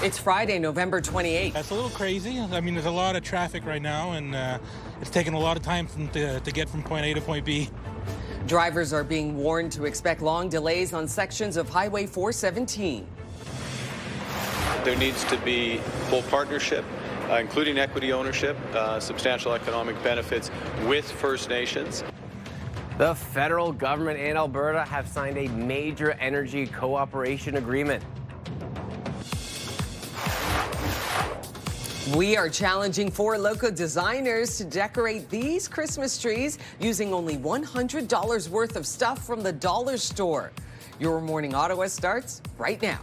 It's Friday, November 28th. That's a little crazy. I mean, there's a lot of traffic right now, and it's taken a lot of time to get from point A to point B. Drivers are being warned to expect long delays on sections of Highway 417. There needs to be full partnership, including equity ownership, substantial economic benefits with First Nations. The federal government and Alberta have signed a major energy cooperation agreement. We are challenging 4 local designers to decorate these Christmas trees using only $100 worth of stuff from the dollar store. Your Morning Ottawa starts right now.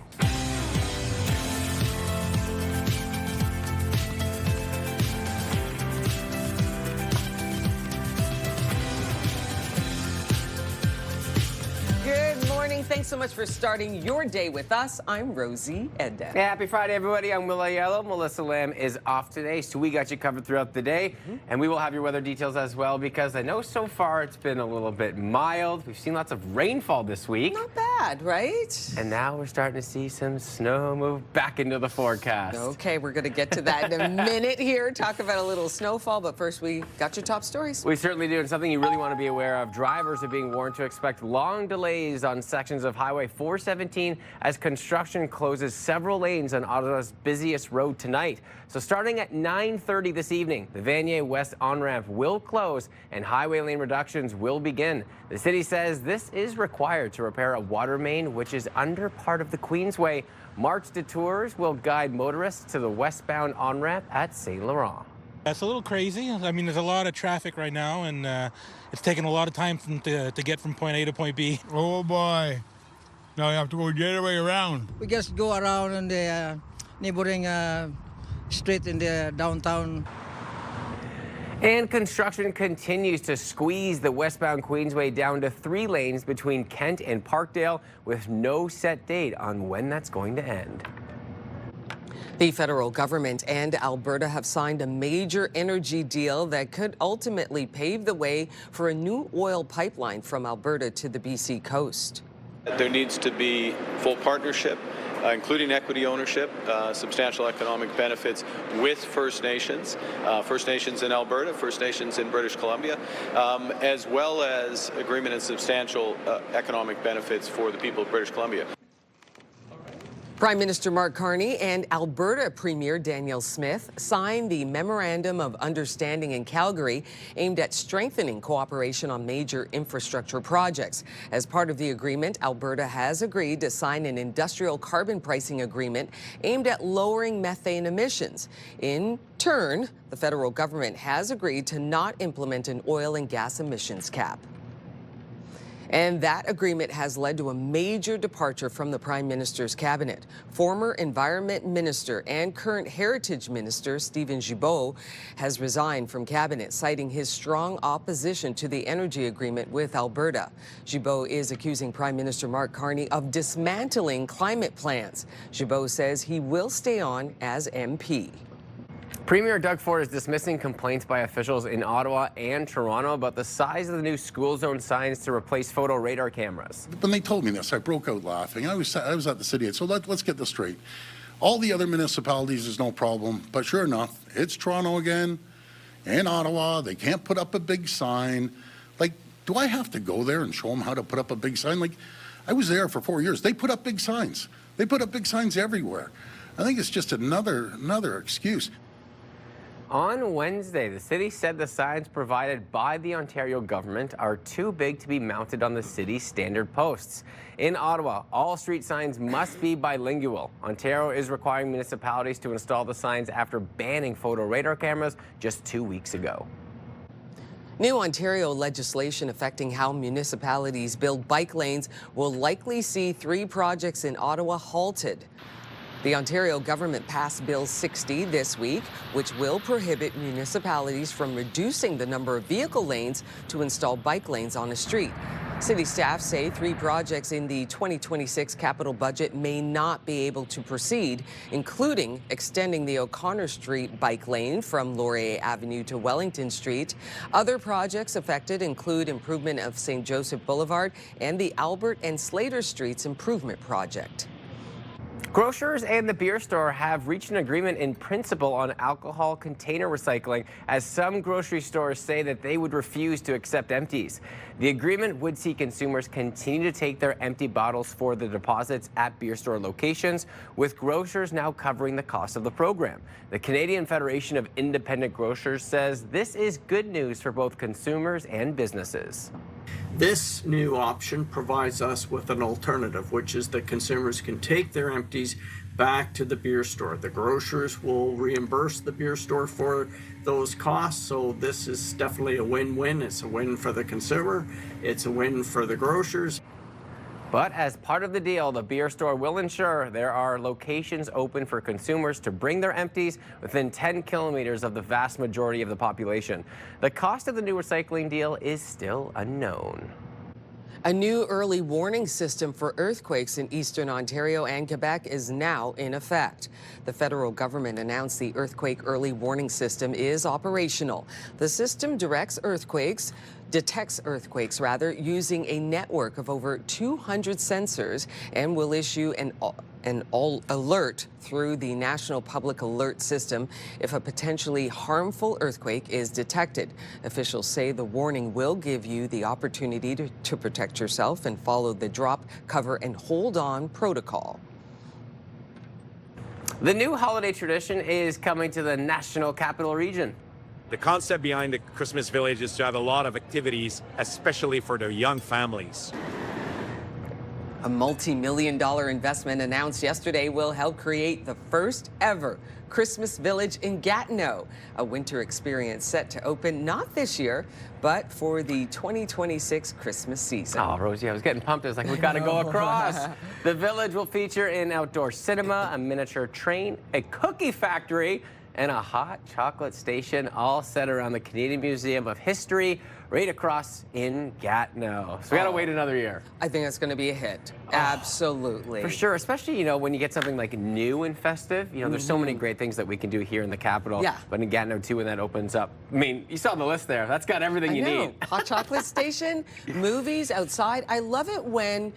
Thanks so much for starting your day with us. I'm Rosie Edda. Hey, happy Friday, everybody. I'm Willa Yellow. Melissa Lamb is off today, so we got you covered throughout the day. And we will have your weather details as well, because I know so far it's been a little bit mild. We've seen lots of rainfall this week. Not bad, right? And now we're starting to see some snow move back into the forecast. Okay, we're going to get to that in a minute here. Talk about a little snowfall, but first we got your top stories. We certainly do, and something you really want to be aware of. Drivers are being warned to expect long delays on sections of Highway 417 as construction closes several lanes on Ottawa's busiest road tonight. So starting at 9:30 this evening, the Vanier West on-ramp will close and highway lane reductions will begin. The city says this is required to repair a water main which is under part of the Queensway. March detours will guide motorists to the westbound on-ramp at St. Laurent. That's a little crazy. I mean, there's a lot of traffic right now, and it's taken a lot of time to get from point A to point B. Oh boy. Now you have to go the other way around. We just go around in the neighboring street in the downtown. And construction continues to squeeze the westbound Queensway down to 3 lanes between Kent and Parkdale, with no set date on when that's going to end. The federal government and Alberta have signed a major energy deal that could ultimately pave the way for a new oil pipeline from Alberta to the BC coast. There needs to be full partnership, including equity ownership, substantial economic benefits with First Nations in Alberta, First Nations in British Columbia, as well as agreement and substantial economic benefits for the people of British Columbia. Prime Minister Mark Carney and Alberta Premier Danielle Smith signed the Memorandum of Understanding in Calgary aimed at strengthening cooperation on major infrastructure projects. As part of the agreement, Alberta has agreed to sign an industrial carbon pricing agreement aimed at lowering methane emissions. In turn, the federal government has agreed to not implement an oil and gas emissions cap. And that agreement has led to a major departure from the Prime Minister's cabinet. Former Environment Minister and current Heritage Minister Steven Guilbeault has resigned from cabinet, citing his strong opposition to the energy agreement with Alberta. Guilbeault is accusing Prime Minister Mark Carney of dismantling climate plans. Guilbeault says he will stay on as MP. Premier Doug Ford is dismissing complaints by officials in Ottawa and Toronto about the size of the new school zone signs to replace photo radar cameras. When they told me this, I broke out laughing. I was at the city. So let's get this straight. All the other municipalities is no problem, but sure enough, it's Toronto again and Ottawa. They can't put up a big sign. Like, do I have to go there and show them how to put up a big sign? Like, I was there for 4 years. They put up big signs. They put up big signs everywhere. I think it's just another excuse. On Wednesday, the city said the signs provided by the Ontario government are too big to be mounted on the city's standard posts. In Ottawa, all street signs must be bilingual. Ontario is requiring municipalities to install the signs after banning photo radar cameras just 2 weeks ago. New Ontario legislation affecting how municipalities build bike lanes will likely see 3 projects in Ottawa halted. The Ontario government passed Bill 60 this week, which will prohibit municipalities from reducing the number of vehicle lanes to install bike lanes on a street. City staff say 3 projects in the 2026 capital budget may not be able to proceed, including extending the O'Connor Street bike lane from Laurier Avenue to Wellington Street. Other projects affected include improvement of St. Joseph Boulevard and the Albert and Slater Streets improvement project. Grocers and the beer store have reached an agreement in principle on alcohol container recycling, as some grocery stores say that they would refuse to accept empties. The agreement would see consumers continue to take their empty bottles for the deposits at beer store locations, with grocers now covering the cost of the program. The Canadian Federation of Independent Grocers says this is good news for both consumers and businesses. This new option provides us with an alternative, which is that consumers can take their empties back to the beer store. The grocers will reimburse the beer store for those costs, so this is definitely a win-win. It's a win for the consumer, it's a win for the grocers. But as part of the deal, the beer store will ensure there are locations open for consumers to bring their empties within 10 kilometers of the vast majority of the population. The cost of the new recycling deal is still unknown. A new early warning system for earthquakes in eastern Ontario and Quebec is now in effect. The federal government announced the earthquake early warning system is operational. The system detects earthquakes using a network of over 200 sensors and will issue an alert through the National Public Alert System if a potentially harmful earthquake is detected. Officials say the warning will give you the opportunity to protect yourself and follow the drop, cover, and hold on protocol. The new holiday tradition is coming to the National Capital Region. The concept behind the Christmas Village is to have a lot of activities, especially for the young families. A multi-million-dollar investment announced yesterday will help create the first ever Christmas Village in Gatineau, a winter experience set to open not this year, but for the 2026 Christmas season. Oh, Rosie, I was getting pumped. I was like, we got to go across. The village will feature an outdoor cinema, a miniature train, a cookie factory, and a hot chocolate station, all set around the Canadian Museum of History, right across in Gatineau. So we got to wait another year. I think that's going to be a hit. Absolutely. For sure, especially, when you get something like new and festive, there's so many great things that we can do here in the capital. Yeah. But in Gatineau, too, when that opens up, I mean, you saw the list there. That's got everything you need. Hot chocolate station, movies outside. I love it when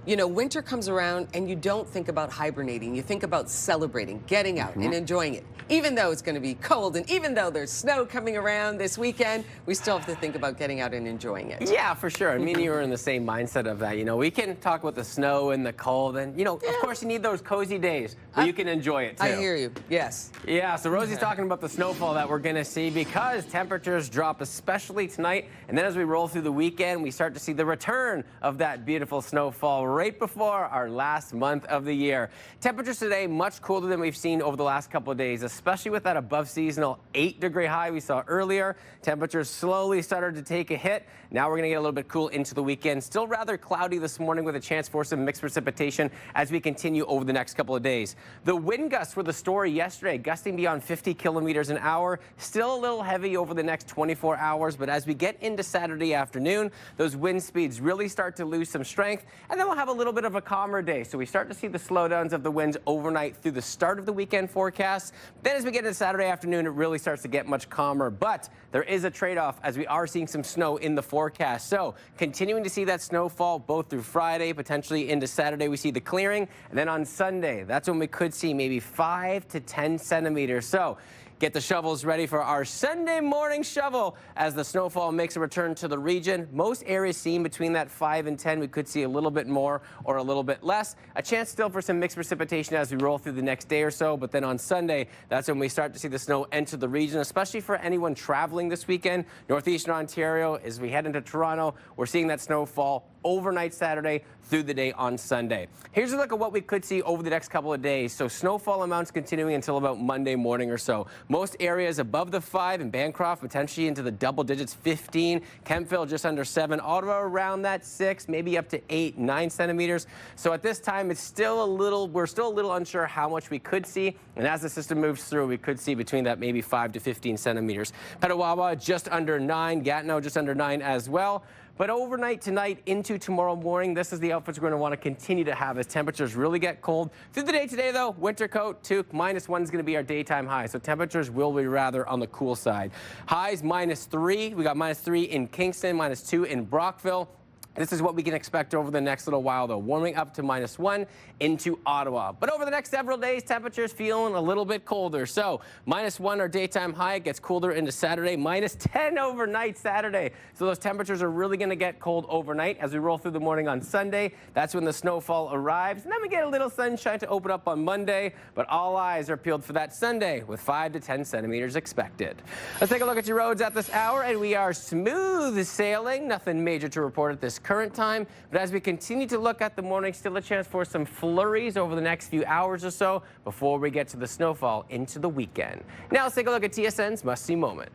winter comes around and you don't think about hibernating. You think about celebrating, getting out and enjoying it. Even though it's going to be cold and even though there's snow coming around this weekend, we still have to think about getting out and enjoying it. Yeah, for sure. I mean, you were in the same mindset of that. We can talk about the snow and the cold and, of course you need those cozy days where you can enjoy it too. I hear you. Yes. Yeah, so Rosie's talking about the snowfall that we're going to see because temperatures drop especially tonight. And then as we roll through the weekend, we start to see the return of that beautiful snowfall right before our last month of the year. Temperatures today much cooler than we've seen over the last couple of days, especially with that above seasonal 8-degree high we saw earlier. Temperatures slowly started to take a hit. Now we're going to get a little bit cool into the weekend. Still rather cloudy this morning with a chance for some mixed precipitation as we continue over the next couple of days. The wind gusts were the story yesterday, gusting beyond 50 kilometers an hour. Still a little heavy over the next 24 hours, but as we get into Saturday afternoon, those wind speeds really start to lose some strength, and then we'll have a little bit of a calmer day. So we start to see the slowdowns of the winds overnight through the start of the weekend forecast. Then as we get into Saturday afternoon, it really starts to get much calmer, but there is a trade-off as we are seeing some snow in the forecast. So continuing to see that snowfall both through Friday, potentially into Saturday, we see the clearing, and then on Sunday, that's when we could see maybe 5 to 10 centimeters. So get the shovels ready for our Sunday morning shovel as the snowfall makes a return to the region. Most areas seen between that 5 and 10. We could see a little bit more or a little bit less. A chance still for some mixed precipitation as we roll through the next day or so. But then on Sunday, that's when we start to see the snow enter the region, especially for anyone traveling this weekend. Northeastern Ontario, as we head into Toronto, we're seeing that snowfall overnight Saturday through the day on Sunday. Here's a look at what we could see over the next couple of days. So snowfall amounts continuing until about Monday morning or so. Most areas above the 5 in Bancroft, potentially into the double digits, 15. Kemptville just under 7. Ottawa around that 6, maybe up to 8, 9 centimeters. So at this time, we're still a little unsure how much we could see. And as the system moves through, we could see between that maybe 5 to 15 centimeters. Petawawa just under 9. Gatineau just under 9 as well. But overnight tonight into tomorrow morning, this is the outfits we're going to want to continue to have as temperatures really get cold. Through the day today, though, winter coat, toque, -1 is going to be our daytime high. So temperatures will be rather on the cool side. Highs -3. We got -3 in Kingston, -2 in Brockville. This is what we can expect over the next little while, though. Warming up to -1 into Ottawa. But over the next several days, temperatures feeling a little bit colder. So -1 our daytime high. It gets colder into Saturday. -10 overnight Saturday. So those temperatures are really going to get cold overnight as we roll through the morning on Sunday. That's when the snowfall arrives. And then we get a little sunshine to open up on Monday. But all eyes are peeled for that Sunday with 5 to 10 centimeters expected. Let's take a look at your roads at this hour. And we are smooth sailing. Nothing major to report at this current time, but as we continue to look at the morning, still a chance for some flurries over the next few hours or so before we get to the snowfall into the weekend. Now let's take a look at TSN's must-see moment.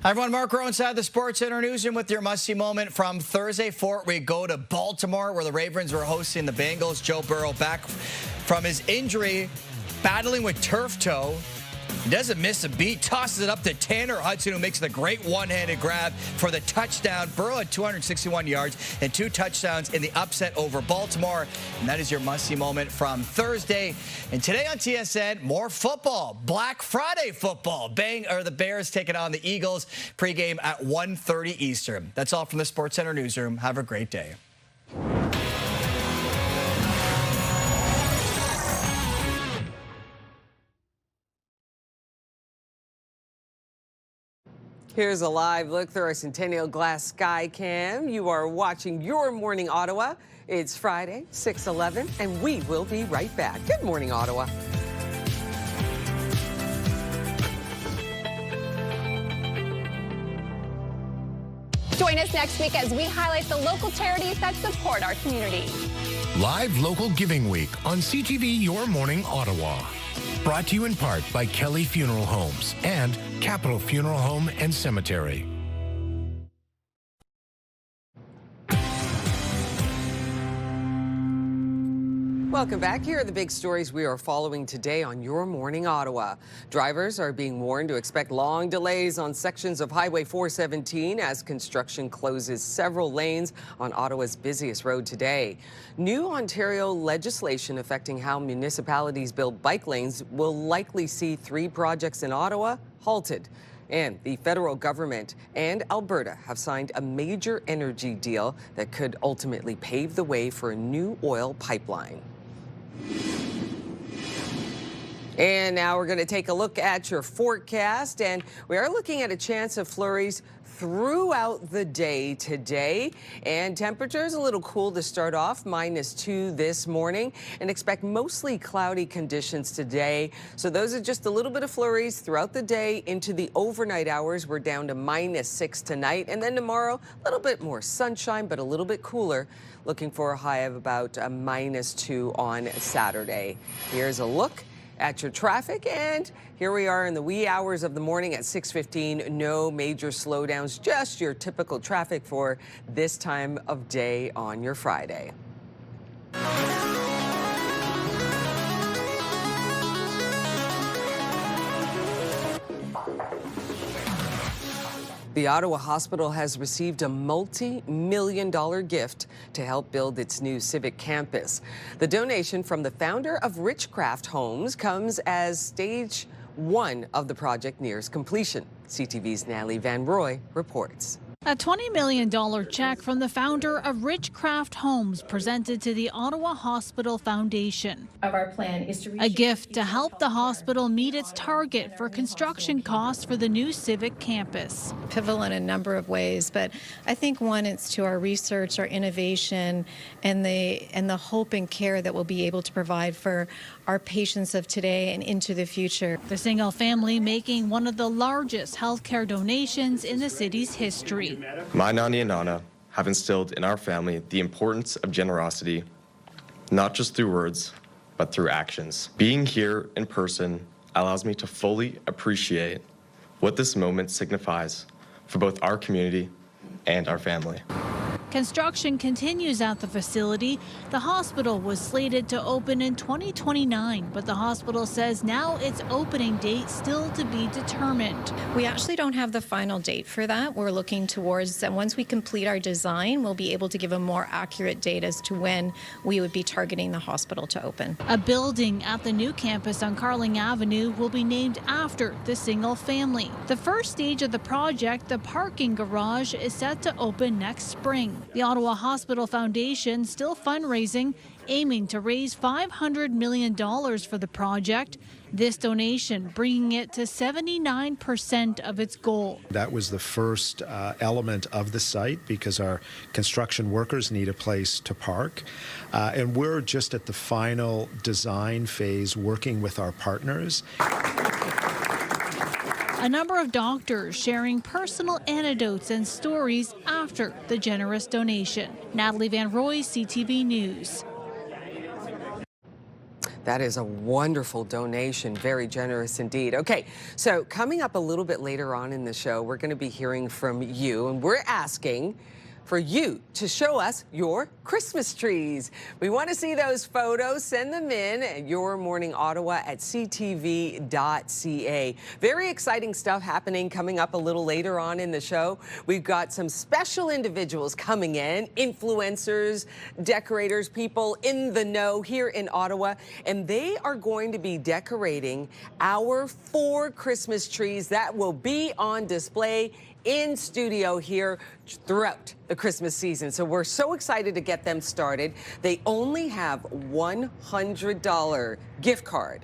Hi everyone, Mark Rowe inside the Sports Center newsroom with your must-see moment from Thursday. We go to Baltimore, where the Ravens were hosting the Bengals. Joe Burrow back from his injury, battling with turf toe. He doesn't miss a beat, tosses it up to Tanner Hudson, who makes the great one-handed grab for the touchdown. Burrow had 261 yards and 2 touchdowns in the upset over Baltimore. And that is your must-see moment from Thursday. And today on TSN, more football. Black Friday football. The Bears taking on the Eagles. Pregame at 1:30 Eastern. That's all from the Sports Center newsroom. Have a great day. Here's a live look through our Centennial Glass Sky Cam. You are watching Your Morning Ottawa. It's Friday, 6/11, and we will be right back. Good morning, Ottawa. Join us next week as we highlight the local charities that support our community. Live Local Giving Week on CTV Your Morning Ottawa. Brought to you in part by Kelly Funeral Homes and Capital Funeral Home and Cemetery. Welcome back. Here are the big stories we are following today on Your Morning Ottawa. Drivers are being warned to expect long delays on sections of Highway 417 as construction closes several lanes on Ottawa's busiest road today. New Ontario legislation affecting how municipalities build bike lanes will likely see 3 projects in Ottawa halted. And the federal government and Alberta have signed a major energy deal that could ultimately pave the way for a new oil pipeline. And now we're going to take a look at your forecast, and we are looking at a chance of flurries throughout the day today. And temperatures a little cool to start off, -2 this morning, and expect mostly cloudy conditions today. So those are just a little bit of flurries throughout the day into the overnight hours. We're down to -6 tonight, and then tomorrow a little bit more sunshine, but a little bit cooler. Looking for a high of about -2 on Saturday. Here's a look at your traffic, and here we are in the wee hours of the morning at 6:15. No major slowdowns, just your typical traffic for this time of day on your Friday. The Ottawa Hospital has received a multi-million-dollar gift to help build its new civic campus. The donation from the founder of Richcraft Homes comes as stage 1 of the project nears completion. CTV's Natalie Van Roy reports. A $20 million check from the founder of Richcraft Homes presented to the Ottawa Hospital Foundation. Of our plan is to a gift to help the hospital meet its target for construction costs for the new civic campus. Pivotal in a number of ways, but I think one, it's to our research, our innovation, and the hope and care that we'll be able to provide for our patients of today and into the future. The single family making one of the largest healthcare donations in the city's history. My Nani and Nana have instilled in our family the importance of generosity, not just through words, but through actions. Being here in person allows me to fully appreciate what this moment signifies for both our community and our family. Construction continues at the facility. The hospital was slated to open in 2029, but the hospital says now its opening date still to be determined. We actually don't have the final date for that. We're looking towards that once we complete our design, we'll be able to give a more accurate date as to when we would be targeting the hospital to open. A building at the new campus on Carling Avenue will be named after the single family. The first stage of the project, the parking garage, is set to open next spring. The Ottawa Hospital Foundation still fundraising, aiming to raise $500 million for the project. This donation bringing it to 79% of its goal. That was the first element of the site because our construction workers need a place to park. And we're just at the final design phase working with our partners. A number of doctors sharing personal anecdotes and stories after the generous donation. Natalie Van Roy, CTV News. That is a wonderful donation, very generous indeed. Okay, so coming up a little bit later on in the show, we're going to be hearing from you, and we're asking for you to show us your Christmas trees. We want to see those photos. Send them in at yourmorningottawa@ctv.ca. Very exciting stuff happening coming up a little later on in the show. We've got some special individuals coming in, influencers, decorators, people in the know here in Ottawa, and they are going to be decorating our 4 Christmas trees that will be on display in studio here throughout the Christmas season. So we're so excited to get them started. They only have $100 gift card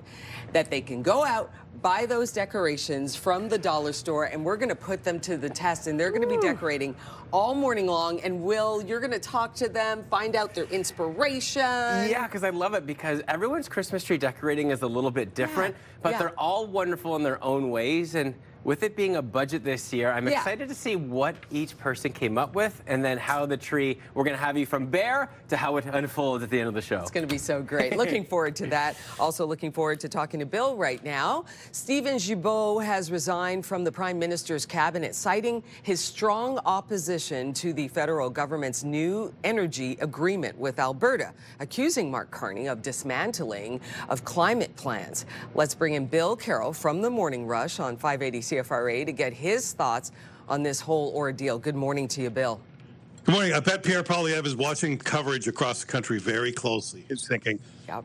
that they can go out, buy those decorations from the dollar store, and we're going to put them to the test, and they're going to be decorating all morning long. And Will, you're going to talk to them, find out their inspiration. Yeah, because I love it because everyone's Christmas tree decorating is a little bit different, but they're all wonderful in their own ways. And with it being a budget this year, I'm excited to see what each person came up with and then how the tree, we're going to have you from bare to how it unfolds at the end of the show. It's going to be so great. Looking forward to that. Also looking forward to talking to Bill right now. Stephen Guilbeault has resigned from the Prime Minister's cabinet, citing his strong opposition to the federal government's new energy agreement with Alberta, accusing Mark Carney of dismantling of climate plans. Let's bring in Bill Carroll from the Morning Rush on 580 CFRA to get his thoughts on this whole ordeal. Good morning to you, Bill. Good morning. I bet Pierre Poilievre is watching coverage across the country very closely. He's thinking,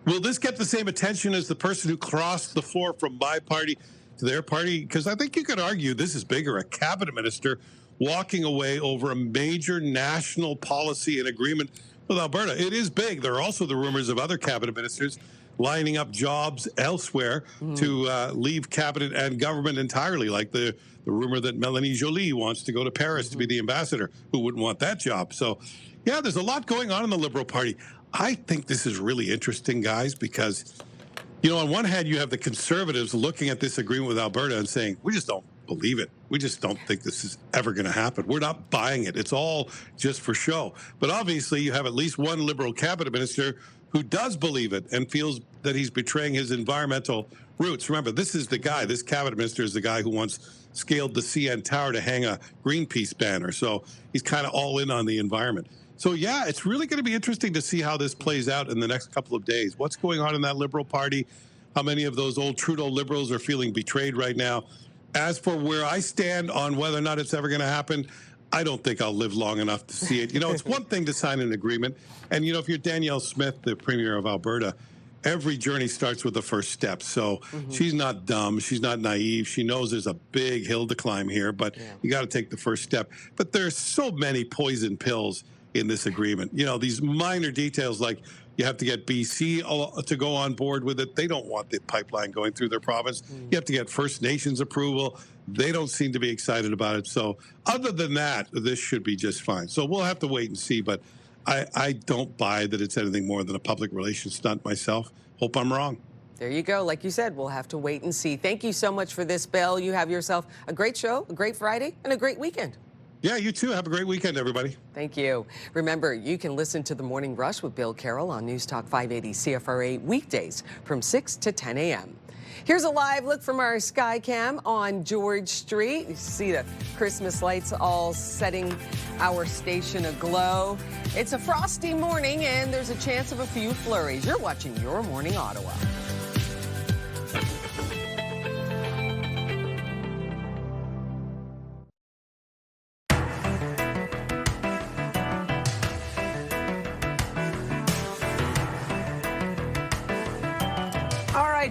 will this get the same attention as the person who crossed the floor from my party to their party? Because I think you could argue this is bigger, a cabinet minister walking away over a major national policy and agreement with Alberta. It is big. There are also the rumors of other cabinet ministers lining up jobs elsewhere to leave cabinet and government entirely, like the rumor that Melanie Joly wants to go to Paris to be the ambassador. Who wouldn't want that job? So, yeah, there's a lot going on in the Liberal Party. I think this is really interesting, guys, because, you know, on one hand, you have the Conservatives looking at this agreement with Alberta and saying, we just don't believe it. We just don't think this is ever going to happen. We're not buying it. It's all just for show. But obviously, you have at least one Liberal cabinet minister who does believe it and feels that he's betraying his environmental roots. Remember, this is the guy, this cabinet minister is the guy who once scaled the CN Tower to hang a Greenpeace banner. So he's kind of all in on the environment. So, yeah, it's really going to be interesting to see how this plays out in the next couple of days. What's going on in that Liberal Party? How many of those old Trudeau Liberals are feeling betrayed right now? As for where I stand on whether or not it's ever going to happen, I don't think I'll live long enough to see it. You know, it's one thing to sign an agreement. And, you know, if you're Danielle Smith, the Premier of Alberta, every journey starts with the first step. So she's not dumb. She's not naive. She knows there's a big hill to climb here, but you got to take the first step. But there's so many poison pills in this agreement. You know, these minor details like you have to get BC to go on board with it. They don't want the pipeline going through their province. You have to get First Nations approval. They don't seem to be excited about it. So other than that, this should be just fine. So we'll have to wait and see. But I don't buy that it's anything more than a public relations stunt myself. Hope I'm wrong. There you go. Like you said, we'll have to wait and see. Thank you so much for this, Bill. You have yourself a great show, a great Friday, and a great weekend. Yeah, you too. Have a great weekend, everybody. Thank you. Remember, you can listen to The Morning Rush with Bill Carroll on News Talk 580 CFRA weekdays from 6 to 10 a.m. Here's a live look from our sky cam on George Street. You see the Christmas lights all setting our station aglow. It's a frosty morning and there's a chance of a few flurries. You're watching Your Morning Ottawa.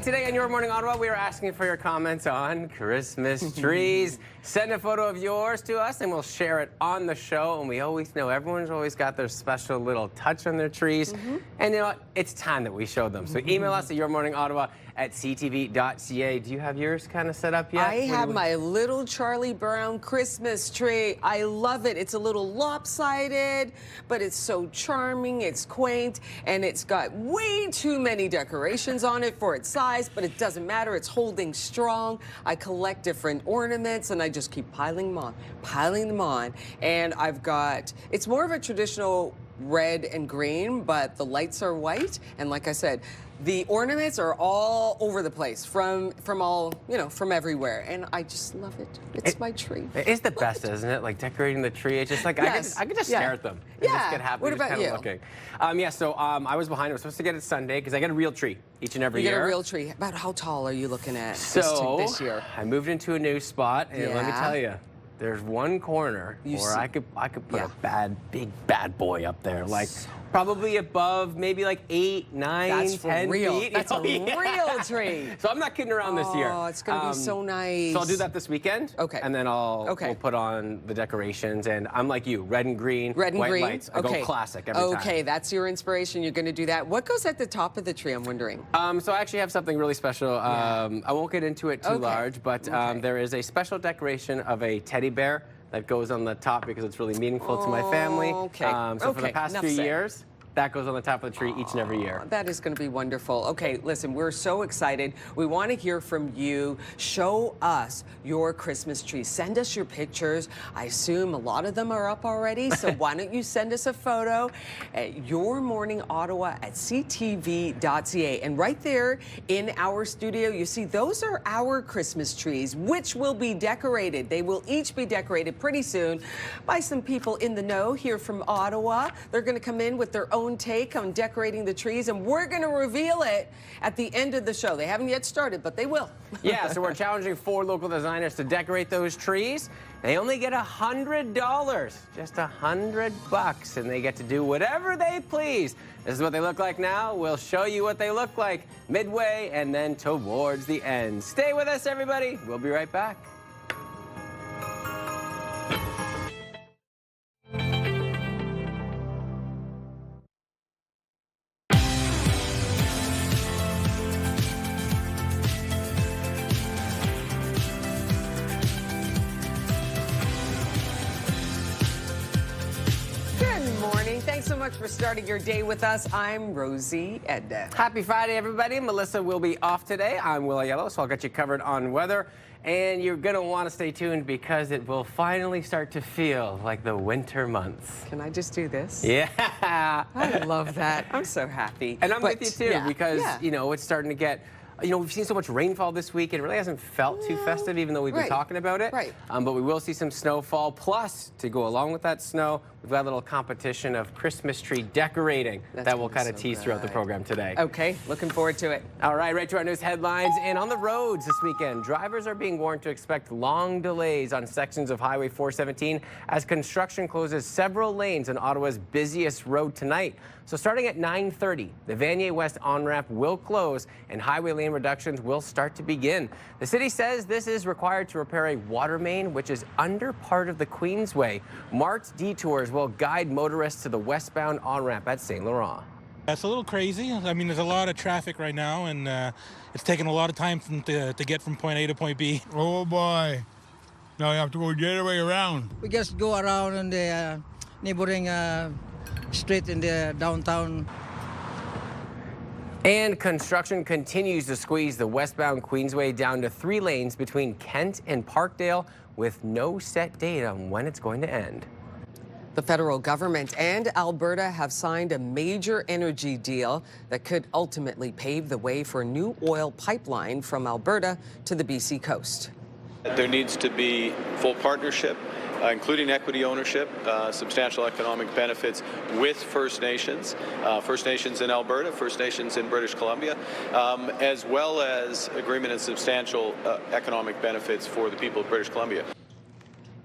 Today on Your Morning Ottawa, we are asking for your comments on Christmas trees. Send a photo of yours to us and we'll share it on the show. And we always know everyone's always got their special little touch on their trees. And you know what? It's time that we show them. So email us at yourmorningottawa@ctv.ca. Do you have yours kind of set up yet? I have my little Charlie Brown Christmas tree. I love it. It's a little lopsided, but it's so charming. It's quaint, and it's got way too many decorations on it for its size, but it doesn't matter. It's holding strong. I collect different ornaments, and I just keep piling them on. And I've got, it's more of a traditional red and green, but the lights are white. And like I said, the ornaments are all over the place from all, from everywhere. And I just love it. It's my tree. It's the best, isn't it? Like decorating the tree. It's just like, yes. I could just stare at them. And just get happy. What about just you? Looking. So I was behind. I was supposed to get it Sunday because I get a real tree each and every year. You get a real tree. About how tall are you looking at this year? I moved into a new spot, and let me tell you, there's one corner where I could put a big bad boy up there, like probably above maybe like 8, 9, 10 feet. That's a real tree. So I'm not kidding around this year. Oh, it's going to be so nice. So I'll do that this weekend. Okay. And then we'll put on the decorations. And I'm like you, red and green, white lights. I go classic every time. Okay, that's your inspiration. You're going to do that. What goes at the top of the tree, I'm wondering? So I actually have something really special. I won't get into it too large, but there is a special decoration of a teddy bear that goes on the top because it's really meaningful to my family. So for the past few years, that goes on the top of the tree each and every year. That is going to be wonderful. Okay, listen, we're so excited. We want to hear from you. Show us your Christmas tree. Send us your pictures. I assume a lot of them are up already, so why don't you send us a photo at yourmorningottawa@ctv.ca. And right there in our studio, you see those are our Christmas trees, which will be decorated. They will each be decorated pretty soon by some people in the know here from Ottawa. They're going to come in with their own take on decorating the trees, and we're going to reveal it at the end of the show. They haven't yet started, but they will. Yeah, so we're challenging 4 local designers to decorate those trees. They only get $100, just $100, and they get to do whatever they please. This is what they look like now. We'll show you what they look like midway and then towards the end. Stay with us, everybody. We'll be right back. Thanks so much for starting your day with us. I'm Rosie Edna. Happy Friday, everybody. Melissa will be off today. I'm Will Yellow, so I'll get you covered on weather. And you're going to want to stay tuned because it will finally start to feel like the winter months. Can I just do this? Yeah. I love that. I'm so happy. And I'm with you, too, because, it's starting to get... we've seen so much rainfall this week. It really hasn't felt too festive, even though we've been talking about it. But we will see some snowfall. Plus, to go along with that snow, we've got a little competition of Christmas tree decorating that we'll kind of tease throughout the program today. Okay, looking forward to it. All right to our news headlines. And on the roads this weekend, drivers are being warned to expect long delays on sections of Highway 417 as construction closes several lanes on Ottawa's busiest road tonight. So starting at 9:30, the Vanier West on-ramp will close and highway lane reductions will start to begin. The city says this is required to repair a water main, which is under part of the Queensway. Marked detours will guide motorists to the westbound on-ramp at St. Laurent. That's a little crazy. I mean, there's a lot of traffic right now, and it's taking a lot of time to get from point A to point B. Oh, boy. Now you have to go the other way around. We just go around in the neighboring street in the downtown. And construction continues to squeeze the westbound Queensway down to 3 lanes between Kent and Parkdale, with no set date on when it's going to end. The federal government and Alberta have signed a major energy deal that could ultimately pave the way for a new oil pipeline from Alberta to the BC coast. There needs to be full partnership, including equity ownership, substantial economic benefits with First Nations in Alberta, First Nations in British Columbia, as well as agreement and substantial economic benefits for the people of British Columbia.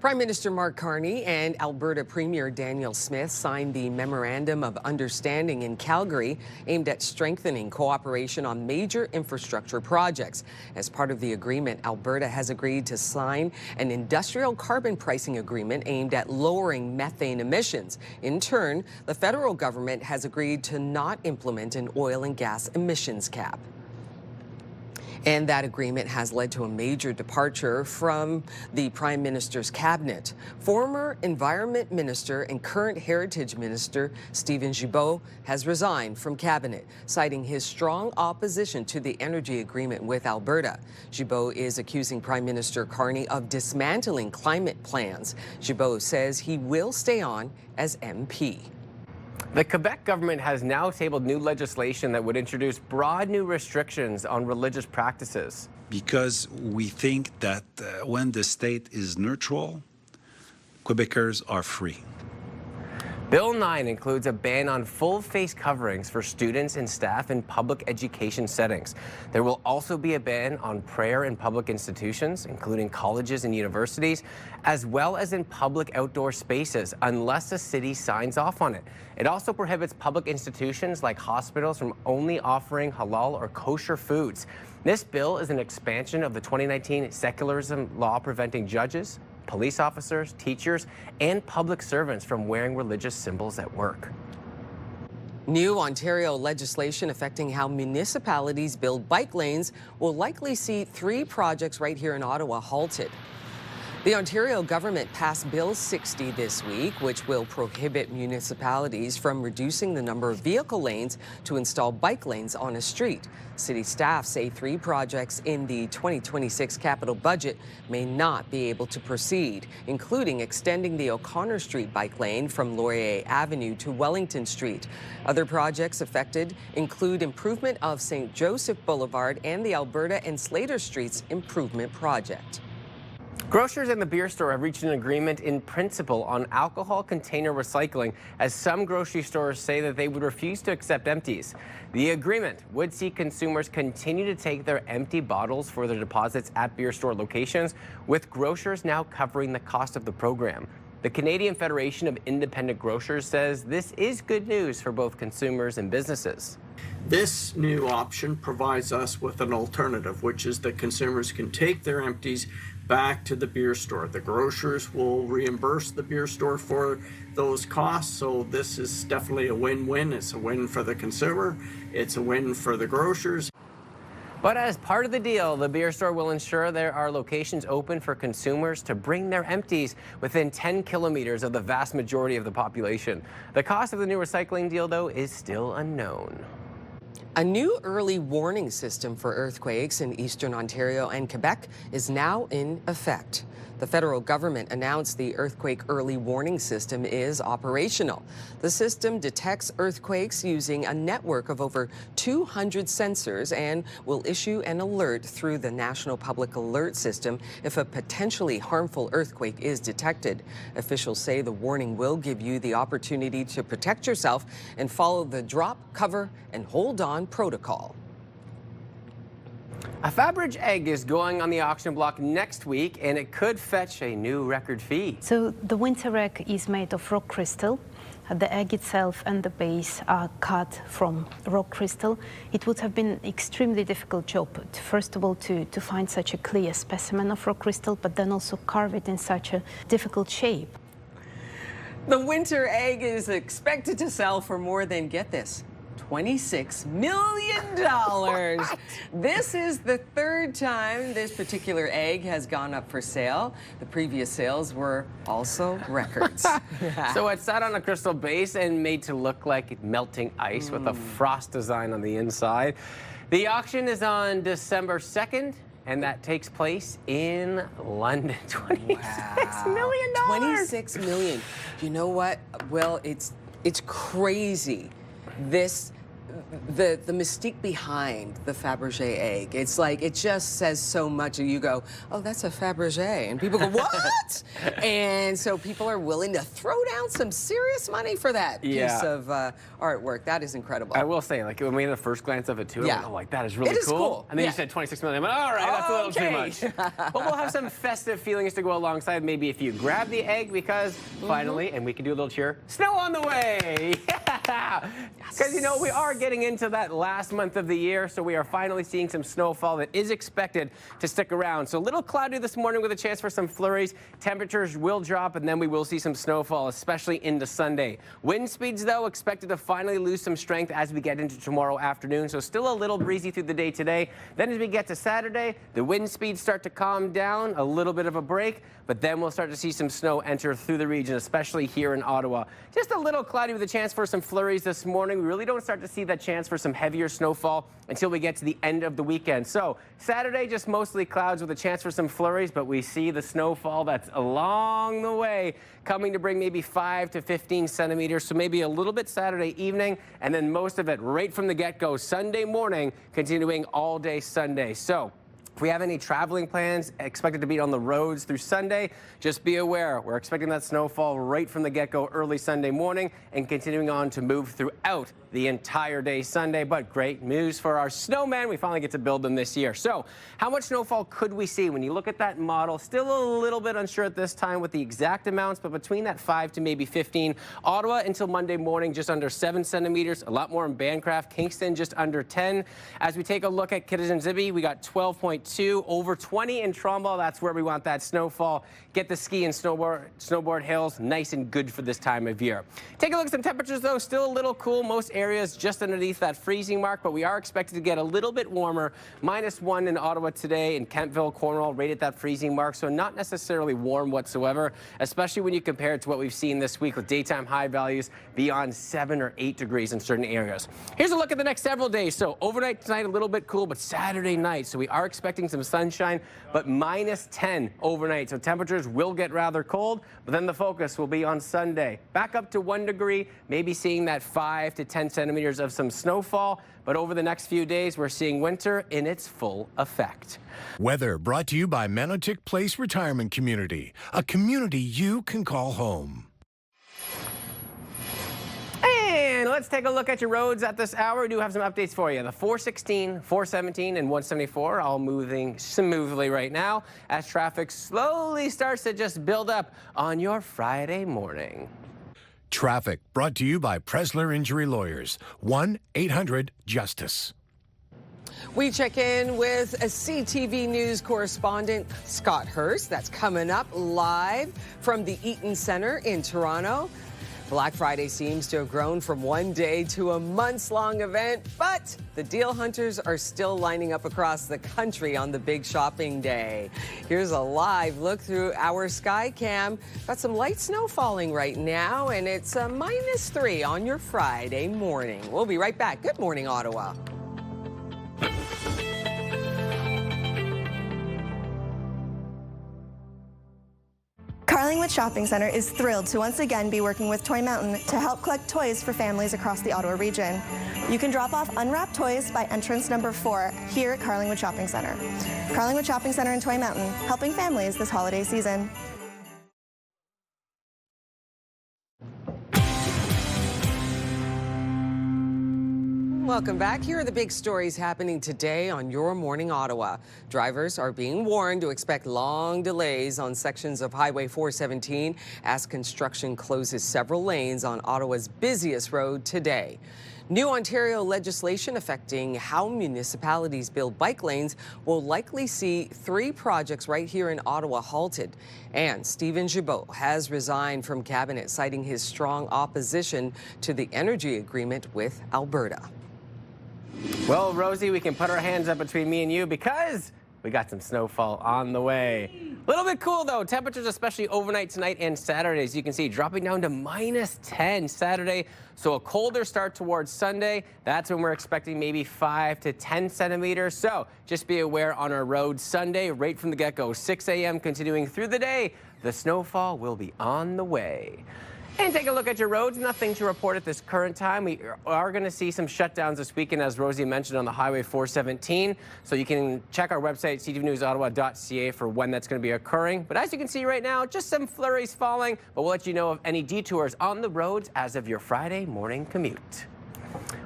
Prime Minister Mark Carney and Alberta Premier Daniel Smith signed the Memorandum of Understanding in Calgary aimed at strengthening cooperation on major infrastructure projects. As part of the agreement, Alberta has agreed to sign an industrial carbon pricing agreement aimed at lowering methane emissions. In turn, the federal government has agreed to not implement an oil and gas emissions cap. And that agreement has led to a major departure from the Prime Minister's cabinet. Former Environment Minister and current Heritage Minister Steven Guilbeault has resigned from cabinet, citing his strong opposition to the energy agreement with Alberta. Guilbeault is accusing Prime Minister Carney of dismantling climate plans. Guilbeault says he will stay on as MP. The Quebec government has now tabled new legislation that would introduce broad new restrictions on religious practices. Because we think that when the state is neutral, Quebecers are free. Bill 9 includes a ban on full face coverings for students and staff in public education settings. There will also be a ban on prayer in public institutions, including colleges and universities, as well as in public outdoor spaces, unless the city signs off on it. It also prohibits public institutions like hospitals from only offering halal or kosher foods. This bill is an expansion of the 2019 secularism law preventing judges, police officers, teachers, and public servants from wearing religious symbols at work. New Ontario legislation affecting how municipalities build bike lanes will likely see 3 projects right here in Ottawa halted. The Ontario government passed Bill 60 this week, which will prohibit municipalities from reducing the number of vehicle lanes to install bike lanes on a street. City staff say 3 projects in the 2026 capital budget may not be able to proceed, including extending the O'Connor Street bike lane from Laurier Avenue to Wellington Street. Other projects affected include improvement of St. Joseph Boulevard and the Alberta and Slater Streets Improvement Project. Grocers and the beer store have reached an agreement in principle on alcohol container recycling, as some grocery stores say that they would refuse to accept empties. The agreement would see consumers continue to take their empty bottles for their deposits at beer store locations, with grocers now covering the cost of the program. The Canadian Federation of Independent Grocers says this is good news for both consumers and businesses. This new option provides us with an alternative, which is that consumers can take their empties back to the beer store. The grocers will reimburse the beer store for those costs, so this is definitely a win-win. It's a win for the consumer, it's a win for the grocers. But as part of the deal, the beer store will ensure there are locations open for consumers to bring their empties within 10 kilometers of the vast majority of the population. The cost of the new recycling deal, though, is still unknown. A new early warning system for earthquakes in eastern Ontario and Quebec is now in effect. The federal government announced the earthquake early warning system is operational. The system detects earthquakes using a network of over 200 sensors and will issue an alert through the National Public Alert System if a potentially harmful earthquake is detected. Officials say the warning will give you the opportunity to protect yourself and follow the drop, cover, and hold on protocol. A Faberge egg is going on the auction block next week, and it could fetch a new record fee. So the winter egg is made of rock crystal. The egg itself and the base are cut from rock crystal. It would have been an extremely difficult job, first of all, to find such a clear specimen of rock crystal, but then also carve it in such a difficult shape. The winter egg is expected to sell for more than, get this, $26 million. This is the third time this particular egg has gone up for sale. The previous sales were also records. So it's sat on a crystal base and made to look like melting ice with a frost design on the inside. The auction is on December 2nd. And that takes place in London. $26 million. $26 million. You know what? Well, it's crazy. The mystique behind the Fabergé egg. It's like, it just says so much. And you go, oh, that's a Fabergé. And people go, what? And so people are willing to throw down some serious money for that piece of artwork. That is incredible. I will say, like, when we had the first glance of it, too, I went, oh, like, that is really It is cool. And then you said $26 million. I went, all right, that's a little too much. But we'll have some festive feelings to go alongside. Maybe if you grab the egg, because finally, and we can do a little cheer, snow on the way. Because, you know, we are getting into that last month of the year, so we are finally seeing some snowfall that is expected to stick around. So a little cloudy this morning with a chance for some flurries. Temperatures will drop, and then we will see some snowfall, especially into Sunday. Wind speeds, though, expected to finally lose some strength as we get into tomorrow afternoon, so still a little breezy through the day today. Then as we get to Saturday, the wind speeds start to calm down, a little bit of a break, but then we'll start to see some snow enter through the region, especially here in Ottawa. Just a little cloudy with a chance for some flurries this morning. We really don't start to see that chance for some heavier snowfall until we get to the end of the weekend. So Saturday, just mostly clouds with a chance for some flurries, but we see the snowfall that's along the way coming to bring maybe 5 to 15 centimeters. So maybe a little bit Saturday evening, and then most of it right from the get-go Sunday morning, continuing all day Sunday. So if we have any traveling plans expected to be on the roads through Sunday, just be aware. We're expecting that snowfall right from the get-go early Sunday morning and continuing on to move throughout the entire day Sunday. But great news for our snowmen. We finally get to build them this year. So how much snowfall could we see? When you look at that model, still a little bit unsure at this time with the exact amounts, but between that 5 to maybe 15. Ottawa until Monday morning, just under 7 centimeters. A lot more in Bancroft. Kingston, just under 10. As we take a look at Kittagh and Zibi, we got 12.2. Over 20 in Trumbull. That's where we want that snowfall. Get the ski and snowboard hills nice and good for this time of year. Take a look at some temperatures, though. Still a little cool. Most areas just underneath that freezing mark, but we are expected to get a little bit warmer. -1 in Ottawa today, in Kentville, Cornwall, right at that freezing mark, so not necessarily warm whatsoever, especially when you compare it to what we've seen this week with daytime high values beyond 7 or 8 degrees in certain areas. Here's a look at the next several days. So overnight tonight, a little bit cool, but Saturday night, so we are expecting some sunshine, but -10 overnight, so temperatures will get rather cold, but then the focus will be on Sunday. Back up to 1 degree, maybe seeing that 5 to 10 centimeters of some snowfall, but over the next few days, we're seeing winter in its full effect. Weather brought to you by Manotick Place Retirement Community, a community you can call home. And let's take a look at your roads at this hour. We do have some updates for you. The 416, 417, and 174 all moving smoothly right now as traffic slowly starts to just build up on your Friday morning. Traffic brought to you by Presler Injury Lawyers, 1-800-JUSTICE. We check in with a CTV News correspondent, Scott Hurst. That's coming up live from the Eaton Centre in Toronto. Black Friday seems to have grown from one day to a months-long event, but the deal hunters are still lining up across the country on the big shopping day. Here's a live look through our sky cam. Got some light snow falling right now, and it's a -3 on your Friday morning. We'll be right back. Good morning, Ottawa. Carlingwood Shopping Centre is thrilled to once again be working with Toy Mountain to help collect toys for families across the Ottawa region. You can drop off unwrapped toys by entrance number 4 here at Carlingwood Shopping Centre. Carlingwood Shopping Centre and Toy Mountain, helping families this holiday season. Welcome back. Here are the big stories happening today on Your Morning Ottawa. Drivers are being warned to expect long delays on sections of Highway 417 as construction closes several lanes on Ottawa's busiest road today. New Ontario legislation affecting how municipalities build bike lanes will likely see 3 projects right here in Ottawa halted. And Stephen Gibault has resigned from cabinet, citing his strong opposition to the energy agreement with Alberta. Well, Rosie, we can put our hands up between me and you because we got some snowfall on the way. A little bit cool, though. Temperatures, especially overnight tonight and Saturday, as you can see, dropping down to -10 Saturday. So a colder start towards Sunday. That's when we're expecting maybe 5 to 10 centimeters. So just be aware on our roads Sunday, right from the get-go, 6 a.m. continuing through the day. The snowfall will be on the way. And take a look at your roads. Nothing to report at this current time. We are going to see some shutdowns this weekend, as Rosie mentioned, on the Highway 417. So you can check our website, ctvnewsottawa.ca, for when that's going to be occurring. But as you can see right now, just some flurries falling. But we'll let you know of any detours on the roads as of your Friday morning commute.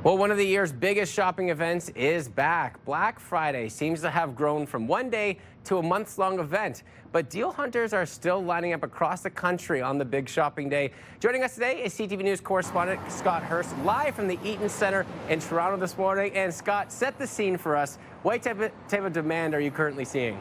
Well, one of the year's biggest shopping events is back. Black Friday seems to have grown from one day to a months-long event. But deal hunters are still lining up across the country on the big shopping day. Joining us today is CTV News correspondent Scott Hurst, live from the Eaton Centre in Toronto this morning. And Scott, set the scene for us. What type of demand are you currently seeing?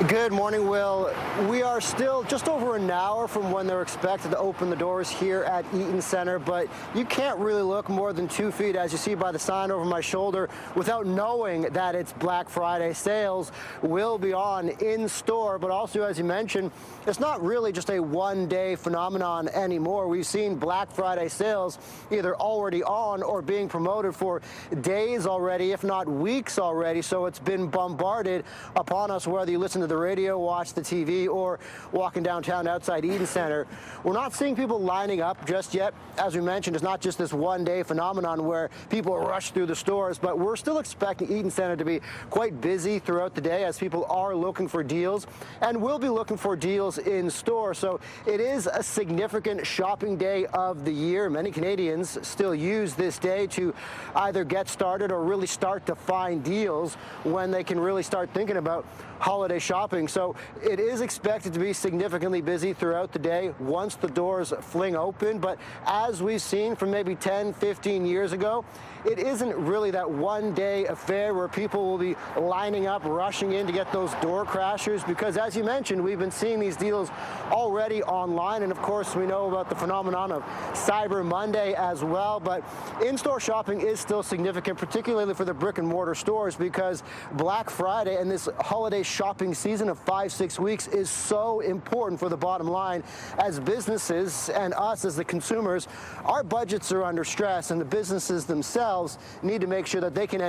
Good morning, Will. We are still just over an hour from when they're expected to open the doors here at Eaton Centre, but you can't really look more than 2 feet, as you see by the sign over my shoulder, without knowing that it's Black Friday. Sales will be on in store, but also, as you mentioned, it's not really just a one-day phenomenon anymore. We've seen Black Friday sales either already on or being promoted for days already, if not weeks already, so it's been bombarded upon us, whether you listen to the radio, watch the TV, or walking downtown outside Eaton Centre. We're not seeing people lining up just yet. As we mentioned, it's not just this one-day phenomenon where people rush through the stores, but we're still expecting Eaton Centre to be quite busy throughout the day as people are looking for deals and will be looking for deals in store. So it is a significant shopping day of the year. Many Canadians still use this day to either get started or really start to find deals when they can really start thinking about holiday shopping. So it is expected to be significantly busy throughout the day once the doors fling open. But as we've seen from maybe 10, 15 years ago, it isn't really that one-day affair where people will be lining up, rushing in to get those door crashers, because as you mentioned, we've been seeing these deals already online, and of course we know about the phenomenon of Cyber Monday as well. But in-store shopping is still significant, particularly for the brick-and-mortar stores, because Black Friday and this holiday shopping season of 5-6 weeks is so important for the bottom line. As businesses and us as the consumers, our budgets are under stress, and the businesses themselves need to make sure that they can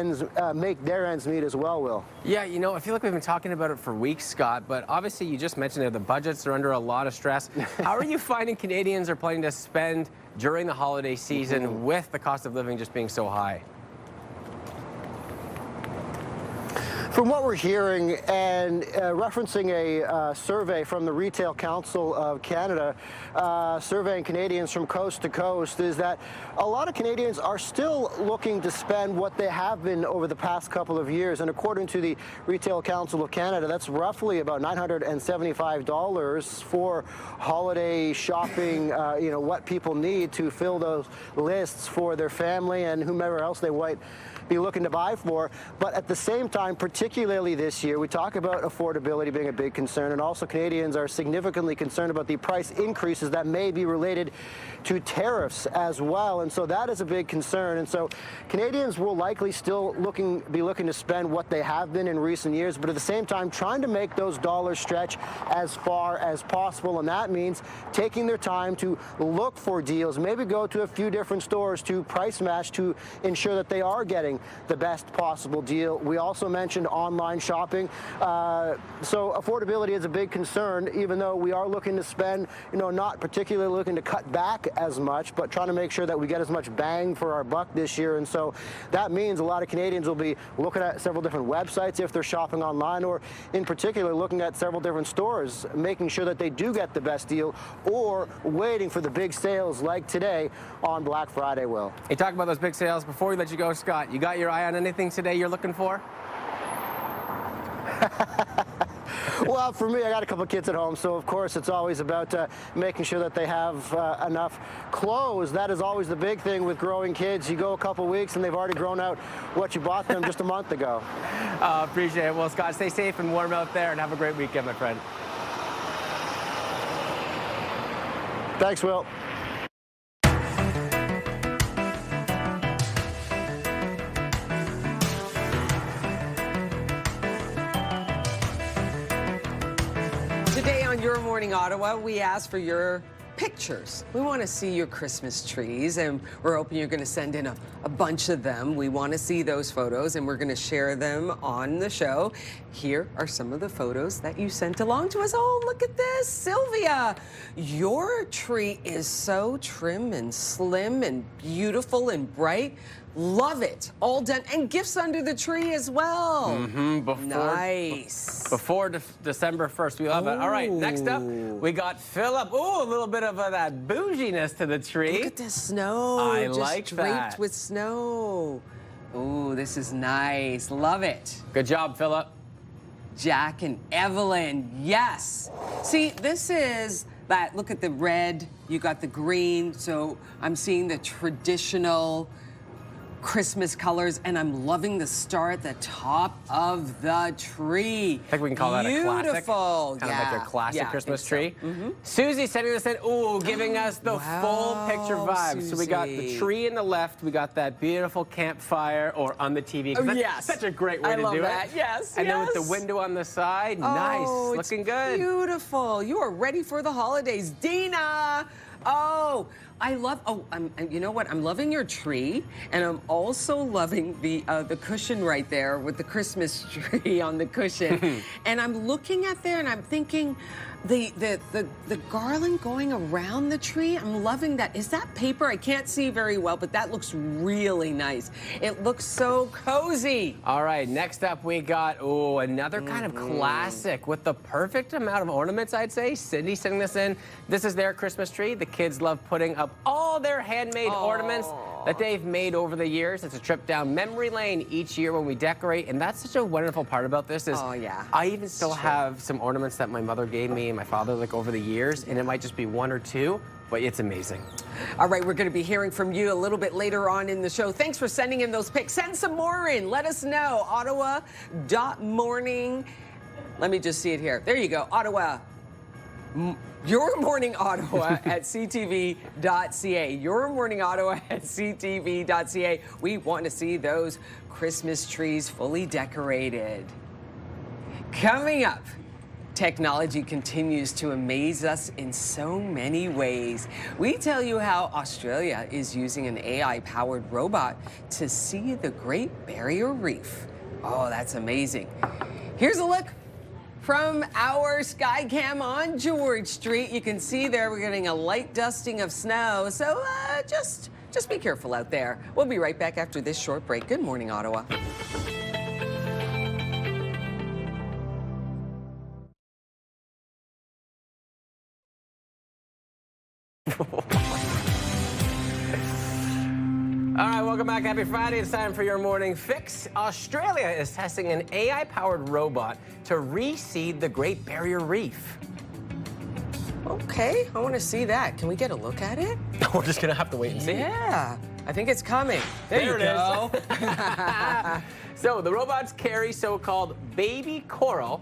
make their ends meet as well, Will. Yeah, you know, I feel like we've been talking about it for weeks, Scott, but obviously you just mentioned that the budgets are under a lot of stress. How are you finding Canadians are planning to spend during the holiday season with the cost of living just being so high? From what we're hearing and referencing a survey from the Retail Council of Canada, surveying Canadians from coast to coast, is that a lot of Canadians are still looking to spend what they have been over the past couple of years. And according to the Retail Council of Canada, that's roughly about $975 for holiday shopping, you know, what people need to fill those lists for their family and whomever else they might be looking to buy for. But at the same time, particularly this year, we talk about affordability being a big concern, and also Canadians are significantly concerned about the price increases that may be related to tariffs as well. And so that is a big concern. And so Canadians will likely still be looking to spend what they have been in recent years, but at the same time trying to make those dollars stretch as far as possible. And that means taking their time to look for deals, maybe go to a few different stores to price match to ensure that they are getting the best possible deal. We also mentioned online shopping. So affordability is a big concern, even though we are looking to spend, you know, not particularly looking to cut back as much, but trying to make sure that we get as much bang for our buck this year. And so that means a lot of Canadians will be looking at several different websites if they're shopping online, or in particular looking at several different stores, making sure that they do get the best deal, or waiting for the big sales like today on Black Friday, Will. Hey, talk about those big sales. Before we let you go, Scott, you got your eye on anything today you're looking for? Well, for me, I got a couple of kids at home, so of course it's always about making sure that they have enough clothes. That is always the big thing with growing kids. You go a couple weeks and they've already grown out what you bought them just a month ago. Appreciate it. Well, Scott, stay safe and warm out there and have a great weekend, my friend. Thanks, Will. Today on Your Morning Ottawa, we ask for your pictures. We want to see your Christmas trees, and we're hoping you're going to send in a bunch of them. We want to see those photos, and we're going to share them on the show. Here are some of the photos that you sent along to us. Oh, look at this, Sylvia. Your tree is so trim and slim and beautiful and bright. Love it. All done. And gifts under the tree as well. Nice. Before December 1st. We love it. All right, next up, we got Philip. Ooh, a little bit of that bouginess to the tree. Look at the snow. I just like draped that. with snow. Ooh, this is nice. Love it. Good job, Philip. Jack and Evelyn. Yes. See, this is that. Look at the red. You got the green. So I'm seeing the traditional Christmas colors, and I'm loving the star at the top of the tree. I think we can call that a classic. Beautiful. Kind of like your classic Christmas tree. So. Susie sending us in, ooh, giving us the full picture vibe. Susie. So we got the tree in the left, we got that beautiful campfire or on the TV. That's yes. such a great way I to love do that. it. Yes, And then yes. with the window on the side, Oh, nice, it's looking good. Beautiful. You are ready for the holidays. Dina! Oh, I love, you know what? I'm loving your tree, and I'm also loving the cushion right there with the Christmas tree on the cushion. And I'm looking at there, and I'm thinking, the garland going around the tree, I'm loving that. Is that paper? I can't see very well, but that looks really nice. It looks so cozy. All right, next up we got, ooh, another kind of classic with the perfect amount of ornaments, I'd say. Cindy sending this in. This is their Christmas tree. The kids love putting up all their handmade ornaments that they've made over the years. It's a trip down memory lane each year when we decorate, and that's such a wonderful part about this is I even still have some ornaments that my mother gave me and my father like over the years, and it might just be one or two, but it's amazing. All right, we're going to be hearing from you a little bit later on in the show. Thanks for sending in those pics. Send some more in. Let us know. Ottawa.morning. Let me just see it here. There you go. Ottawa. Your Morning Ottawa at CTV.ca. Your Morning Ottawa at CTV.ca. We want to see those Christmas trees fully decorated. Coming up, technology continues to amaze us in so many ways. We tell you how Australia is using an AI-powered robot to see the Great Barrier Reef. Oh, that's amazing. Here's a look from our Skycam on George Street. You can see there we're getting a light dusting of snow, so just be careful out there. We'll be right back after this short break. Good morning, Ottawa. All right, welcome back. Happy Friday. It's time for your morning fix. Australia is testing an AI-powered robot to reseed the Great Barrier Reef. Okay, I want to see that. Can we get a look at it? We're just going to have to wait and see. Yeah, I think it's coming. There you go. So the robots carry so-called baby coral,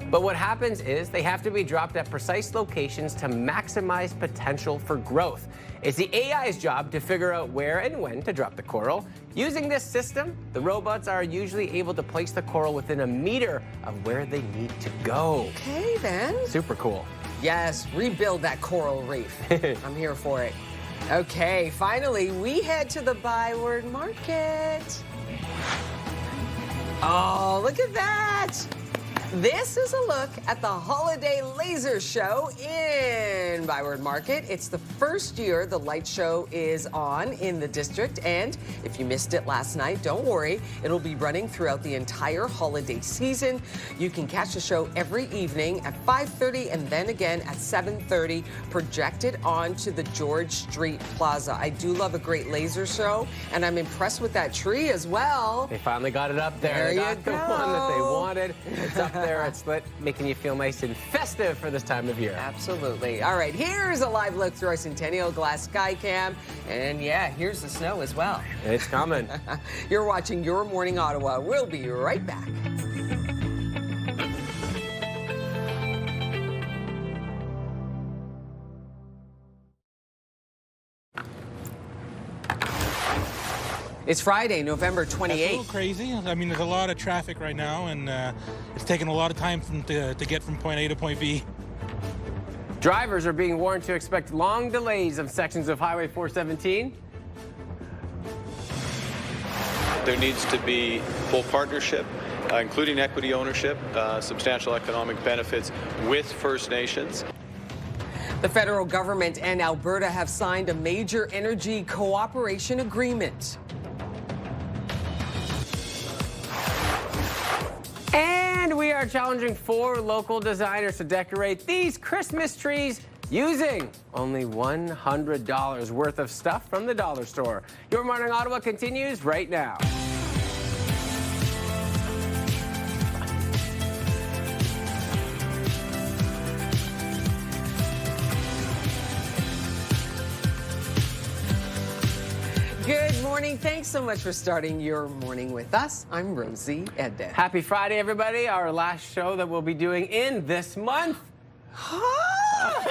but what happens is they have to be dropped at precise locations to maximize potential for growth. It's the AI's job to figure out where and when to drop the coral. Using this system, the robots are usually able to place the coral within a meter of where they need to go. Okay, then. Super cool. Yes, rebuild that coral reef. I'm here for it. Okay, finally, we head to the Byward Market. Oh, look at that. This is a look at the holiday laser show in in Byward Market. It's the first year the light show is on in the district, and if you missed it last night, don't worry. It'll be running throughout the entire holiday season. You can catch the show every evening at 5:30 and then again at 7:30, projected onto the George Street Plaza. I do love a great laser show, and I'm impressed with that tree as well. They finally got it up there. There They you got the go. one that they wanted. It's up there. It's lit, making you feel nice and festive for this time of year. Absolutely. All right, here's a live look through our Centennial Glass Skycam. And yeah, here's the snow as well. It's coming. You're watching Your Morning Ottawa. We'll be right back. It's Friday, November 28th. That's a little crazy. I mean, there's a lot of traffic right now, and it's taking a lot of time to get from point A to point B. Drivers are being warned to expect long delays on sections of Highway 417. There needs to be full partnership, including equity ownership, substantial economic benefits with First Nations. The federal government and Alberta have signed a major energy cooperation agreement. And we are challenging 4 local designers to decorate these Christmas trees using only $100 worth of stuff from the dollar store. Your Morning Ottawa continues right now. Good morning. Thanks so much for starting your morning with us. I'm Rosie Edden. Happy Friday, everybody. Our last show that we'll be doing in this month. Hard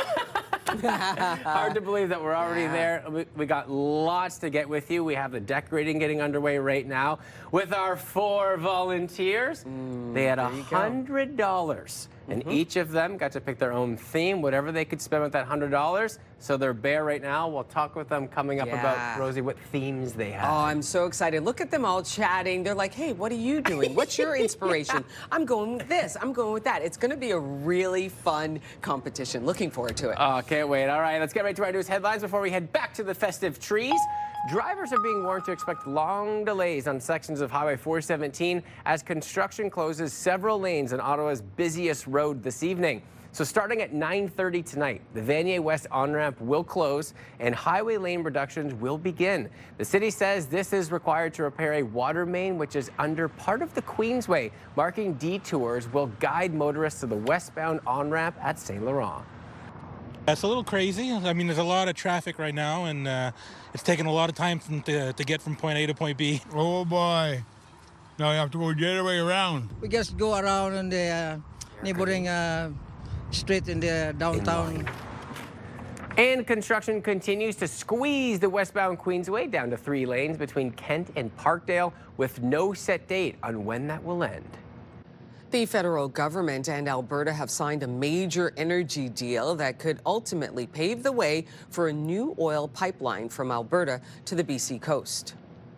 to believe that we're already there. We got lots to get with you. We have the decorating getting underway right now with our 4 volunteers. They had $100. And each of them got to pick their own theme, whatever they could spend with that $100. So they're bare right now. We'll talk with them coming up about, Rosie, what themes they have. Oh, I'm so excited. Look at them all chatting. They're like, hey, what are you doing? What's your inspiration? I'm going with this. I'm going with that. It's going to be a really fun competition. Looking forward to it. Oh, can't wait. All right, let's get right to our news headlines before we head back to the festive trees. Drivers are being warned to expect long delays on sections of Highway 417 as construction closes several lanes on Ottawa's busiest road this evening. So starting at 9:30 tonight, the Vanier West on-ramp will close and highway lane reductions will begin. The city says this is required to repair a water main which is under part of the Queensway. Marking detours will guide motorists to the westbound on-ramp at St. Laurent. That's a little crazy. I mean, there's a lot of traffic right now, and it's taking a lot of time to get from point A to point B. Oh boy. Now you have to go the other way around. We just go around in the neighboring street in the downtown. And construction continues to squeeze the westbound Queensway down to 3 lanes between Kent and Parkdale with no set date on when that will end. The federal government and Alberta have signed a major energy deal that could ultimately pave the way for a new oil pipeline from Alberta to the BC coast.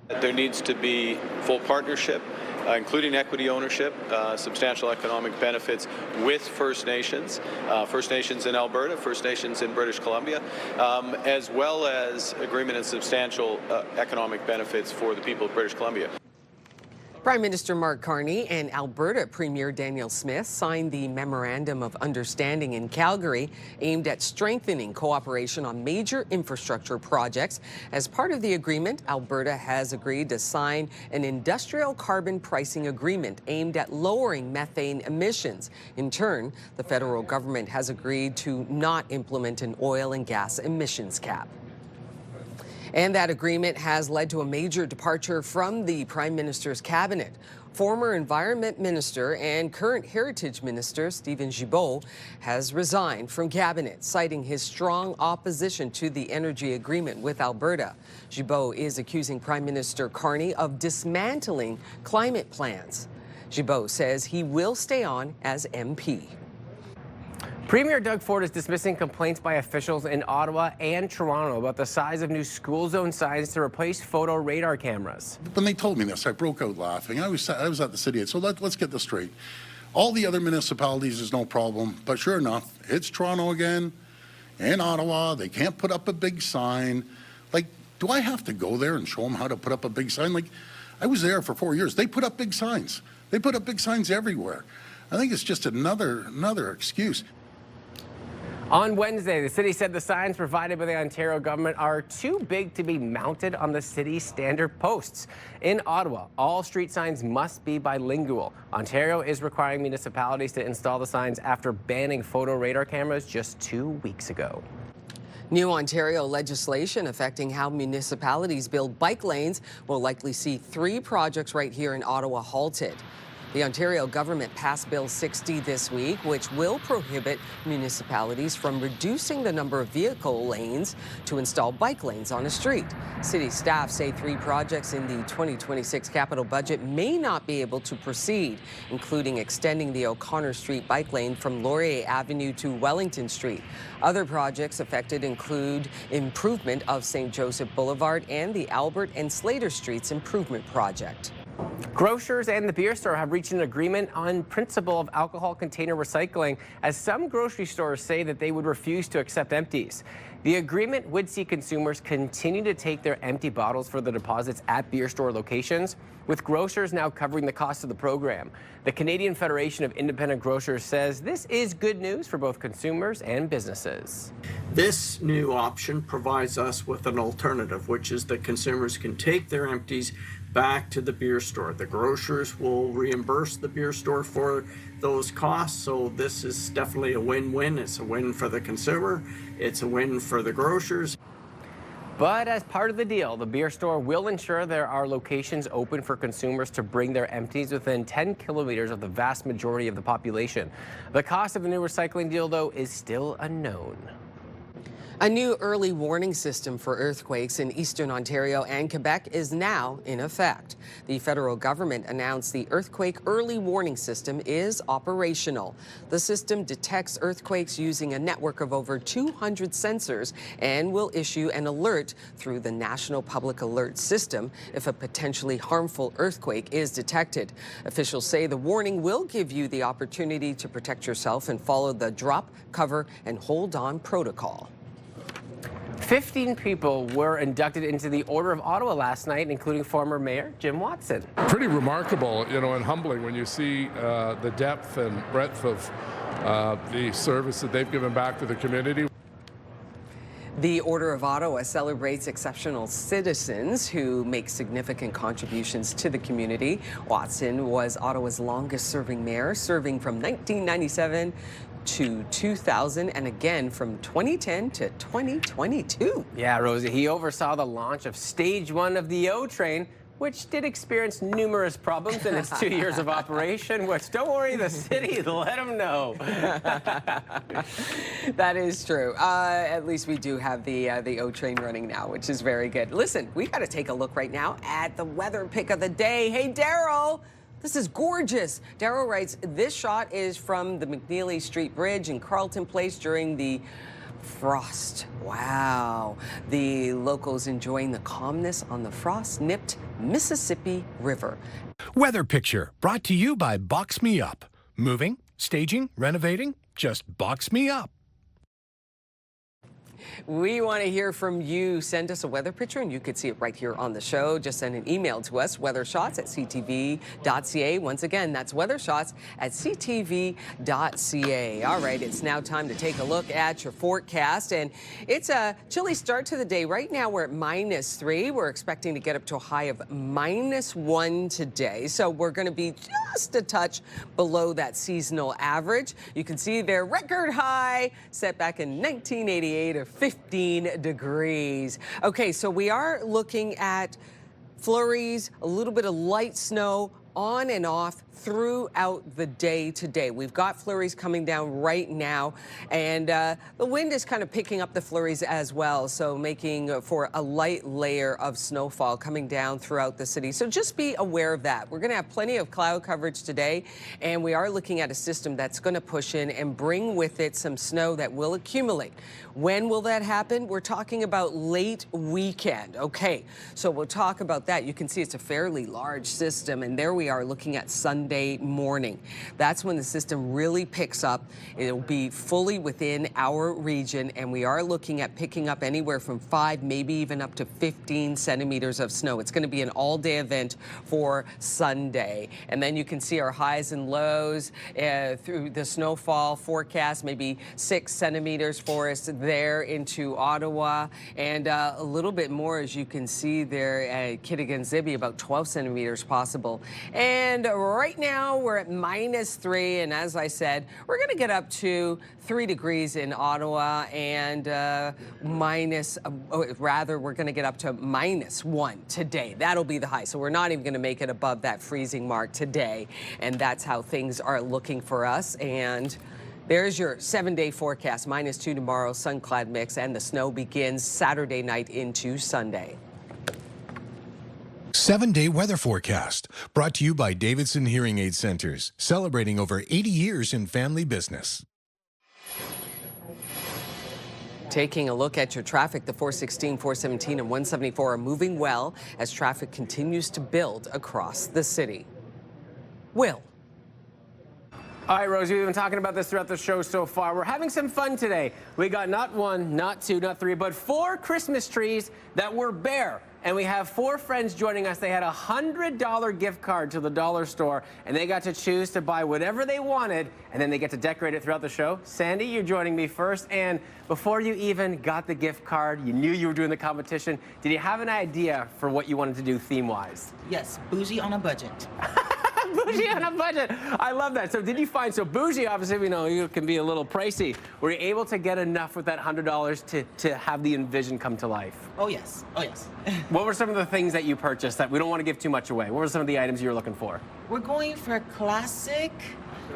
There needs to be full partnership, including equity ownership, substantial economic benefits with First Nations in Alberta, First Nations in British Columbia, as well as agreement and substantial economic benefits for the people of British Columbia. Prime Minister Mark Carney and Alberta Premier Daniel Smith signed the Memorandum of Understanding in Calgary aimed at strengthening cooperation on major infrastructure projects. As part of the agreement, Alberta has agreed to sign an industrial carbon pricing agreement aimed at lowering methane emissions. In turn, the federal government has agreed to not implement an oil and gas emissions cap. And that agreement has led to a major departure from the Prime Minister's cabinet. Former Environment Minister and current Heritage Minister Stephen Gibault has resigned from cabinet, citing his strong opposition to the energy agreement with Alberta. Gibault is accusing Prime Minister Carney of dismantling climate plans. Gibault says he will stay on as MP. Premier Doug Ford is dismissing complaints by officials in Ottawa and Toronto about the size of new school zone signs to replace photo radar cameras. When they told me this, I broke out laughing. I was at the city, so let's get this straight. All the other municipalities is no problem, but sure enough, it's Toronto again, in Ottawa. They can't put up a big sign. Like, do I have to go there and show them how to put up a big sign? Like, I was there for 4 years. They put up big signs. They put up big signs everywhere. I think it's just another excuse. On Wednesday, the city said the signs provided by the Ontario government are too big to be mounted on the city's standard posts. In Ottawa, all street signs must be bilingual. Ontario is requiring municipalities to install the signs after banning photo radar cameras just 2 weeks ago. New Ontario legislation affecting how municipalities build bike lanes will likely see 3 projects right here in Ottawa halted. The Ontario government passed Bill 60 this week, which will prohibit municipalities from reducing the number of vehicle lanes to install bike lanes on a street. City staff say 3 projects in the 2026 capital budget may not be able to proceed, including extending the O'Connor Street bike lane from Laurier Avenue to Wellington Street. Other projects affected include improvement of St. Joseph Boulevard and the Albert and Slater Streets Improvement Project. Grocers and the beer store have reached an agreement on principle of alcohol container recycling, as some grocery stores say that they would refuse to accept empties. The agreement would see consumers continue to take their empty bottles for the deposits at beer store locations, with grocers now covering the cost of the program. The Canadian Federation of Independent Grocers says this is good news for both consumers and businesses. This new option provides us with an alternative, which is that consumers can take their empties back to the beer store. The grocers will reimburse the beer store for those costs, so this is definitely a win-win. It's a win for the consumer, it's a win for the grocers. But as part of the deal, the beer store will ensure there are locations open for consumers to bring their empties within 10 kilometers of the vast majority of the population. The cost of the new recycling deal, though, is still unknown. A new early warning system for earthquakes in eastern Ontario and Quebec is now in effect. The federal government announced the earthquake early warning system is operational. The system detects earthquakes using a network of over 200 sensors and will issue an alert through the National Public Alert System if a potentially harmful earthquake is detected. Officials say the warning will give you the opportunity to protect yourself and follow the drop, cover, and hold on protocol. 15 people were inducted into the Order of Ottawa last night, including former Mayor Jim Watson. Pretty remarkable, and humbling when you see the depth and breadth of the service that they've given back to the community. The Order of Ottawa celebrates exceptional citizens who make significant contributions to the community. Watson was Ottawa's longest-serving mayor, serving from 1997 to 2000 and again from 2010 to 2022. Yeah, Rosie, he oversaw the launch of Stage 1 of the O train, which did experience numerous problems in its 2 years of operation, which, don't worry, the city let them know. That is true. At least we do have the O train running now, which is very good. Listen, we got to take a look right now at the weather pick of the day. Hey, Daryl. This is gorgeous. Darrow writes, this shot is from the McNeely Street Bridge in Carleton Place during the frost. Wow. The locals enjoying the calmness on the frost-nipped Mississippi River. Weather picture brought to you by Box Me Up. Moving, staging, renovating, just box me up. We want to hear from you. Send us a weather picture, and you could see it right here on the show. Just send an email to us, weathershots@ctv.ca. Once again, that's weathershots@ctv.ca. All right, it's now time to take a look at your forecast, and it's a chilly start to the day. Right now, we're at -3. We're expecting to get up to a high of -1 today, so we're going to be just a touch below that seasonal average. You can see their record high set back in 1988 of 15 degrees. Okay, so we are looking at flurries, a little bit of light snow on and off throughout the day today. We've got flurries coming down right now, and the wind is kind of picking up the flurries as well, so making for a light layer of snowfall coming down throughout the city. So just be aware of that. We're going to have plenty of cloud coverage today, and we are looking at a system that's going to push in and bring with it some snow that will accumulate. When will that happen? We're talking about late weekend. Okay, so we'll talk about that. You can see it's a fairly large system, and there we we are looking at Sunday morning. That's when the system really picks up. It'll be fully within our region, and we are looking at picking up anywhere from 5, maybe even up to 15 centimeters of snow. It's going to be an all-day event for Sunday. And then you can see our highs and lows through the snowfall forecast, maybe 6 centimeters for us there into Ottawa, and a little bit more, as you can see there at Kittigan-Zibi, about 12 centimeters possible. And right now we're at -3, and as I said, we're going to get up to 3 degrees in Ottawa, and we're going to get up to -1 today. That'll be the high, so we're not even going to make it above that freezing mark today, and that's how things are looking for us. And there's your 7-day forecast. -2 tomorrow, sun-clad mix, and the snow begins Saturday night into Sunday. 7-day weather forecast brought to you by Davidson Hearing Aid Centers, celebrating over 80 years in family business. Taking a look at your traffic, the 416, 417, and 174 are moving well as traffic continues to build across the city. Will. All right, Rosie, we've been talking about this throughout the show so far. We're having some fun today. We got not 1, not 2, not 3, but 4 Christmas trees that were bare. And we have 4 friends joining us. They had a $100 gift card to the dollar store, and they got to choose to buy whatever they wanted, and then they get to decorate it throughout the show. Sandy, you're joining me first. And before you even got the gift card, you knew you were doing the competition. Did you have an idea for what you wanted to do theme-wise? Yes, bougie on a budget. Bougie on a budget. I love that. So did you find, so bougie, obviously, we know you can be a little pricey. Were you able to get enough with that $100 to have the envision come to life? Oh, yes. Oh, yes. What were some of the things that you purchased that we don't want to give too much away? What were some of the items you were looking for? We're going for classic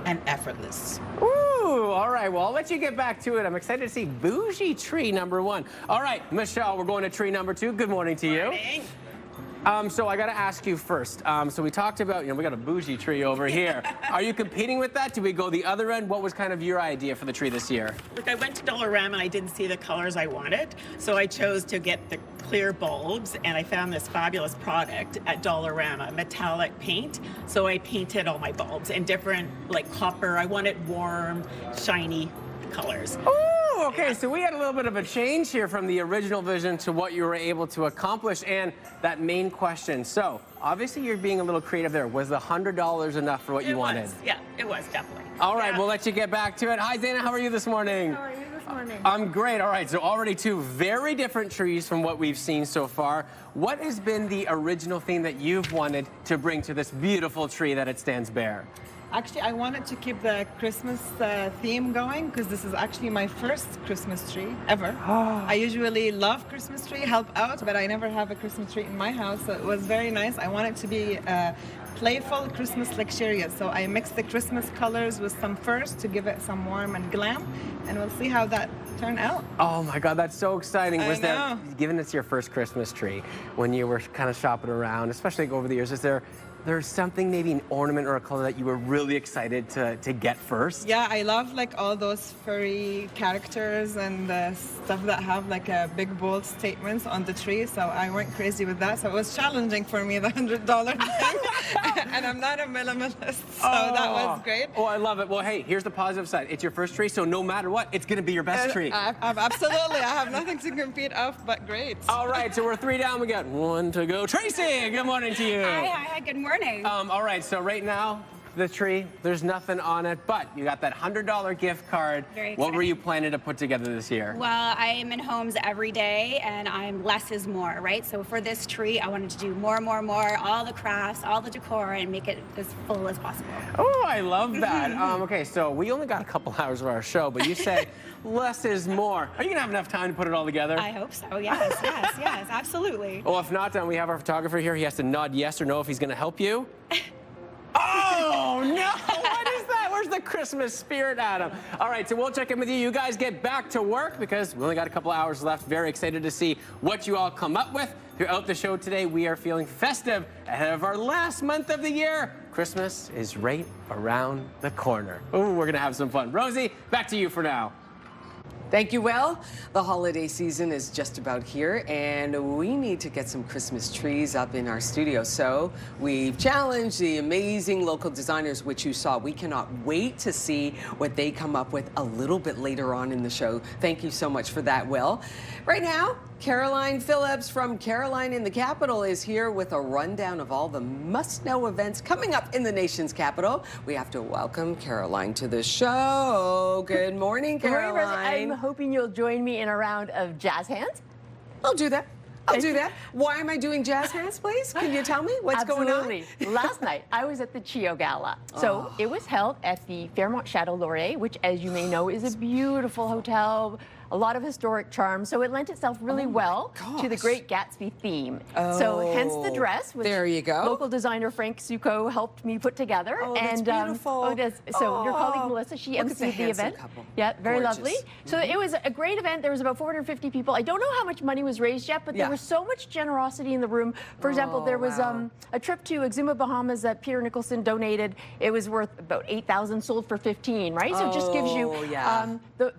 and effortless. Ooh, all right. Well, I'll let you get back to it. I'm excited to see bougie tree number 1. All right, Michelle, we're going to tree number 2. Good morning to you. Morning. So I got to ask you first. So we talked about, we got a bougie tree over here. Are you competing with that? Did we go the other end? What was kind of your idea for the tree this year? Look, I went to Dollarama and I didn't see the colors I wanted, so I chose to get the clear bulbs, and I found this fabulous product at Dollarama, metallic paint. So I painted all my bulbs in different, like copper. I wanted warm, shiny colors. Oh, okay, so we had a little bit of a change here from the original vision to what you were able to accomplish, and that main question. So, obviously you're being a little creative there. Was the $100 enough for what you wanted? Yeah, it was, definitely. All right, we'll let you get back to it. Hi, Dana, how are you this morning? How are you this morning? I'm great. All right, so already 2 very different trees from what we've seen so far. What has been the original theme that you've wanted to bring to this beautiful tree that it stands bare? Actually, I wanted to keep the Christmas theme going because this is actually my first Christmas tree ever. I usually love Christmas tree, help out, but I never have a Christmas tree in my house, so it was very nice. I want it to be playful, Christmas luxurious, so I mixed the Christmas colors with some furs to give it some warm and glam, and we'll see how that turned out. Oh my God, that's so exciting. I know. Given it's your first Christmas tree, when you were kind of shopping around, especially over the years, there's something, maybe an ornament or a color that you were really excited to get first? Yeah, I love like all those furry characters and the stuff that have like a big bold statements on the tree, so I went crazy with that. So it was challenging for me, the $100 thing. And I'm not a minimalist, so that was great. Oh, I love it. Well, hey, here's the positive side. It's your first tree, so no matter what, it's going to be your best tree. Absolutely. I have nothing to compete off but great. All right, so we're 3 down. We got 1 to go. Tracy, good morning to you. Hi, good morning. All right, so right now, the tree, there's nothing on it, but you got that $100 gift card. Very exciting. What were you planning to put together this year? Well, I am in homes every day, and I'm less is more, right? So for this tree, I wanted to do more, all the crafts, all the decor, and make it as full as possible. Oh, I love that. Okay, so we only got a couple hours of our show, but you say less is more. Are you going to have enough time to put it all together? I hope so, yes, yes, absolutely. Well, if not, then we have our photographer here. He has to nod yes or no if he's going to help you. Oh, no! What is that? Where's the Christmas spirit, Adam? All right, so we'll check in with you. You guys get back to work because we only got a couple hours left. Very excited to see what you all come up with. Throughout the show today, we are feeling festive ahead of our last month of the year. Christmas is right around the corner. Ooh, we're going to have some fun. Rosie, back to you for now. Thank you, Will. The holiday season is just about here, and we need to get some Christmas trees up in our studio. So we've challenged the amazing local designers, which you saw. We cannot wait to see what they come up with a little bit later on in the show. Thank you so much for that, Will. Right now, Caroline Phillips from Caroline in the Capital is here with a rundown of all the must-know events coming up in the nation's capital. We have to welcome Caroline to the show. Good morning, Caroline. Good morning, I'm hoping you'll join me in a round of jazz hands. I'll do that. I'll do that. Why am I doing jazz hands, please? Can you tell me what's going on? Absolutely. Last night, I was at the Chio Gala. So it was held at the Fairmont Chateau Laurier, which, as you may know, is a beautiful hotel, a lot of historic charm. So it lent itself really well to the Great Gatsby theme. So hence the dress, which there you go. Local designer Frank Succo helped me put together. That's beautiful. So your colleague Melissa, she emceed the event. Couple. Yeah, very Gorgeous. lovely. So it was a great event. There was about 450 people. I don't know how much money was raised yet, but there was so much generosity in the room. For example, there was a trip to Exuma, Bahamas that Peter Nicholson donated. It was worth about $8,000, sold for $15,000, right? So it just gives you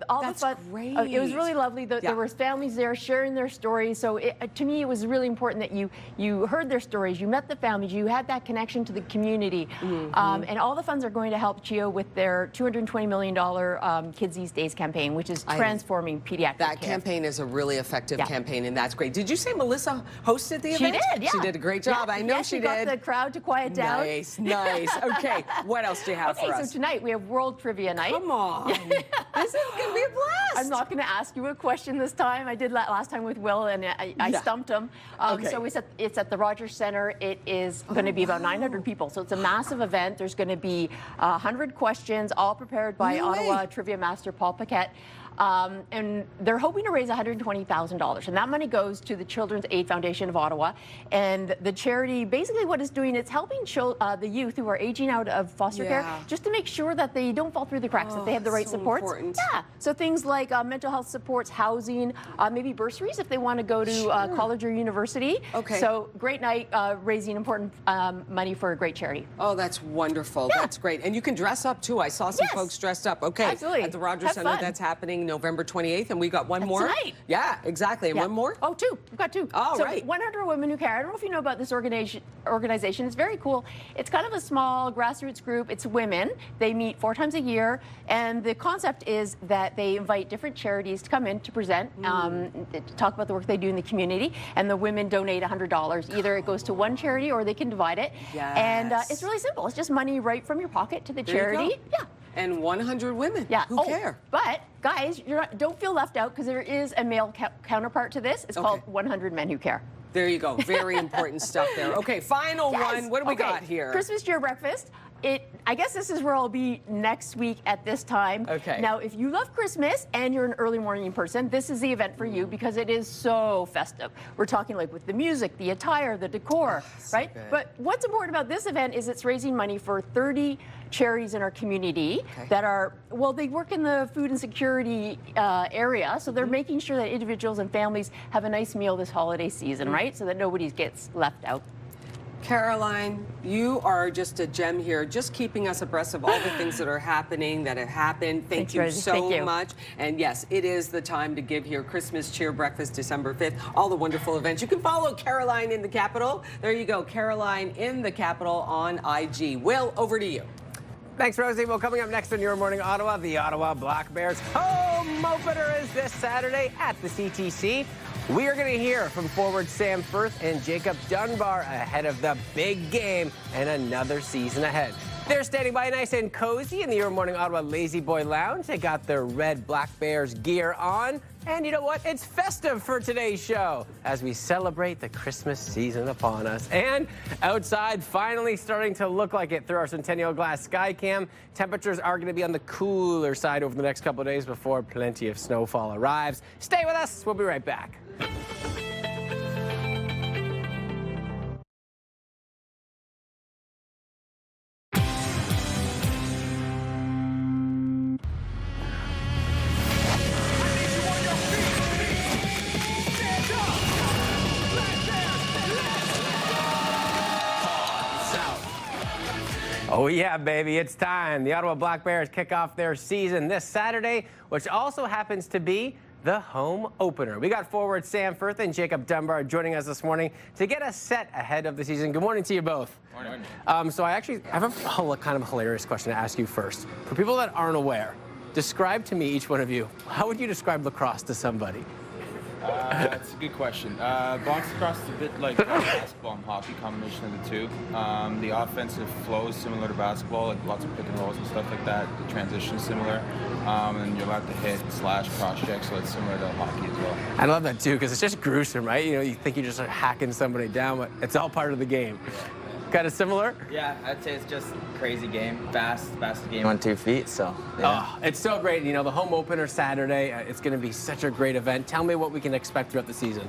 all the fun. Great. It was really lovely. There were families there sharing their stories. So to me, it was really important that you heard their stories, you met the families, you had that connection to the community. And all the funds are going to help CHIO with their $220 million Kids These Days campaign, which is transforming pediatric That care. campaign is a really effective campaign, and that's great. Did you say Melissa hosted the event? She did, yeah. She did a great job. I know she did. She got the crowd to quiet down. Nice, nice. Okay, what else do you have for us? So tonight we have World Trivia Night. Come on. This is going to be a blast. I'm not going to ask you a question this time. I did that last time with Will, and I stumped him. So it's at the Rogers Center. It is going to be about 900 people. So it's a massive event. There's going to be 100 questions, all prepared by Ottawa Trivia Master Paul Paquette. And they're hoping to raise $120,000, and that money goes to the Children's Aid Foundation of Ottawa. And the charity, basically what it's doing, it's helping the youth who are aging out of foster care, just to make sure that they don't fall through the cracks, that they have the right supports. Important. Yeah, so things like mental health supports, housing, maybe bursaries if they want to go to college or university. Okay. So great night, raising important money for a great charity. Oh, that's wonderful. That's great. And you can dress up too. I saw some folks dressed up. Okay. Absolutely. At the Rogers Center, fun. that's happening November 28th, and we got one more. Tonight. Yeah, exactly. And one more? Oh, two. We've got two. Oh, so right. 100 Women Who Care. I don't know if you know about this organization. It's very cool. It's kind of a small grassroots group. It's women. They meet 4 times a year, and the concept is that they invite different charities to come in to present, to talk about the work they do in the community, and the women donate $100. Either it goes to one charity or they can divide it. Yes. And it's really simple. It's just money right from your pocket to the charity. Yeah. And 100 women who care. But guys, don't feel left out, because there is a male counterpart to this. It's called 100 Men Who Care. There you go. Very important stuff there. Okay, final one. What do we got here? Christmas cheer breakfast. I guess this is where I'll be next week at this time. Okay. Now, if you love Christmas and you're an early morning person, this is the event for you, because it is so festive. We're talking like with the music, the attire, the decor, right? good. But what's important about this event is it's raising money for 30 charities in our community that are, well, they work in the food and security area, so they're making sure that individuals and families have a nice meal this holiday season, right? So that nobody gets left out. Caroline, you are just a gem here, just keeping us abreast of all the things that are happening, that have happened. Thank you so much. And yes, it is the time to give here. Christmas Cheer Breakfast, December 5th, all the wonderful events. You can follow Caroline in the Capital. There you go, Caroline in the Capital on IG. Will, over to you. Thanks, Rosie. Well, coming up next on Your Morning Ottawa, the Ottawa Black Bears home opener is this Saturday at the CTC. We are going to hear from forward Sam Firth and Jacob Dunbar ahead of the big game and another season ahead. They're standing by nice and cozy in the Your Morning Ottawa Lazy Boy Lounge. They got their red Black Bears gear on. And you know what? It's festive for today's show as we celebrate the Christmas season upon us. And outside, finally starting to look like it through our Centennial Glass Sky Cam. Temperatures are going to be on the cooler side over the next couple of days before plenty of snowfall arrives. Stay with us. We'll be right back. Oh yeah, baby, it's time. The Ottawa Black Bears kick off their season this Saturday, which also happens to be the home opener. We got forward Sam Firth and Jacob Dunbar joining us this morning to get us set ahead of the season. Good morning to you both. Morning. So I actually have a kind of a hilarious question to ask you first. For people that aren't aware, describe to me, each one of you, how would you describe lacrosse to somebody? That's a good question. Box lacrosse is a bit like basketball and hockey, combination of the two. The offensive flow is similar to basketball, like lots of pick and rolls and stuff like that. The transition is similar, and you're allowed to hit, slash, cross check, so it's similar to hockey as well. I love that too, because it's just gruesome, right? You know, you think you're just hacking somebody down, but it's all part of the game. Kind of similar? Yeah, I'd say it's just a crazy game, fast game on 2 feet, so yeah. Oh, it's so great. You know, the home opener Saturday, it's going to be such a great event. Tell me what we can expect throughout the season.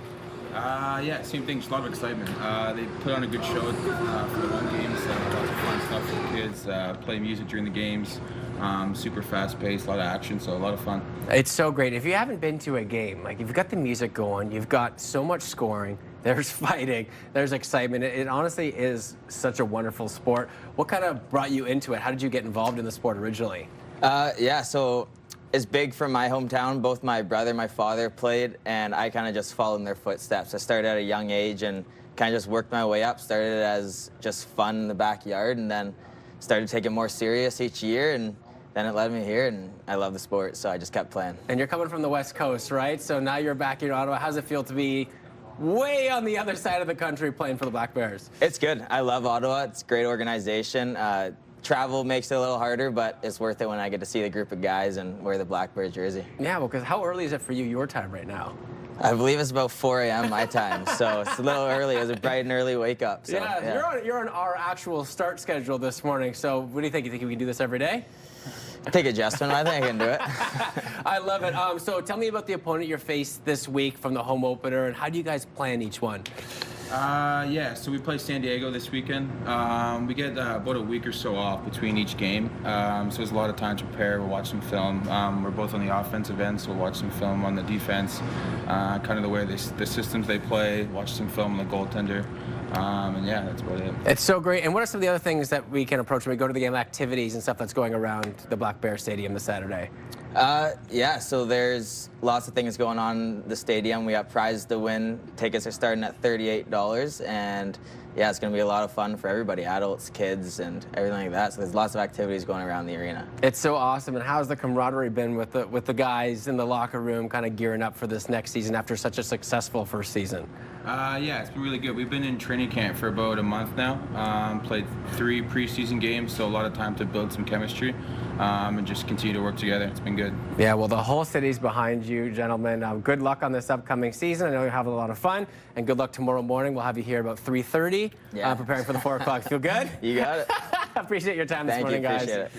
Yeah, same thing, just a lot of excitement. They put on a good show for the home games, lots of fun stuff for the kids, play music during the games, super fast-paced, a lot of action, so a lot of fun. It's so great. If you haven't been to a game, like you've got the music going, you've got so much scoring, there's fighting, there's excitement. It honestly is such a wonderful sport. What kind of brought you into it? How did you get involved in the sport originally? Yeah, so it's big from my hometown. Both my brother and my father played, and I kind of just followed in their footsteps. I started at a young age and kind of just worked my way up. Started as just fun in the backyard, and then started taking it more serious each year, and then it led me here, and I love the sport, so I just kept playing. And you're coming from the West Coast, right? So now you're back in Ottawa. How does it feel to be way on the other side of the country playing for the Black Bears? It's good. I love Ottawa. It's a great organization. Travel makes it a little harder, but it's worth it when I get to see the group of guys and wear the Black Bears jersey. Yeah, well, because how early is it for you, your time right now? I believe it's about 4 a.m. my time, so it's a little early. It was a bright and early wake up. So, yeah. You're on our actual start schedule this morning, so what do you think? You think we can do this every day? Take adjustment. I think I can do it. I love it. So tell me about the opponent you're faced this week from the home opener, and how do you guys plan each one? Yeah, so we play San Diego this weekend. We get about a week or so off between each game, so there's a lot of time to prepare. We'll watch some film. We're both on the offensive end, so we'll watch some film on the defense, kind of the way the systems they play, watch some film on the goaltender. And yeah, that's about it. It's so great. And what are some of the other things that we can approach when we go to the game, activities and stuff that's going around the Black Bear Stadium this Saturday? Yeah, so there's lots of things going on in the stadium. We got prizes to win. Tickets are starting at $38, and yeah, it's going to be a lot of fun for everybody, adults, kids, and everything like that. So there's lots of activities going around the arena. It's so awesome. And how's the camaraderie been with the guys in the locker room, kind of gearing up for this next season after such a successful first season? Yeah, it's been really good. We've been in training camp for about a month now. Played 3 preseason games, so a lot of time to build some chemistry and just continue to work together. It's been good. Yeah, well, the whole city's behind you, gentlemen. Good luck on this upcoming season. I know you're having a lot of fun, and good luck tomorrow morning. We'll have you here about 3:30, preparing for the 4 o'clock. Feel good? You got it. Appreciate your time this morning, guys. Appreciate it.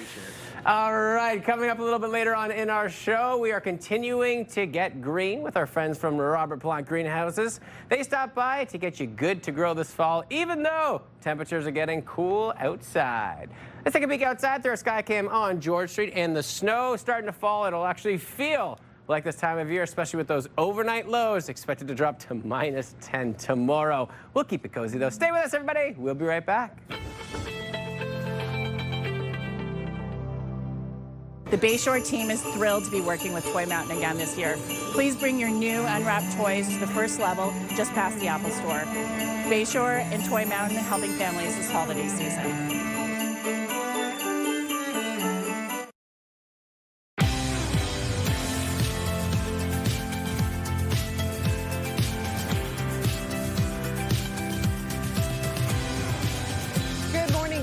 All right, coming up a little bit later on in our show, we are continuing to get green with our friends from Robert Plant Greenhouses. They stopped by to get you good to grow this fall, even though temperatures are getting cool outside. Let's take a peek outside through our Skycam on George Street, and the snow starting to fall. It'll actually feel like this time of year, especially with those overnight lows expected to drop to -10 tomorrow. We'll keep it cozy, though. Stay with us, everybody. We'll be right back. The Bayshore team is thrilled to be working with Toy Mountain again this year. Please bring your new unwrapped toys to the first level just past the Apple Store. Bayshore and Toy Mountain helping families this holiday season.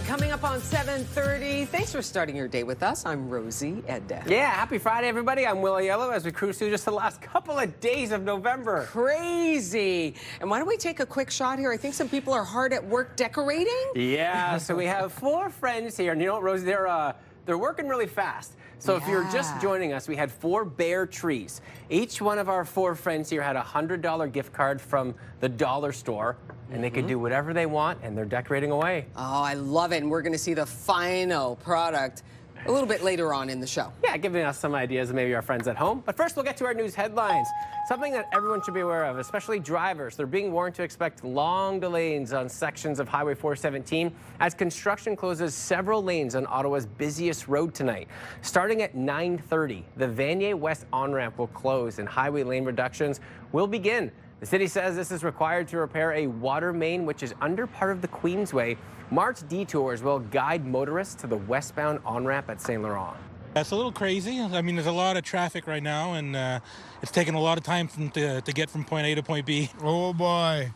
Coming up on 7:30. Thanks for starting your day with us. I'm Rosie Edda. Yeah, happy Friday, everybody. I'm Will Yellow as we cruise through just the last couple of days of November. Crazy. And why don't we take a quick shot here? I think some people are hard at work decorating. Yeah, so we have 4 friends here. And you know what, Rosie, they're working really fast. So if you're just joining us, we had 4 bear trees. Each one of our 4 friends here had a $100 gift card from the dollar store, and they could do whatever they want, and they're decorating away. Oh, I love it. And we're going to see the final product a little bit later on in the show. Yeah, giving us some ideas of maybe our friends at home. But first, we'll get to our news headlines. Something that everyone should be aware of, especially drivers. They're being warned to expect long delays on sections of Highway 417 as construction closes several lanes on Ottawa's busiest road tonight. Starting at 9:30, the Vanier West on-ramp will close and highway lane reductions will begin. The city says this is required to repair a water main which is under part of the Queensway. Marked detours will guide motorists to the westbound on-ramp at St. Laurent. That's a little crazy. I mean, there's a lot of traffic right now, and it's taking a lot of time to get from point A to point B. Oh boy.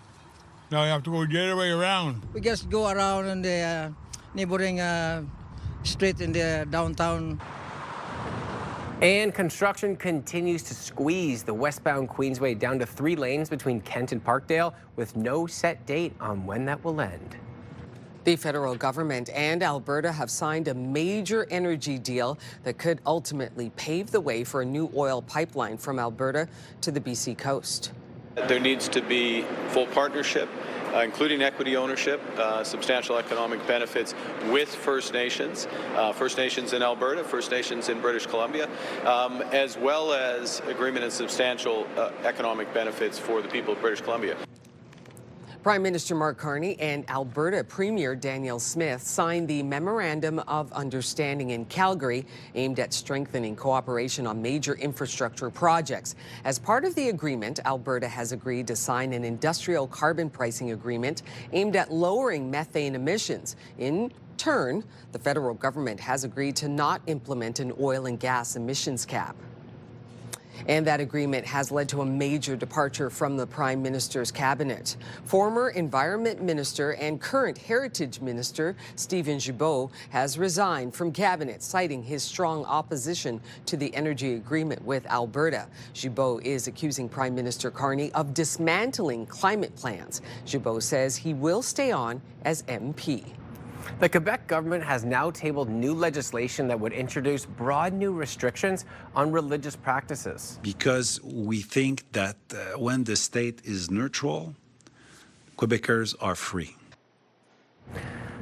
Now you have to go the other way around. We just go around in the neighboring street in the downtown. And construction continues to squeeze the westbound Queensway down to 3 lanes between Kent and Parkdale, with no set date on when that will end. The federal government and Alberta have signed a major energy deal that could ultimately pave the way for a new oil pipeline from Alberta to the BC coast. There needs to be full partnership, including equity ownership, substantial economic benefits with First Nations in Alberta, First Nations in British Columbia, as well as agreement and substantial economic benefits for the people of British Columbia. Prime Minister Mark Carney and Alberta Premier Daniel Smith signed the Memorandum of Understanding in Calgary aimed at strengthening cooperation on major infrastructure projects. As part of the agreement, Alberta has agreed to sign an industrial carbon pricing agreement aimed at lowering methane emissions. In turn, the federal government has agreed to not implement an oil and gas emissions cap. And that agreement has led to a major departure from the Prime Minister's cabinet. Former Environment Minister and current Heritage Minister Steven Guilbeault has resigned from cabinet, citing his strong opposition to the energy agreement with Alberta. Guilbeault is accusing Prime Minister Carney of dismantling climate plans. Guilbeault says he will stay on as MP. The Quebec government has now tabled new legislation that would introduce broad new restrictions on religious practices. Because we think that when the state is neutral, Quebecers are free.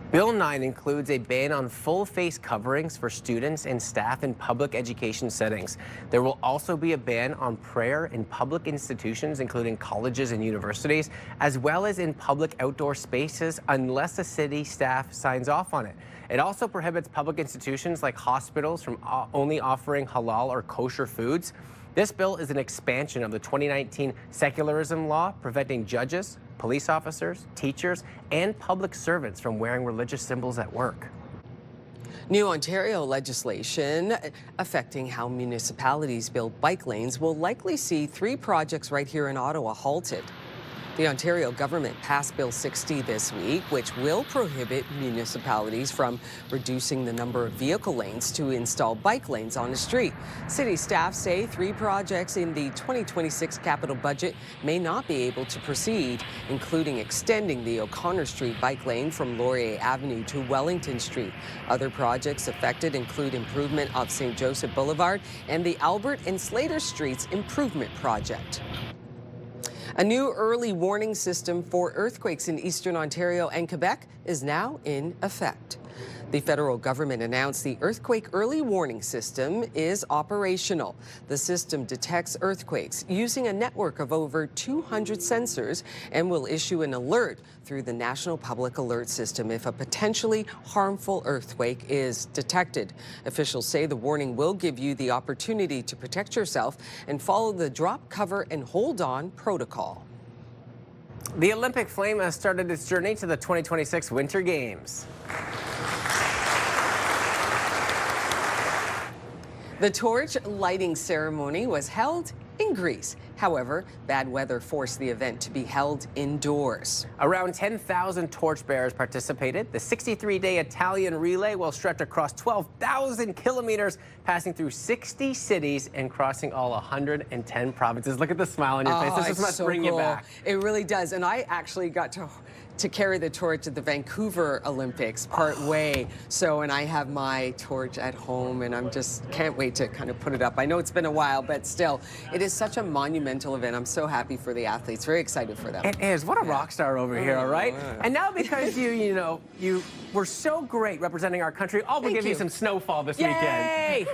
Bill 9 includes a ban on full face coverings for students and staff in public education settings. There will also be a ban on prayer in public institutions, including colleges and universities, as well as in public outdoor spaces, unless the city staff signs off on it. It also prohibits public institutions like hospitals from only offering halal or kosher foods. This bill is an expansion of the 2019 secularism law, preventing judges, police officers, teachers, and public servants from wearing religious symbols at work. New Ontario legislation affecting how municipalities build bike lanes will likely see 3 projects right here in Ottawa halted. The Ontario government passed Bill 60 this week, which will prohibit municipalities from reducing the number of vehicle lanes to install bike lanes on a street. City staff say 3 projects in the 2026 capital budget may not be able to proceed, including extending the O'Connor Street bike lane from Laurier Avenue to Wellington Street. Other projects affected include improvement of St. Joseph Boulevard and the Albert and Slater Streets Improvement Project. A new early warning system for earthquakes in eastern Ontario and Quebec is now in effect. The federal government announced the earthquake early warning system is operational. The system detects earthquakes using a network of over 200 sensors and will issue an alert through the National Public Alert System if a potentially harmful earthquake is detected. Officials say the warning will give you the opportunity to protect yourself and follow the drop, cover, and hold on protocol. The Olympic flame has started its journey to the 2026 Winter Games. The torch lighting ceremony was held in Greece. However, bad weather forced the event to be held indoors. Around 10,000 torchbearers participated. The 63-day Italian relay will stretch across 12,000 kilometers, passing through 60 cities and crossing all 110 provinces. Look at the smile on your face. This just must bring you back. It really does. And I actually got to carry the torch at the Vancouver Olympics part way. So, and I have my torch at home and I'm just can't wait to kind of put it up. I know it's been a while, but still, it is such a monumental event. I'm so happy for the athletes, very excited for them. It is. What a rock star over here, all right? And now because you were so great representing our country. I'll give you some snowfall this weekend.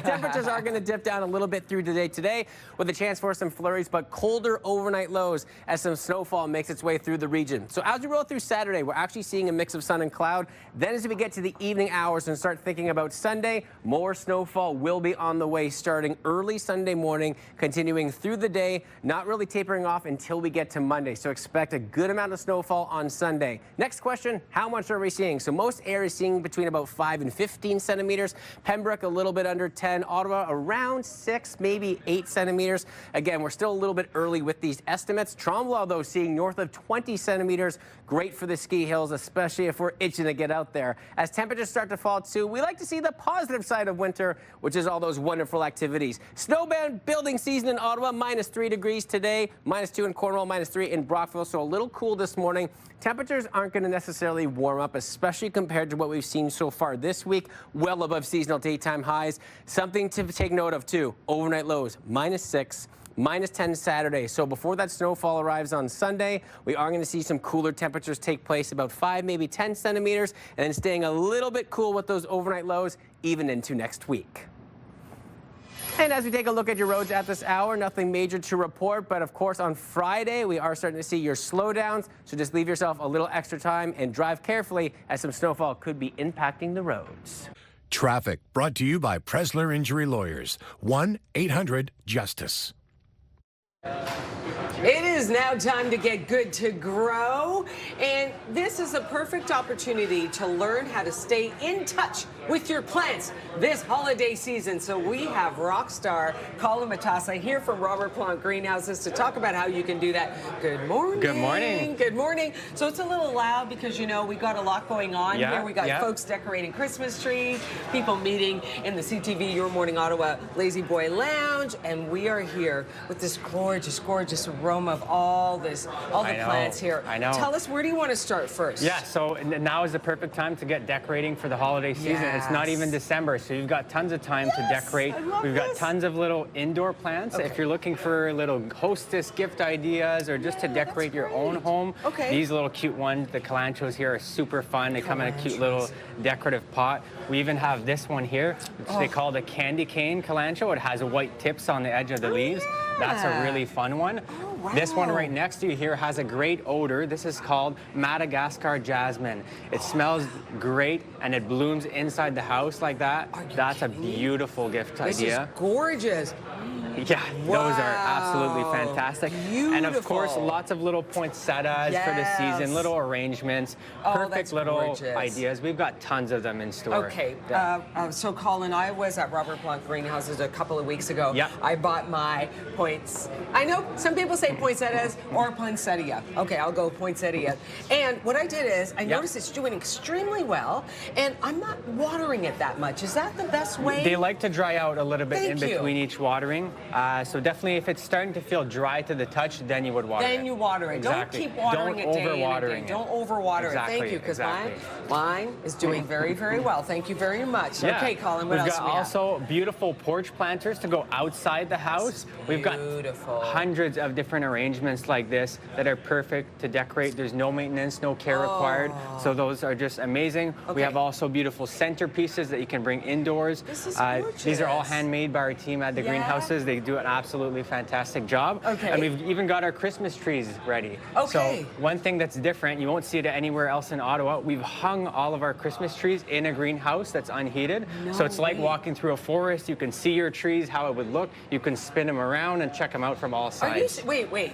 Temperatures are going to dip down a little bit through today with a chance for some flurries, but colder overnight lows as some snowfall makes its way through the region. So as we roll through Saturday, we're actually seeing a mix of sun and cloud. Then as we get to the evening hours and start thinking about Sunday, more snowfall will be on the way starting early Sunday morning, continuing through the day, not really tapering off until we get to Monday. So expect a good amount of snowfall on Sunday. Next question, how much are we seeing? So most areas seeing between about 5 and 15 centimeters. Pembroke a little bit under 10. Ottawa around 6, maybe 8 centimeters. Again, we're still a little bit early with these estimates. Tremblant, though, seeing north of 20 centimeters. Great for the ski hills, especially if we're itching to get out there. As temperatures start to fall, too, we like to see the positive side of winter, which is all those wonderful activities. Snowbound building season in Ottawa, -3 degrees today, -2 in Cornwall, -3 in Brockville, so a little cool this morning. Temperatures aren't going to necessarily warm up, especially compared to what we've seen so far this week, well above seasonal daytime highs. Something to take note of, too, overnight lows, -6. -10 Saturday. So before that snowfall arrives on Sunday, we are going to see some cooler temperatures take place, about 5, maybe 10 centimeters, and then staying a little bit cool with those overnight lows even into next week. And as we take a look at your roads at this hour, nothing major to report, but of course on Friday we are starting to see your slowdowns, so just leave yourself a little extra time and drive carefully as some snowfall could be impacting the roads. Traffic brought to you by Presler Injury Lawyers, 1-800-JUSTICE. It is now time to get good to grow, and this is a perfect opportunity to learn how to stay in touch with your plants this holiday season. So we have rock star Colin Matassa here from Robert Plant Greenhouses to talk about how you can do that. Good morning. Good morning. Good morning. So it's a little loud because, you know, we got a lot going on here. We got folks decorating Christmas trees, people meeting in the CTV Your Morning Ottawa Lazy Boy Lounge, and we are here with this gorgeous, gorgeous aroma of all the plants here. I know. Tell us, where do you want to start first? Yeah, so now is the perfect time to get decorating for the holiday season. It's not even December, so you've got tons of time to decorate. We've got tons of little indoor plants. If you're looking for little hostess gift ideas or just to decorate your own home, these little cute ones, the calanchos here, are super fun. They come in a cute little decorative pot. We even have this one here, which they call the candy cane calancho. It has white tips on the edge of the leaves. That's a really fun one. This one right next to you here has a great odor. This is called Madagascar jasmine. It smells great and it blooms inside the house like that. That's a beautiful gift idea. This is gorgeous. Yeah, those are absolutely fantastic. Beautiful. And of course, lots of little poinsettias for the season, little arrangements, perfect little ideas. We've got tons of them in store. Okay, so Colin, I was at Robert Plant Greenhouses a couple of weeks ago. I bought my I know some people say poinsettias or poinsettia. Okay, I'll go poinsettia. And what I did is I noticed it's doing extremely well, and I'm not watering it that much. Is that the best way? They like to dry out a little bit in between each watering. So definitely if it's starting to feel dry to the touch, then you would water it. Then you water it. Exactly. Don't keep watering it day in and day. Don't overwater it. Exactly. Thank you, because mine is doing very, very well. Thank you very much. Okay, Colin, what else We've got also beautiful porch planters to go outside the house. We've got hundreds of different arrangements like this that are perfect to decorate. There's no maintenance, no care required. So those are just amazing. We have also beautiful centerpieces that you can bring indoors. This is gorgeous. These are all handmade by our team at the greenhouses. They do an absolutely fantastic job. And we've even got our Christmas trees ready. So one thing that's different, you won't see it anywhere else in Ottawa, we've hung all of our Christmas trees in a greenhouse that's unheated. So it's like walking through a forest. You can see your trees, how it would look. You can spin them around and check them out from all sides. Wait.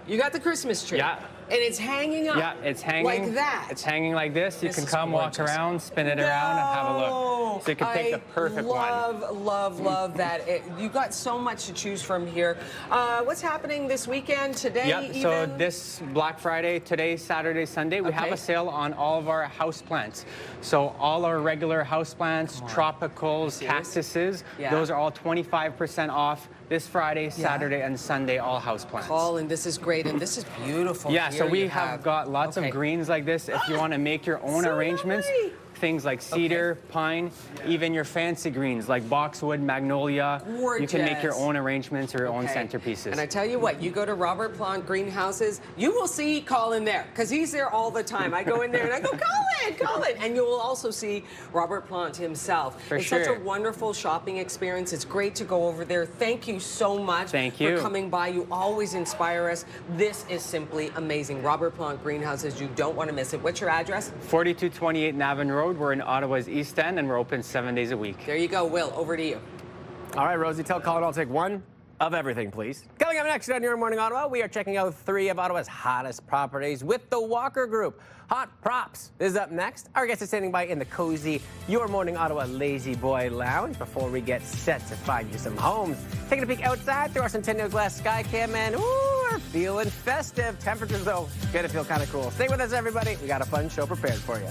You got the Christmas tree. Yeah. And it's hanging up. Yeah, it's hanging like that. It's hanging like this. You can come walk around, spin it around, and have a look. So you can pick the perfect one. Love that. You got so much to choose from here. What's happening this weekend, today even? So this Black Friday, today, Saturday, Sunday, we have a sale on all of our house plants. So all our regular house plants, tropicals, cactuses, those are all 25% off this Friday, Saturday, and Sunday, all house plants. Colin, this is great, and this is beautiful. Yeah, so we have got lots of greens like this. If you want to make your own arrangements, things like cedar, pine, even your fancy greens like boxwood, magnolia. Gorgeous. You can make your own arrangements or your own centerpieces. And I tell you what, you go to Robert Plant Greenhouses, you will see Colin there, because he's there all the time. I go in there and I go, Colin! And you will also see Robert Plant himself. It's such a wonderful shopping experience. It's great to go over there. Thank you so much for coming by. You always inspire us. This is simply amazing. Robert Plant Greenhouses, you don't want to miss it. What's your address? 4228 Navan Road. We're in Ottawa's East End, and we're open 7 days a week. There you go, Will. Over to you. All right, Rosie, tell Colin I'll take one of everything, please. Coming up next on Your Morning Ottawa, we are checking out 3 of Ottawa's hottest properties with the Walker Group. Hot Props is up next. Our guest is standing by in the cozy Your Morning Ottawa Lazy Boy Lounge before we get set to find you some homes. Taking a peek outside through our Centennial Glass Skycam, and we're feeling festive. Temperatures, though, gonna feel kind of cool. Stay with us, everybody. We got a fun show prepared for you.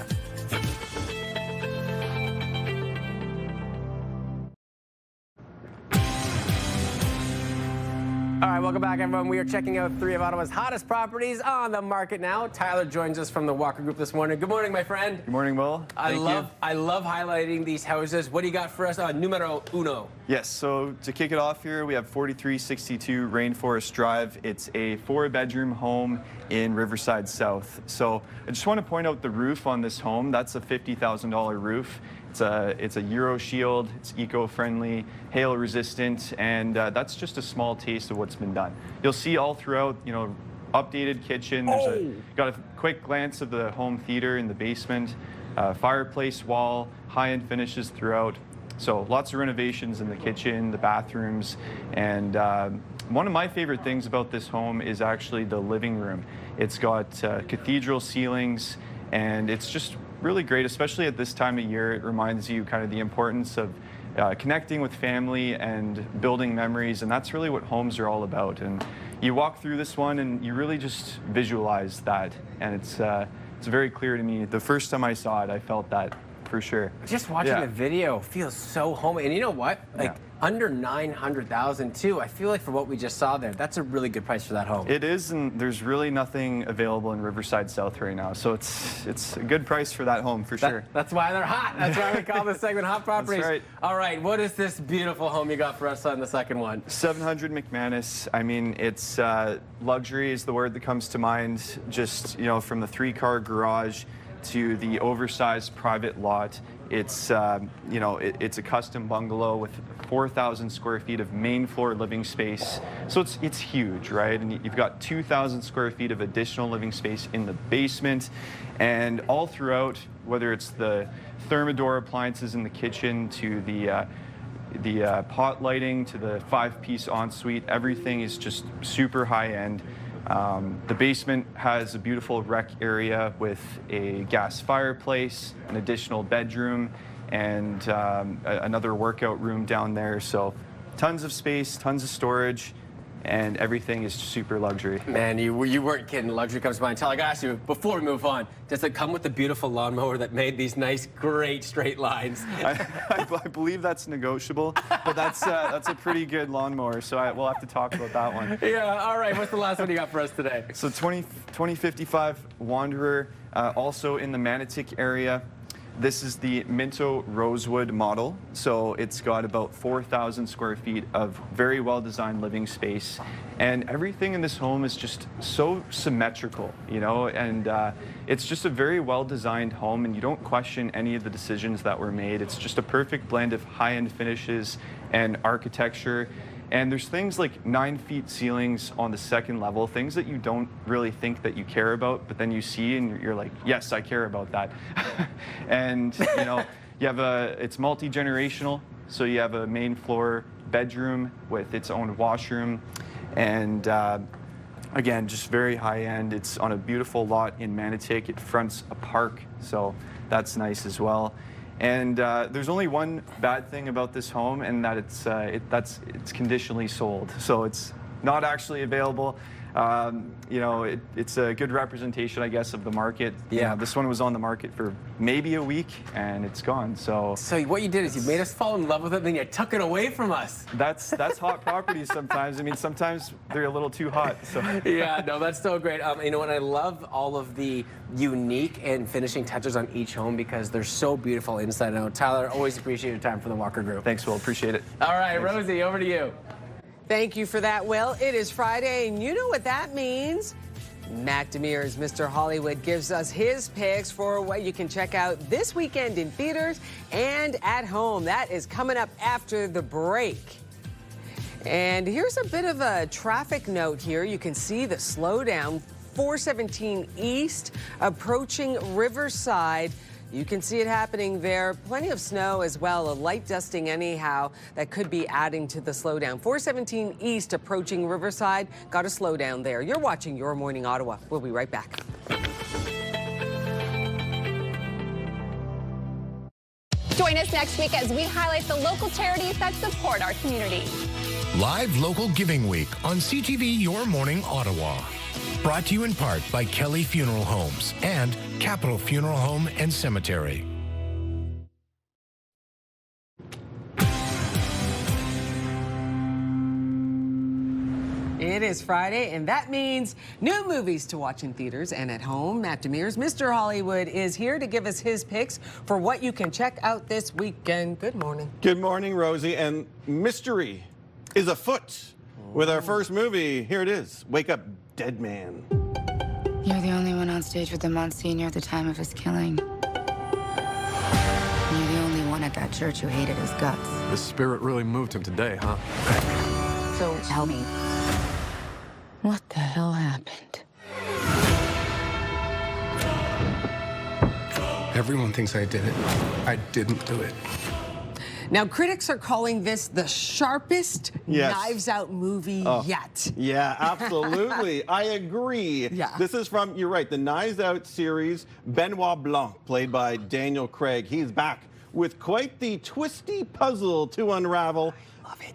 All right, welcome back, everyone. We are checking out 3 of Ottawa's hottest properties on the market now. Tyler joins us from the Walker Group this morning. Good morning, my friend. Good morning, Will. I love highlighting these houses. What do you got for us on numero uno? Yes, so to kick it off here, we have 4362 Rainforest Drive. It's a 4-bedroom home in Riverside South. So I just want to point out the roof on this home. That's a $50,000 roof. It's a Euro Shield, it's eco-friendly, hail-resistant, and that's just a small taste of what's been done. You'll see all throughout, you know, updated kitchen. Got a quick glance of the home theater in the basement, fireplace wall, high-end finishes throughout. So lots of renovations in the kitchen, the bathrooms, and one of my favorite things about this home is actually the living room. It's got cathedral ceilings, and it's just really great, especially at this time of year. It reminds you kind of the importance of connecting with family and building memories, and that's really what homes are all about. And you walk through this one and you really just visualize that, and it's very clear to me. The first time I saw it, I felt that for sure. Just watching the video feels so homey. And you know what? Like under $900,000 too. I feel like for what we just saw there, that's a really good price for that home. It is, and there's really nothing available in Riverside South right now. So it's a good price for that home for sure. That's why they're hot. That's why we call this segment Hot Properties. That's right. All right, what is this beautiful home you got for us on the second one? 700 McManus. I mean, it's luxury is the word that comes to mind. Just, you know, from the 3-car garage to the oversized private lot. It's you know, it's a custom bungalow with 4,000 square feet of main floor living space. So it's huge, right? And you've got 2,000 square feet of additional living space in the basement, and all throughout, whether it's the Thermador appliances in the kitchen to the pot lighting to the 5-piece ensuite, everything is just super high end. The basement has a beautiful rec area with a gas fireplace, an additional bedroom, and another workout room down there. So tons of space, tons of storage, and everything is super luxury. Man, you weren't kidding. Luxury comes to mind. Tyler, I gotta ask you, before we move on, does it come with the beautiful lawnmower that made these nice, great straight lines? I believe that's negotiable, but that's a pretty good lawnmower, so we'll have to talk about that one. Yeah, all right. What's the last one you got for us today? So 2055 Wanderer, also in the Manotick area. This is the Minto Rosewood model. So it's got about 4,000 square feet of very well-designed living space. And everything in this home is just so symmetrical, you know, and it's just a very well-designed home, and you don't question any of the decisions that were made. It's just a perfect blend of high-end finishes and architecture. And there's things like 9-foot ceilings on the second level, things that you don't really think that you care about, but then you see and you're like, yes, I care about that. And you know, you have it's multi-generational, so you have a main floor bedroom with its own washroom, and again, just very high end. It's on a beautiful lot in Manotick. It fronts a park, so that's nice as well. And there's only one bad thing about this home, and that it's conditionally sold. So it's not actually available. You know, it's a good representation, I guess, of the market. Yeah. This one was on the market for maybe a week, and it's gone. So what you did is you made us fall in love with it, and then you took it away from us. That's hot properties sometimes. I mean, sometimes they're a little too hot. So yeah, no, that's so great. You know, and I love all of the unique and finishing touches on each home because they're so beautiful inside and out. Tyler, always appreciate your time for the Walker Group. Thanks, Will. Appreciate it. All right, Thanks. Rosie, over to you. Thank you for that, Will. It is Friday, and you know what that means. Matt Demers, Mr. Hollywood, gives us his picks for what you can check out this weekend in theaters and at home. That is coming up after the break. And here's a bit of a traffic note here. You can see the slowdown, 417 East, approaching Riverside. You can see it happening there. Plenty of snow as well, a light dusting anyhow that could be adding to the slowdown. 417 East approaching Riverside. Got a slowdown there. You're watching Your Morning Ottawa. We'll be right back. Join us next week as we highlight the local charities that support our community. Live Local Giving Week on CTV Your Morning Ottawa. Brought to you in part by Kelly Funeral Homes and Capital Funeral Home and Cemetery. It is Friday, and that means new movies to watch in theaters and at home. Matt Demers, Mr. Hollywood, is here to give us his picks for what you can check out this weekend. Good morning. Good morning, Rosie. And mystery is afoot with our first movie. Here it is, Wake Up, Dead Man. You're the only one on stage with the Monsignor at the time of his killing. You're the only one at that church who hated his guts. The spirit really moved him today, huh? So tell me, what the hell happened? Everyone thinks I did it. I didn't do it. Now, critics are calling this the sharpest Knives Out movie yet. Yeah, absolutely. I agree. Yeah. This is from, you're right, the Knives Out series. Benoit Blanc, played by Daniel Craig. He's back with quite the twisty puzzle to unravel.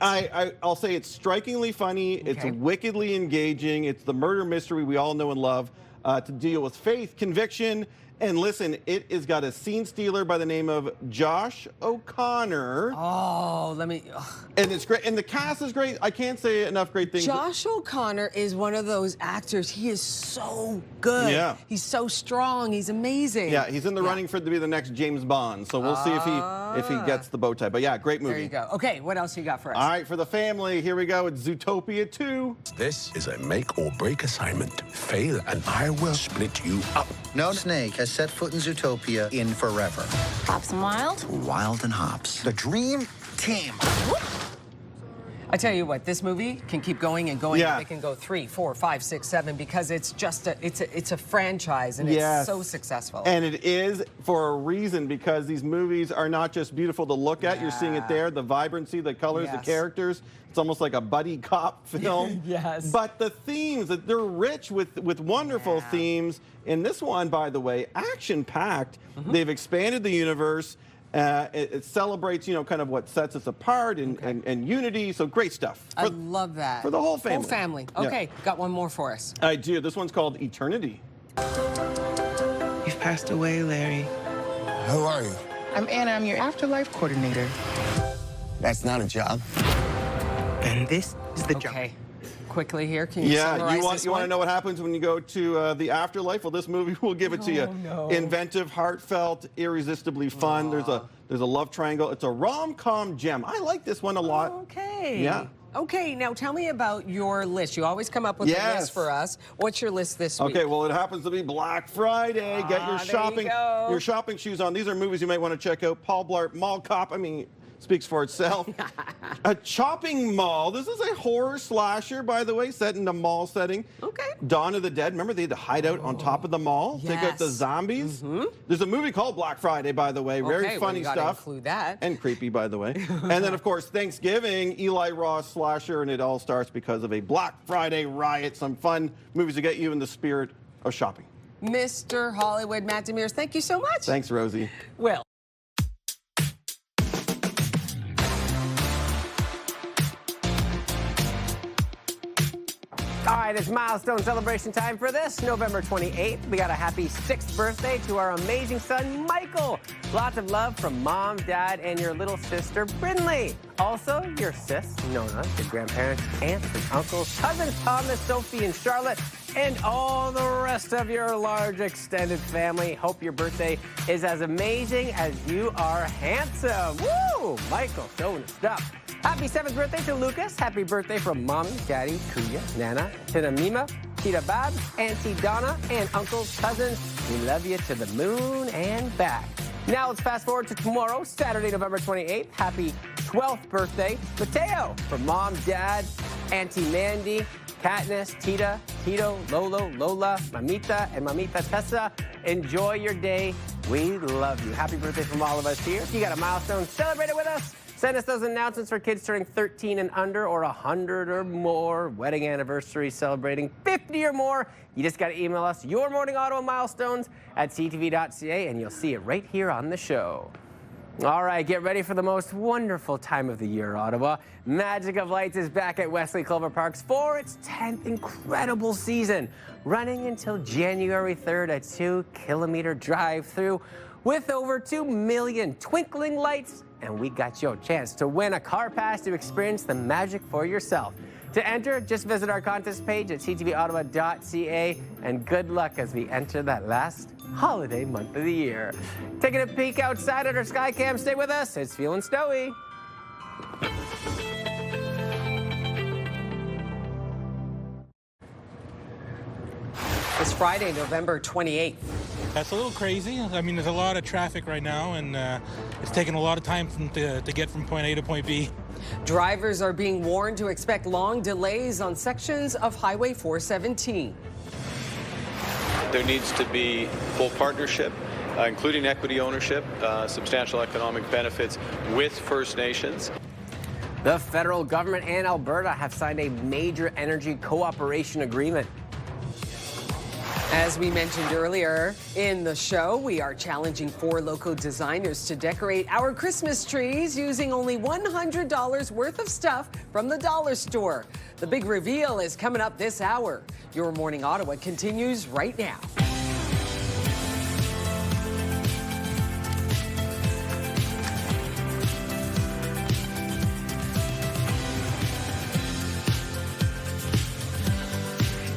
I'll say it's strikingly funny. It's wickedly engaging. It's the murder mystery we all know and love to deal with faith, conviction, and listen, it has got a scene stealer by the name of Josh O'Connor. Oh, And it's great. And the cast is great. I can't say enough great things. Josh O'Connor is one of those actors. He is so good. Yeah. He's so strong. He's amazing. Yeah, he's in the running to be the next James Bond. So we'll see if he gets the bow tie. But yeah, great movie. There you go. Okay, what else you got for us? All right, for the family, here we go. It's Zootopia 2. This is a make or break assignment. Fail and I will split you up. No snake has set foot in Zootopia in forever. Hops and Wild? Wild and Hops. The dream team. I tell you what, this movie can keep going and going. Yeah. It can go 3, 4, 5, 6, 7 because it's just it's a franchise and it's so successful. And it is for a reason because these movies are not just beautiful to look at. You're seeing it there, the vibrancy, the colors, the characters. It's almost like a buddy cop film. Yes. But the themes, they're rich with wonderful themes. In this one, by the way, action-packed. They've expanded the universe. It celebrates, kind of what sets us apart and unity. So great stuff. I love that. For the whole family. Whole family. Okay, got one more for us. I do. This one's called Eternity. You've passed away, Larry. Who are you? I'm Anna. I'm your afterlife coordinator. That's not a job. And this is the job. Okay. Quickly here, can you summarize this you want to know what happens when you go to the afterlife? Well, this movie will give it to you. No. Inventive, heartfelt, irresistibly fun. There's a love triangle. It's a rom-com gem. I like this one a lot. Okay. Yeah. Okay, now tell me about your list. You always come up with a list for us. What's your list this week? Okay, well, it happens to be Black Friday. Get your shopping shoes on. These are movies you might want to check out. Paul Blart, Mall Cop. I mean, speaks for itself. A Chopping Mall. This is a horror slasher, by the way, set in a mall setting. Okay. Dawn of the Dead. Remember, they had to hide out on top of the mall, take out the zombies. There's a movie called Black Friday, by the way. Very funny stuff. Include that. And creepy, by the way. And then, of course, Thanksgiving, Eli Roth slasher, and it all starts because of a Black Friday riot. Some fun movies to get you in the spirit of shopping. Mr. Hollywood, Matt Demers, thank you so much. Thanks, Rosie. Well. All right, it's milestone celebration time for this November 28th. We got a happy 6th birthday to our amazing son, Michael. Lots of love from Mom, Dad, and your little sister, Brinley. Also, your sis, Nona, your grandparents, aunts and uncles, cousins Thomas, Sophie, and Charlotte, and all the rest of your large extended family. Hope your birthday is as amazing as you are handsome. Woo! Michael, showing his stuff. Happy 7th birthday to Lucas. Happy birthday from Mommy, Daddy, Kuya, Nana, Tina Mima, Tita Babs, Auntie Donna, and uncles, cousins. We love you to the moon and back. Now let's fast forward to tomorrow, Saturday, November 28th. Happy 12th birthday, Mateo, from Mom, Dad, Auntie Mandy, Katniss, Tita, Tito, Lolo, Lola, Mamita, and Mamita Tessa. Enjoy your day. We love you. Happy birthday from all of us here. If you got a milestone, celebrate it with us. Send us those announcements for kids turning 13 and under, or 100 or more, wedding anniversary celebrating 50 or more. You just got to email us your Morning Ottawa milestones at ctv.ca, and you'll see it right here on the show. All right, get ready for the most wonderful time of the year, Ottawa. Magic of Lights is back at Wesley Clover Parks for its 10th incredible season, running until January 3rd, a 2-kilometer drive-through with over 2 million twinkling lights. And we got your chance to win a car pass to experience the magic for yourself. To enter, just visit our contest page at ctvottawa.ca, and good luck as we enter that last holiday month of the year. Taking a peek outside at our Skycam, stay with us. It's feeling snowy. It's Friday, November 28th. That's a little crazy. I mean, there's a lot of traffic right now, and it's taking a lot of time to get from point A to point B. Drivers are being warned to expect long delays on sections of Highway 417. There needs to be full partnership, including equity ownership, substantial economic benefits with First Nations. The federal government and Alberta have signed a major energy cooperation agreement. As we mentioned earlier in the show, we are challenging 4 local designers to decorate our Christmas trees using only $100 worth of stuff from the dollar store. The big reveal is coming up this hour. Your Morning Ottawa continues right now.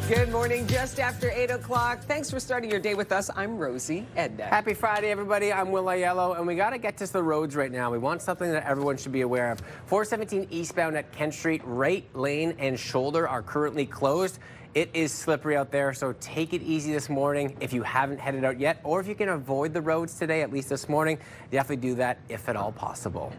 Good morning, just after 8 o'clock. Thanks for starting your day with us. I'm Rosie Edna. Happy Friday, everybody. I'm Will Aiello, and we got to get to the roads right now. We want something that everyone should be aware of. 417 eastbound at Kent Street, right lane and shoulder are currently closed. It is slippery out there, so take it easy this morning if you haven't headed out yet, or if you can avoid the roads today, at least this morning, definitely do that if at all possible.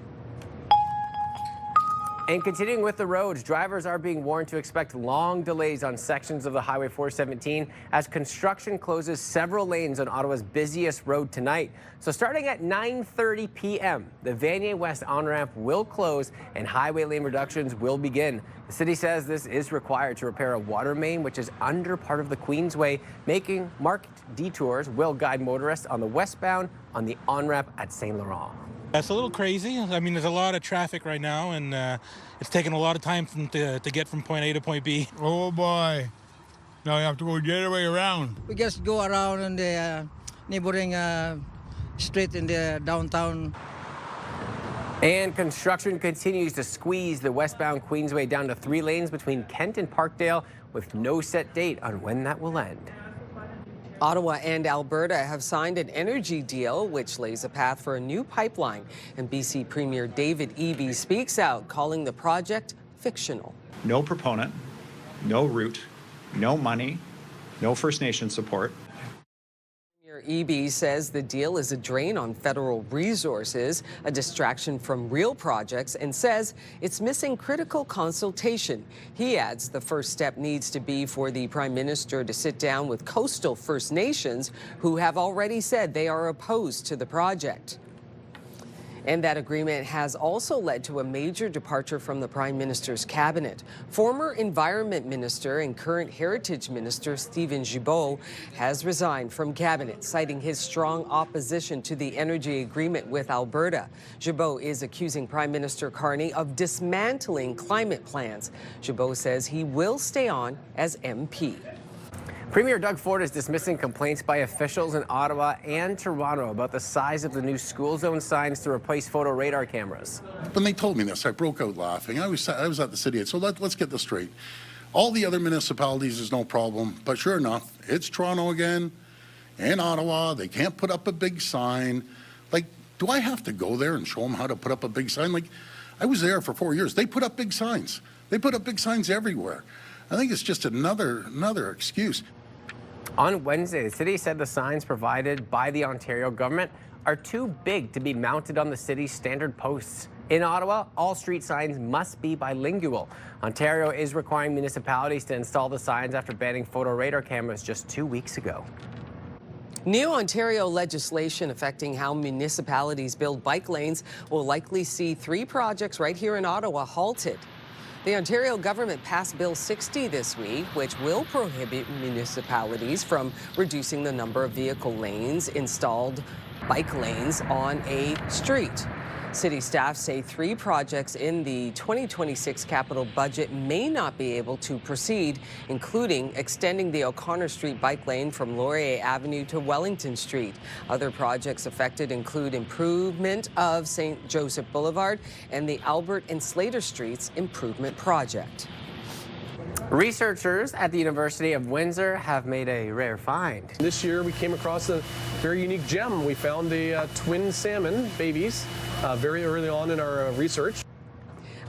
And continuing with the roads, drivers are being warned to expect long delays on sections of the Highway 417 as construction closes several lanes on Ottawa's busiest road tonight. So starting at 9:30 p.m., the Vanier West on-ramp will close and highway lane reductions will begin. The city says this is required to repair a water main which is under part of the Queensway, making marked detours will guide motorists on the westbound on the on-ramp at St. Laurent. That's a little crazy. I mean, there's a lot of traffic right now, and it's taking a lot of time to get from point A to point B. Oh, boy. Now you have to go the other way around. We just go around in the neighboring street in the downtown. And construction continues to squeeze the westbound Queensway down to 3 lanes between Kent and Parkdale, with no set date on when that will end. Ottawa and Alberta have signed an energy deal which lays a path for a new pipeline. And BC Premier David Eby speaks out, calling the project fictional. No proponent, no route, no money, no First Nation support. Premier Eby says the deal is a drain on federal resources, a distraction from real projects, and says it's missing critical consultation. He adds the first step needs to be for the Prime Minister to sit down with coastal First Nations who have already said they are opposed to the project. And that agreement has also led to a major departure from the Prime Minister's cabinet. Former Environment Minister and current Heritage Minister Steven Guilbeault has resigned from cabinet, citing his strong opposition to the energy agreement with Alberta. Guilbeault is accusing Prime Minister Carney of dismantling climate plans. Guilbeault says he will stay on as MP. Premier Doug Ford is dismissing complaints by officials in Ottawa and Toronto about the size of the new school zone signs to replace photo radar cameras. When they told me this, I broke out laughing. I was at the city, so let's get this straight. All the other municipalities is no problem, but sure enough, it's Toronto again and Ottawa. They can't put up a big sign. Like, do I have to go there and show them how to put up a big sign? Like, I was there for 4 years. They put up big signs. They put up big signs everywhere. I think it's just another excuse. On Wednesday, the city said the signs provided by the Ontario government are too big to be mounted on the city's standard posts. In Ottawa, all street signs must be bilingual. Ontario is requiring municipalities to install the signs after banning photo radar cameras just 2 weeks ago. New Ontario legislation affecting how municipalities build bike lanes will likely see 3 projects right here in Ottawa halted. The Ontario government passed Bill 60 this week, which will prohibit municipalities from reducing the number of vehicle lanes, installed bike lanes on a street. City staff say 3 projects in the 2026 capital budget may not be able to proceed, including extending the O'Connor Street bike lane from Laurier Avenue to Wellington Street. Other projects affected include improvement of St. Joseph Boulevard and the Albert and Slater Streets Improvement Project. Researchers at the University of Windsor have made a rare find. This year we came across a very unique gem. We found the twin salmon babies very early on in our research.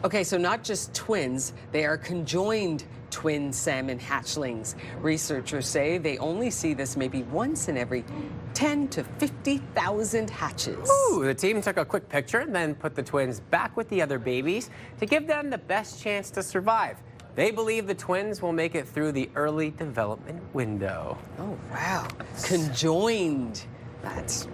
Okay, so not just twins, they are conjoined twin salmon hatchlings. Researchers say they only see this maybe once in every 10 to 50,000 hatches. Ooh, the team took a quick picture and then put the twins back with the other babies to give them the best chance to survive. They believe the twins will make it through the early development window. Oh, wow. Conjoined. That's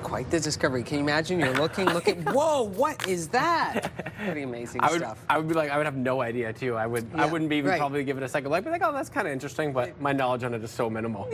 quite the discovery. Can you imagine? You're looking, whoa, what is that? Pretty amazing stuff. I would be like, I would have no idea too. I wouldn't be even probably give it a second look. But like, oh, that's kind of interesting. But my knowledge on it is so minimal.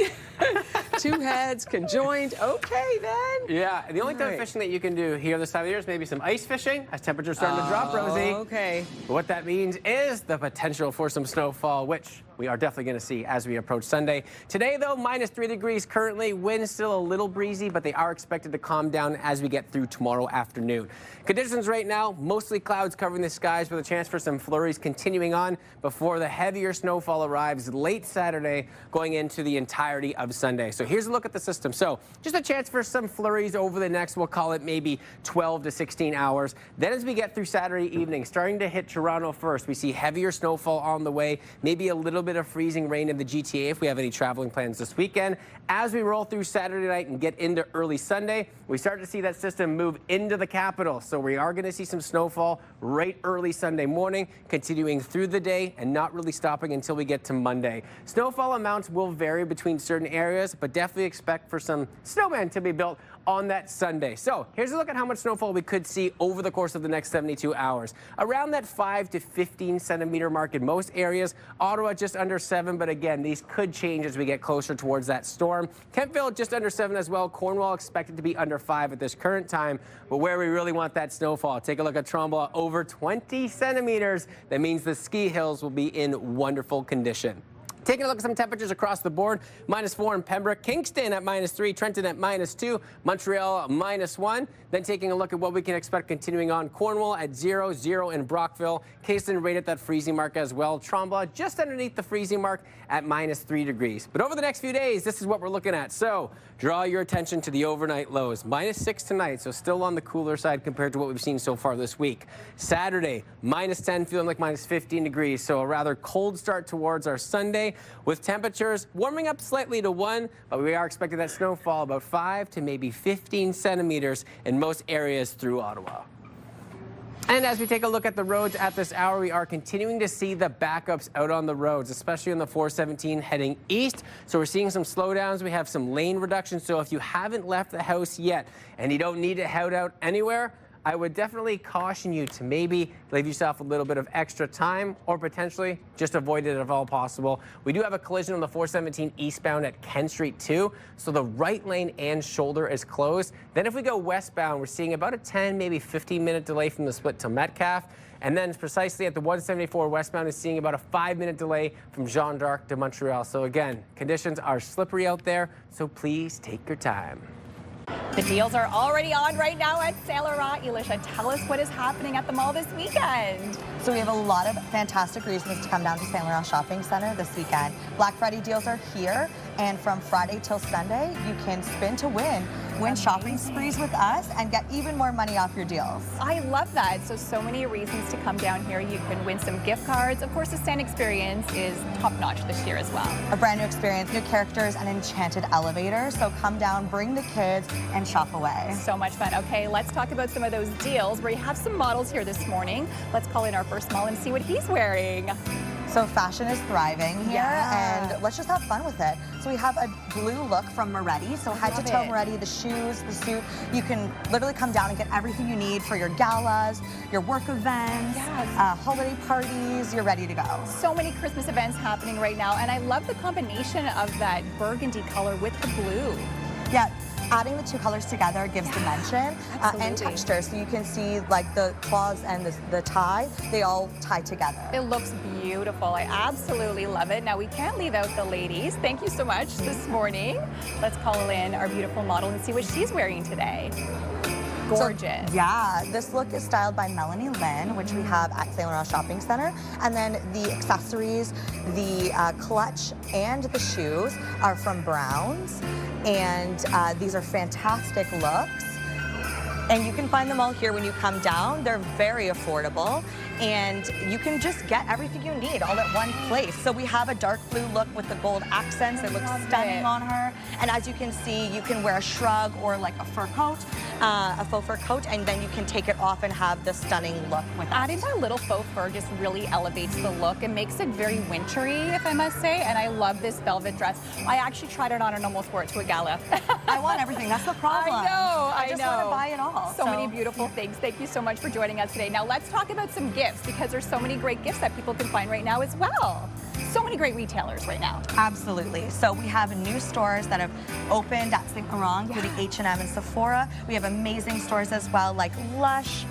2 heads conjoined. Okay, then. Yeah, the only type of fishing that you can do here this time of year is maybe some ice fishing as temperatures starting to drop, Rosie. Okay. But what that means is the potential for some snowfall, which we are definitely going to see as we approach Sunday. Today, though, -3 degrees currently. Winds still a little breezy, but they are expected to calm down as we get through tomorrow afternoon. Conditions right now, mostly clouds covering the skies with a chance for some flurries continuing on before the heavier snowfall arrives late Saturday going into the entirety of Sunday. So here's a look at the system. So just a chance for some flurries over the next, we'll call it maybe 12 to 16 hours. Then as we get through Saturday evening, starting to hit Toronto first, we see heavier snowfall on the way, maybe a little bit of freezing rain in the GTA if we have any traveling plans this weekend. As we roll through Saturday night and get into early Sunday, we start to see that system move into the capital. So we are going to see some snowfall right early Sunday morning, continuing through the day and not really stopping until we get to Monday. Snowfall amounts will vary between certain areas, but definitely expect for some snowmen to be built on that Sunday. So here's a look at how much snowfall we could see over the course of the next 72 hours. Around that 5 to 15 centimeter mark in most areas. Ottawa just under 7, but again, these could change as we get closer towards that storm. Kentville just under 7 as well. Cornwall expected to be under 5 at this current time, but where we really want that snowfall, take a look at Tremblant, over 20 centimeters. That means the ski hills will be in wonderful condition. Taking a look at some temperatures across the board, -4 in Pembroke, Kingston at -3, Trenton at -2, Montreal -1. Then taking a look at what we can expect continuing on, Cornwall at 0, 0 in Brockville, Kingston right at that freezing mark as well, Tremblant just underneath the freezing mark at -3 degrees. But over the next few days, this is what we're looking at. So draw your attention to the overnight lows, -6 tonight, so still on the cooler side compared to what we've seen so far this week. Saturday, -10, feeling like -15 degrees, so a rather cold start towards our Sunday, with temperatures warming up slightly to 1, but we are expecting that snowfall about 5 to maybe 15 centimeters in most areas through Ottawa. And as we take a look at the roads at this hour, we are continuing to see the backups out on the roads, especially on the 417 heading east. So we're seeing some slowdowns. We have some lane reductions. So if you haven't left the house yet and you don't need to head out anywhere, I would definitely caution you to maybe leave yourself a little bit of extra time or potentially just avoid it if all possible. We do have a collision on the 417 eastbound at Kent Street too, so the right lane and shoulder is closed. Then if we go westbound, we're seeing about a 10, maybe 15-minute delay from the split to Metcalfe. And then precisely at the 174 westbound is seeing about a 5-minute delay from Jeanne d'Arc to Montreal. So again, conditions are slippery out there, so please take your time. The deals are already on right now at Saint Laurent. Elisha, tell us what is happening at the mall this weekend. So we have a lot of fantastic reasons to come down to Saint Laurent Shopping Center this weekend. Black Friday deals are here, and from Friday till Sunday, you can spin to win shopping sprees with us and get even more money off your deals. I love that. So many reasons to come down here. You can win some gift cards. Of course, the stand experience is top-notch this year as well. A brand new experience, new characters, and enchanted elevators. So come down, bring the kids, and shop away. So much fun. Okay, let's talk about some of those deals. We have some models here this morning. Let's call in our first model and see what he's wearing. So fashion is thriving here, and let's just have fun with it. So we have a blue look from Moretti. So head to toe Moretti, the shoes, the suit. You can literally come down and get everything you need for your galas, your work events, holiday parties. You're ready to go. So many Christmas events happening right now, and I love the combination of that burgundy color with the blue. Yeah. Adding the two colors together gives dimension and texture, so you can see like the claws and the tie, they all tie together. It looks beautiful. I absolutely love it. Now we can't leave out the ladies. Thank you so much this morning. Let's call in our beautiful model and see what she's wearing today. Gorgeous. So, yeah, this look is styled by Melanie Lynn, which we have at Saint Laurent Shopping Center. And then the accessories, the clutch, and the shoes are from Browns. And these are fantastic looks. And you can find them all here when you come down. They're very affordable. And you can just get everything you need all at one place. So we have a dark blue look with the gold accents. It looks stunning on her. And as you can see, you can wear a shrug or like a fur coat, a faux fur coat, and then you can take it off and have the stunning look with it. Adding that little faux fur just really elevates the look and makes it very wintry, if I must say. And I love this velvet dress. I actually tried it on and almost wore it to a gala. I want everything. That's the problem. I know. I just want to buy it all. So many beautiful things. Thank you so much for joining us today. Now let's talk about some gifts, because there's so many great gifts that people can find right now as well. So many great retailers right now. Absolutely. So we have new stores that have opened at Saint Laurent, including H&M and Sephora. We have amazing stores as well, like Lush,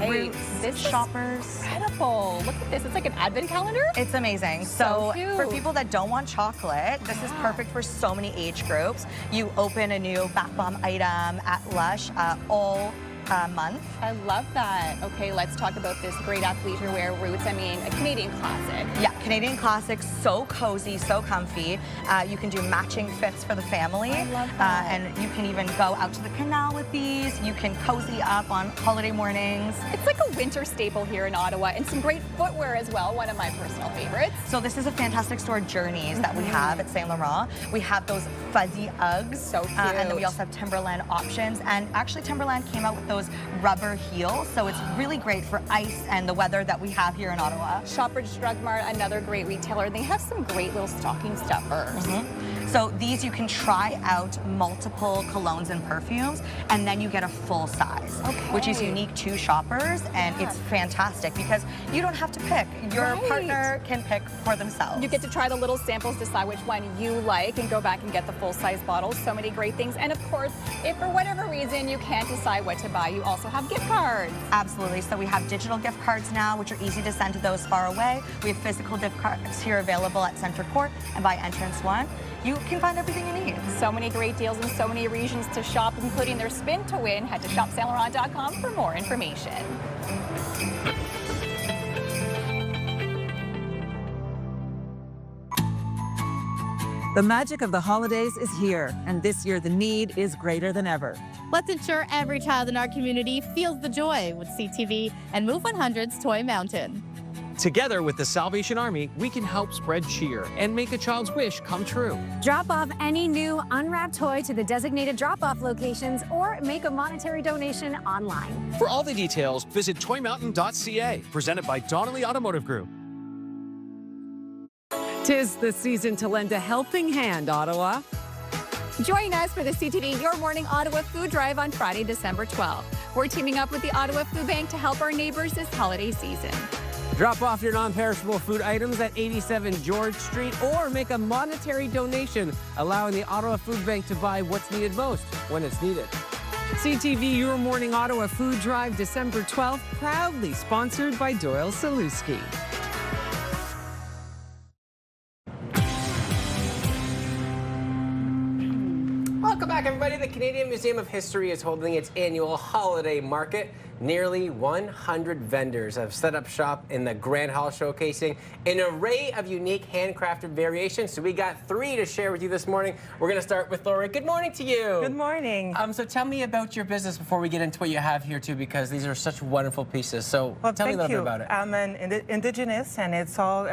Roots, this Shoppers. Is incredible. Look at this. It's like an advent calendar. It's amazing. So for people that don't want chocolate, this is perfect for so many age groups. You open a new bath bomb item at Lush all month. I love that. Okay, let's talk about this great athleisure wear, Roots. I mean, a Canadian classic. Yeah, Canadian classic, so cozy, so comfy. You can do matching fits for the family. I love that. And you can even go out to the canal with these. You can cozy up on holiday mornings. It's like a winter staple here in Ottawa, and some great footwear as well, one of my personal favorites. So this is a fantastic store, Journeys, that we have at Saint Laurent. We have those fuzzy Uggs. So cute. And then we also have Timberland options. And actually Timberland came out with those rubber heels, so it's really great for ice and the weather that we have here in Ottawa. Shoppers Drug Mart, another great retailer. They have some great little stocking stuffers. So these you can try out multiple colognes and perfumes, and then you get a full size, which is unique to shoppers, and it's fantastic because you don't have to pick. Your partner can pick for themselves. You get to try the little samples, decide which one you like, and go back and get the full-size bottles. So many great things. And of course, if for whatever reason you can't decide what to buy, you also have gift cards. Absolutely. So we have digital gift cards now, which are easy to send to those far away. We have physical gift cards here available at Centre Court and by Entrance 1. You can find everything you need. So many great deals and so many regions to shop, including their spin to win. Head to shopsaintlaurent.com for more information. The magic of the holidays is here, and this year the need is greater than ever. Let's ensure every child in our community feels the joy with CTV and Move 100's Toy Mountain. Together with the Salvation Army, we can help spread cheer and make a child's wish come true. Drop off any new unwrapped toy to the designated drop-off locations or make a monetary donation online. For all the details, visit toymountain.ca, presented by Donnelly Automotive Group. 'Tis the season to lend a helping hand, Ottawa. Join us for the CTV Your Morning Ottawa Food Drive on Friday, December 12th. We're teaming up with the Ottawa Food Bank to help our neighbors this holiday season. Drop off your non-perishable food items at 87 George Street or make a monetary donation, allowing the Ottawa Food Bank to buy what's needed most when it's needed. CTV Your Morning Ottawa Food Drive, December 12th, proudly sponsored by Doyle Saluski. Welcome back, everybody. The Canadian Museum of History is holding its annual holiday market. Nearly 100 vendors have set up shop in the Grand Hall, showcasing an array of unique handcrafted variations. So we got 3 to share with you this morning. We're going to start with Laura. Good morning to you. Good morning. So tell me about your business before we get into what you have here too, because these are such wonderful pieces. So tell me a little bit about it. I'm an indigenous, and it's all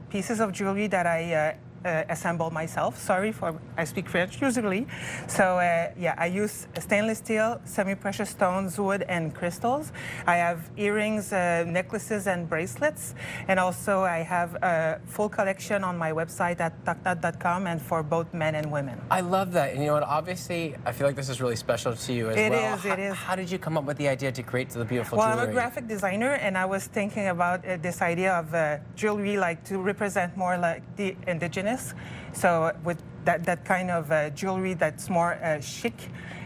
pieces of jewelry that I assemble myself. Sorry for I speak French usually. So yeah, I use stainless steel, semi-precious stones, wood, and crystals. I have earrings, necklaces, and bracelets, and also I have a full collection on my website at taknat.com, and for both men and women. I love that, and you know what? Obviously, I feel like this is really special to you as well. It is. How did you come up with the idea to create the beautiful jewelry? jewelry? I'm a graphic designer, and I was thinking about this idea of jewelry like to represent more like the indigenous. So with that kind of jewelry that's more chic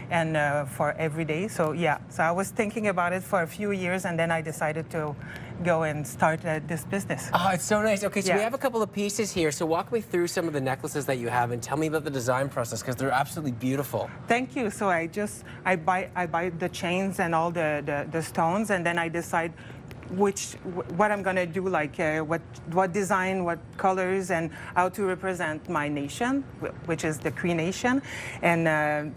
and for every day. So yeah, so I was thinking about it for a few years, and then I decided to go and start this business. Oh, it's so nice. Okay, so yeah. We have a couple of pieces here. So walk me through some of the necklaces that you have and tell me about the design process, because they're absolutely beautiful. Thank you. So I buy the chains and all the stones, and then I decide what I'm gonna do, like what design, what colors, and how to represent my nation, which is the Cree Nation. And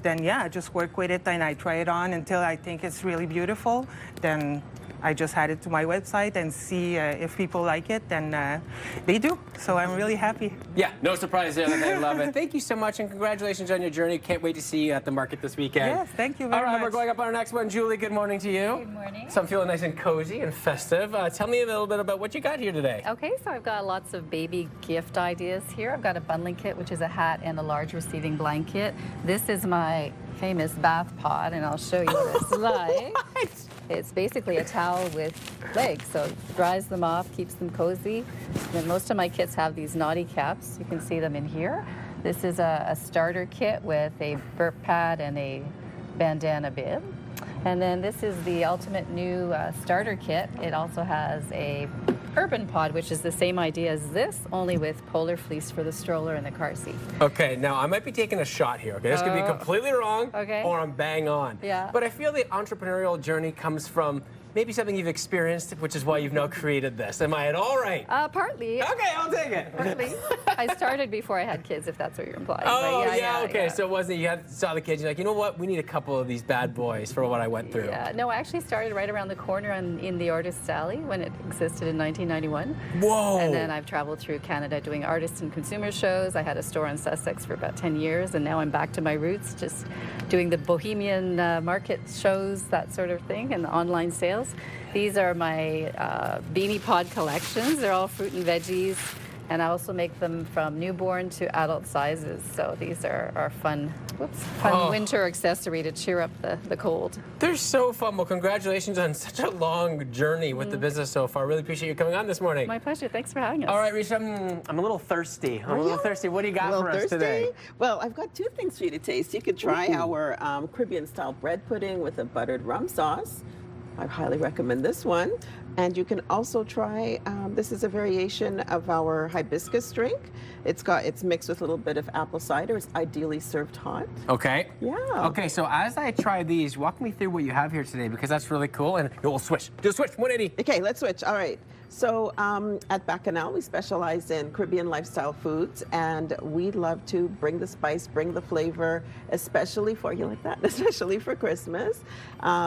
then yeah, I just work with it and I try it on until I think it's really beautiful. Then I just add it to my website and see if people like it, and they do. So I'm really happy. Yeah, no surprise there that they love it. Thank you so much, and congratulations on your journey. Can't wait to see you at the market this weekend. Yes, thank you very much. All right, we're going up on our next one. Julie, good morning to you. Good morning. So I'm feeling nice and cozy and festive. Tell me a little bit about what you got here today. Okay, so I've got lots of baby gift ideas here. I've got a bundling kit, which is a hat and a large receiving blanket. This is my famous bath pod, and I'll show you what it's like. It's basically a towel with legs, so it dries them off, keeps them cozy. And most of my kits have these naughty caps. You can see them in here. This is a starter kit with a burp pad and a bandana bib. And then this is the ultimate new starter kit. It also has a urban pod, which is the same idea as this, only with polar fleece for the stroller and the car seat. Okay, now I might be taking a shot here, okay? This could be completely wrong, or I'm bang on. Yeah. But I feel the entrepreneurial journey comes from maybe something you've experienced, which is why you've now created this. Am I at all right? Partly. Okay, I'll take it. Partly. I started before I had kids, if that's what you're implying. Oh, but yeah, okay. So it wasn't, you saw the kids, you're like, you know what, we need a couple of these bad boys for what I went through. Yeah, no, I actually started right around the corner in the Artists Alley when it existed in 1991. Whoa. And then I've traveled through Canada doing artist and consumer shows. I had a store in Sussex for about 10 years, and now I'm back to my roots, just doing the bohemian market shows, that sort of thing, and the online sales. These are my beanie pod collections. They're all fruit and veggies, and I also make them from newborn to adult sizes. So these are fun winter accessory to cheer up the cold. They're so fun. Well, congratulations on such a long journey with the business so far. Really appreciate you coming on this morning. My pleasure. Thanks for having us. All right, Risha, I'm a little thirsty. I'm a little thirsty. What do you got for us today? Well, I've got 2 things for you to taste. You could try our Caribbean-style bread pudding with a buttered rum sauce. I highly recommend this one. And you can also try, this is a variation of our hibiscus drink. It's mixed with a little bit of apple cider. It's ideally served hot. Okay. Yeah. Okay, so as I try these, walk me through what you have here today, because that's really cool. And we'll switch. Do a switch, 180. Okay, let's switch. All right. So at Bacchanal, we specialize in Caribbean lifestyle foods, and we love to bring the spice, bring the flavor, especially for, you like that? Especially for Christmas.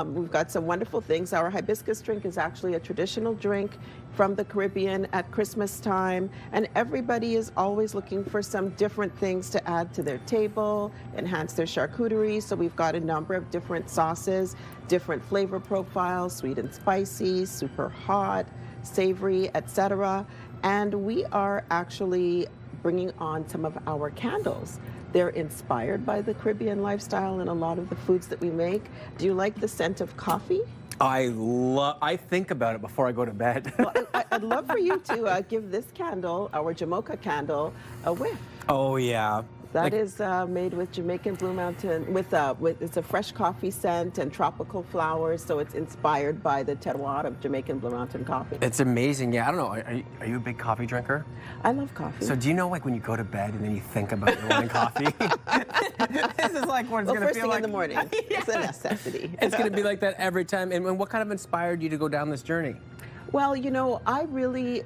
We've got some wonderful things. Our hibiscus drink is actually a traditional drink from the Caribbean at Christmas time, and everybody is always looking for some different things to add to their table, enhance their charcuterie. So we've got a number of different sauces, different flavor profiles, sweet and spicy, super hot, savory, etc. And we are actually bringing on some of our candles. They're inspired by the Caribbean lifestyle and a lot of the foods that we make. Do you like the scent of coffee? I think about it before I go to bed. Well, I'd love for you to give this candle, our Jamaica candle, a whiff. Oh, yeah. That is made with Jamaican Blue Mountain, it's a fresh coffee scent and tropical flowers, so it's inspired by the terroir of Jamaican Blue Mountain coffee. It's amazing. Yeah, I don't know. Are you a big coffee drinker? I love coffee. So do you know, like, when you go to bed and then you think about your morning coffee? This is like what it's going to feel like. First thing in the morning. It's a necessity. It's going to be like that every time. And what kind of inspired you to go down this journey? Well, you know, I really...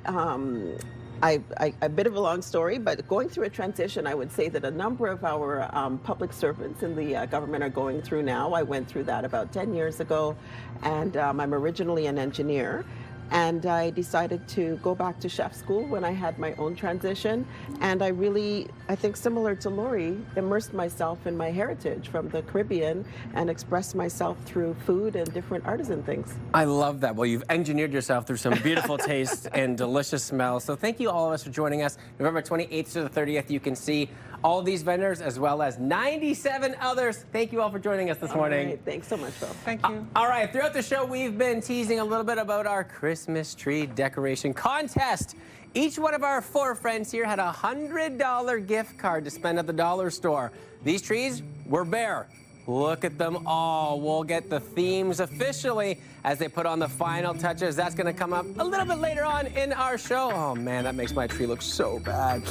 a bit of a long story, but going through a transition, I would say that a number of our public servants in the government are going through now. I went through that about 10 years ago, and I'm originally an engineer. And I decided to go back to chef school when I had my own transition. And I really, I think similar to Lori, immersed myself in my heritage from the Caribbean and expressed myself through food and different artisan things. I love that. Well, you've engineered yourself through some beautiful tastes and delicious smells. So thank you all of us for joining us. November 28th to the 30th, you can see all these vendors as well as 97 others. Thank you all for joining us this morning. Right. Thanks so much, Phil. Thank you. All right, throughout the show, we've been teasing a little bit about our Christmas tree decoration contest. Each one of our 4 friends here had a $100 gift card to spend at the dollar store. These trees were bare. Look at them all. We'll get the themes officially as they put on the final touches. That's going to come up a little bit later on in our show. Oh, man, that makes my tree look so bad.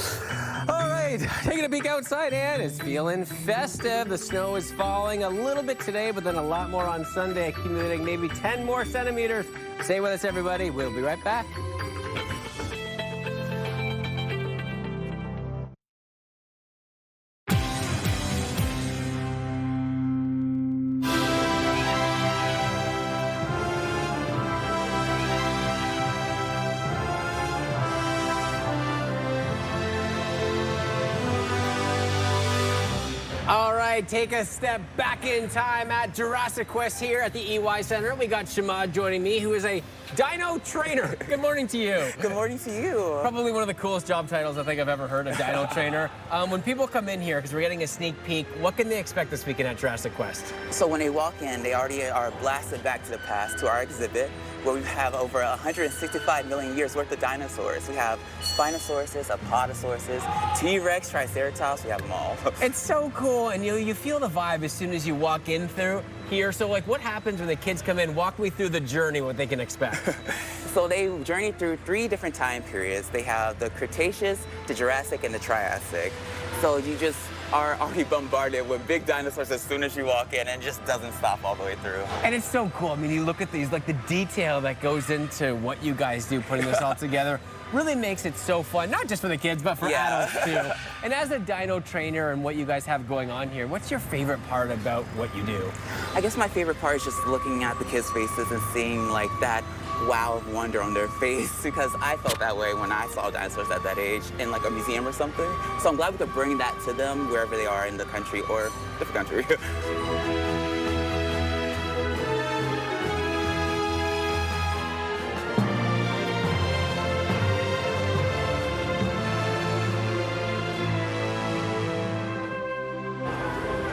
All right, taking a peek outside, and it's feeling festive. The snow is falling a little bit today, but then a lot more on Sunday, accumulating maybe 10 more centimeters. Stay with us, everybody. We'll be right back. Take a step back in time at Jurassic Quest here at the EY Center. We got Shamad joining me, who is a dino trainer. Good morning to you. Good morning to you. Probably one of the coolest job titles I think I've ever heard, a dino trainer. When people come in here, because we're getting a sneak peek, what can they expect this weekend at Jurassic Quest? So when they walk in, they already are blasted back to the past, to our exhibit, where we have over 165 million years worth of dinosaurs. We have Spinosauruses, Apatosauruses, T-Rex, Triceratops, we have them all. It's so cool, and you feel the vibe as soon as you walk in through here. So, like, what happens when the kids come in? Walk me through the journey, what they can expect. So they journey through 3 different time periods. They have the Cretaceous, the Jurassic, and the Triassic. So you just are already bombarded with big dinosaurs as soon as you walk in, and it just doesn't stop all the way through. And it's so cool. I mean, you look at these, like the detail that goes into what you guys do, putting this all together, really makes it so fun, not just for the kids, but for adults too. And as a dino trainer and what you guys have going on here, what's your favorite part about what you do? I guess my favorite part is just looking at the kids' faces and seeing like that wow of wonder on their face, because I felt that way when I saw dinosaurs at that age in like a museum or something. So I'm glad we could bring that to them wherever they are in the country or different country.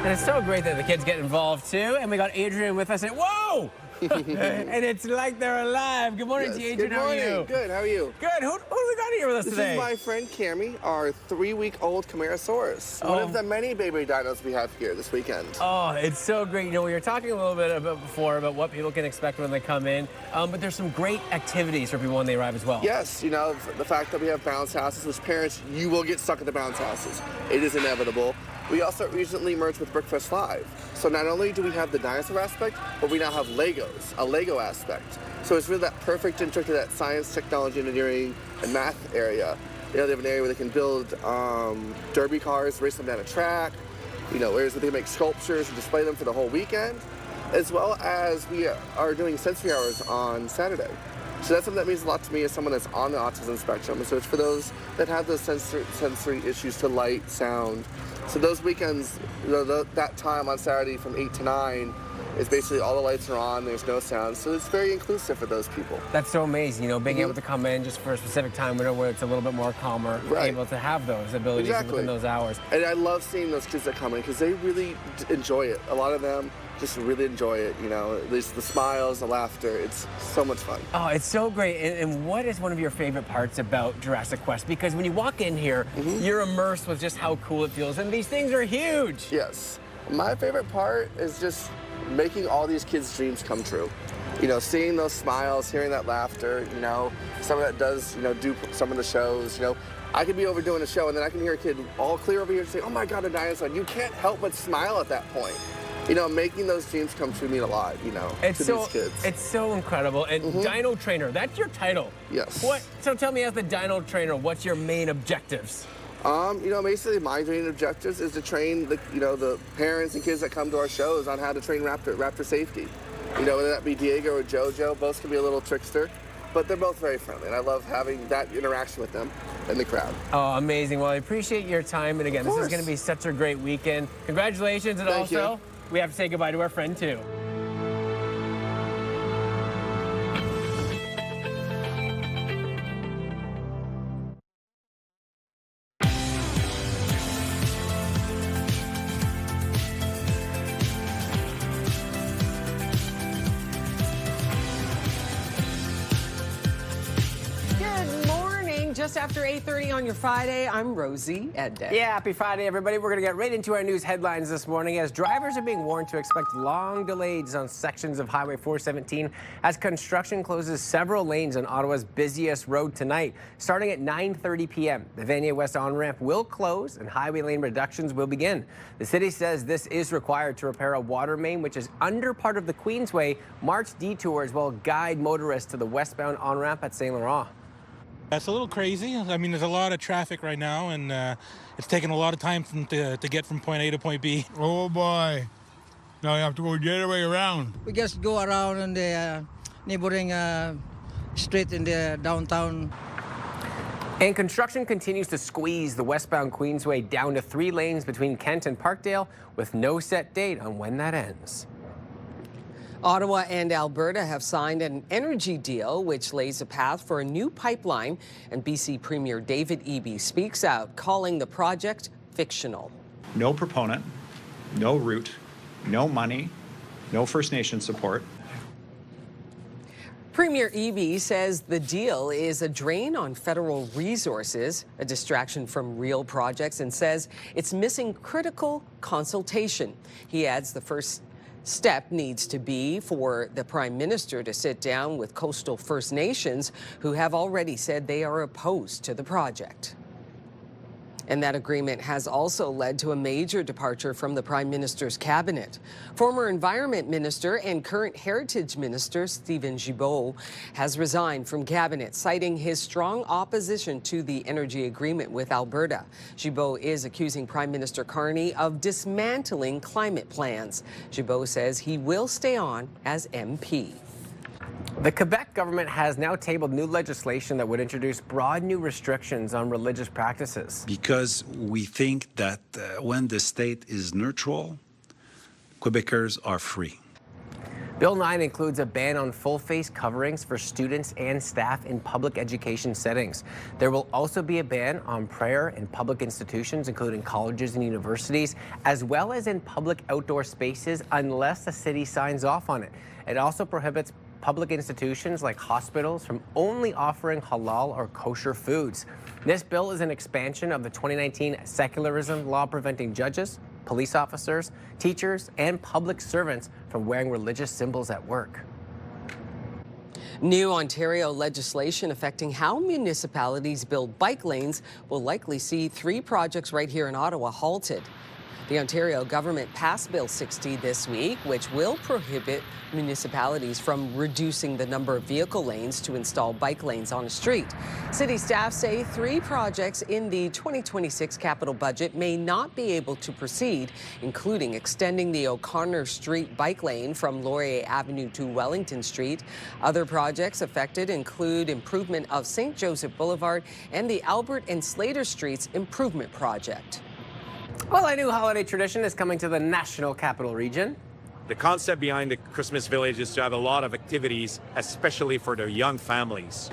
And it's so great that the kids get involved too. And we got Adrian with us. And whoa! And it's like they're alive. Good morning to you, Adrian. Good morning. How are you? Good. How are you? Good. Who do we got here with us today? This is my friend Cammy, our 3-week-old Camarasaurus. One of the many baby dinos we have here this weekend. Oh, it's so great. You know, we were talking a little bit about before about what people can expect when they come in, but there's some great activities for people when they arrive as well. Yes, you know, the fact that we have bounce houses, which parents, you will get stuck at the bounce houses. It is inevitable. We also recently merged with Brickfest Live. So not only do we have the dinosaur aspect, but we now have Legos, a Lego aspect. So it's really that perfect intro to that science, technology, engineering, and math area. You know, they have an area where they can build derby cars, race them down a track, you know, areas where they make sculptures and display them for the whole weekend, as well as we are doing sensory hours on Saturday. So that's something that means a lot to me as someone that's on the autism spectrum. So it's for those that have those sensory issues to light, sound. So those weekends, that time on Saturday from 8 to 9, It's basically all the lights are on, there's no sound, so it's very inclusive for those people. That's so amazing, you know, being able to come in just for a specific time where it's a little bit more calmer, able to have those abilities within those hours. And I love seeing those kids that come in because they really enjoy it. A lot of them just really enjoy it, you know, the smiles, the laughter. It's so much fun. Oh, it's so great. And what is one of your favorite parts about Jurassic Quest? Because when you walk in here, you're immersed with just how cool it feels. And these things are huge. Yes. My favorite part is just making all these kids' dreams come true. You know, seeing those smiles, hearing that laughter, you know, someone that does, you know, do some of the shows, you know. I could be over doing a show and then I can hear a kid all clear over here say, oh my God, a dinosaur. You can't help but smile at that point. You know, making those dreams come true mean a lot, you know, to these kids. It's so incredible. And Dino Trainer, that's your title. Yes. So tell me, as the Dino Trainer, what's your main objectives? You know, basically my main objectives is to train the, you know, the parents and kids that come to our shows on how to train raptor safety. You know, whether that be Diego or Jojo, both can be a little trickster, but they're both very friendly, and I love having that interaction with them and the crowd. Oh, amazing. Well, I appreciate your time, and again, this is going to be such a great weekend. Congratulations, and Thank you. We have to say goodbye to our friend, too. Just after 8:30 on your Friday, I'm Rosie Edden. Yeah, happy Friday, everybody. We're going to get right into our news headlines this morning as drivers are being warned to expect long delays on sections of Highway 417 as construction closes several lanes on Ottawa's busiest road tonight. Starting at 9:30 p.m., the Vanier West on-ramp will close and highway lane reductions will begin. The city says this is required to repair a water main, which is under part of the Queensway. March detours will guide motorists to the westbound on-ramp at St. Laurent. That's a little crazy. I mean, there's a lot of traffic right now, and it's taking a lot of time to get from point A to point B. Oh, boy. Now you have to go the other way around. We just go around in the neighboring street in the downtown. And construction continues to squeeze the westbound Queensway down to 3 lanes between Kent and Parkdale with no set date on when that ends. Ottawa and Alberta have signed an energy deal which lays a path for a new pipeline, and BC Premier David Eby speaks out, calling the project fictional. No proponent, no route, no money, no First Nation support. Premier Eby says the deal is a drain on federal resources, a distraction from real projects, and says it's missing critical consultation. He adds the first step needs to be for the Prime Minister to sit down with coastal First Nations who have already said they are opposed to the project. And that agreement has also led to a major departure from the Prime Minister's cabinet. Former Environment Minister and current Heritage Minister Steven Guilbeault has resigned from cabinet, citing his strong opposition to the energy agreement with Alberta. Guilbeault is accusing Prime Minister Carney of dismantling climate plans. Guilbeault says he will stay on as MP. The Quebec government has now tabled new legislation that would introduce broad new restrictions on religious practices. Because we think that when the state is neutral, Quebecers are free. Bill 9 includes a ban on full face coverings for students and staff in public education settings. There will also be a ban on prayer in public institutions, including colleges and universities, as well as in public outdoor spaces, unless the city signs off on it. It also prohibits public institutions like hospitals from only offering halal or kosher foods. This bill is an expansion of the 2019 secularism law preventing judges, police officers, teachers, and public servants from wearing religious symbols at work. New Ontario legislation affecting how municipalities build bike lanes will likely see 3 projects right here in Ottawa halted. The Ontario government passed Bill 60 this week, which will prohibit municipalities from reducing the number of vehicle lanes to install bike lanes on a street. City staff say 3 projects in the 2026 capital budget may not be able to proceed, including extending the O'Connor Street bike lane from Laurier Avenue to Wellington Street. Other projects affected include improvement of St. Joseph Boulevard and the Albert and Slater Streets Improvement Project. Well, a new holiday tradition is coming to the National Capital Region. The concept behind the Christmas Village is to have a lot of activities, especially for the young families.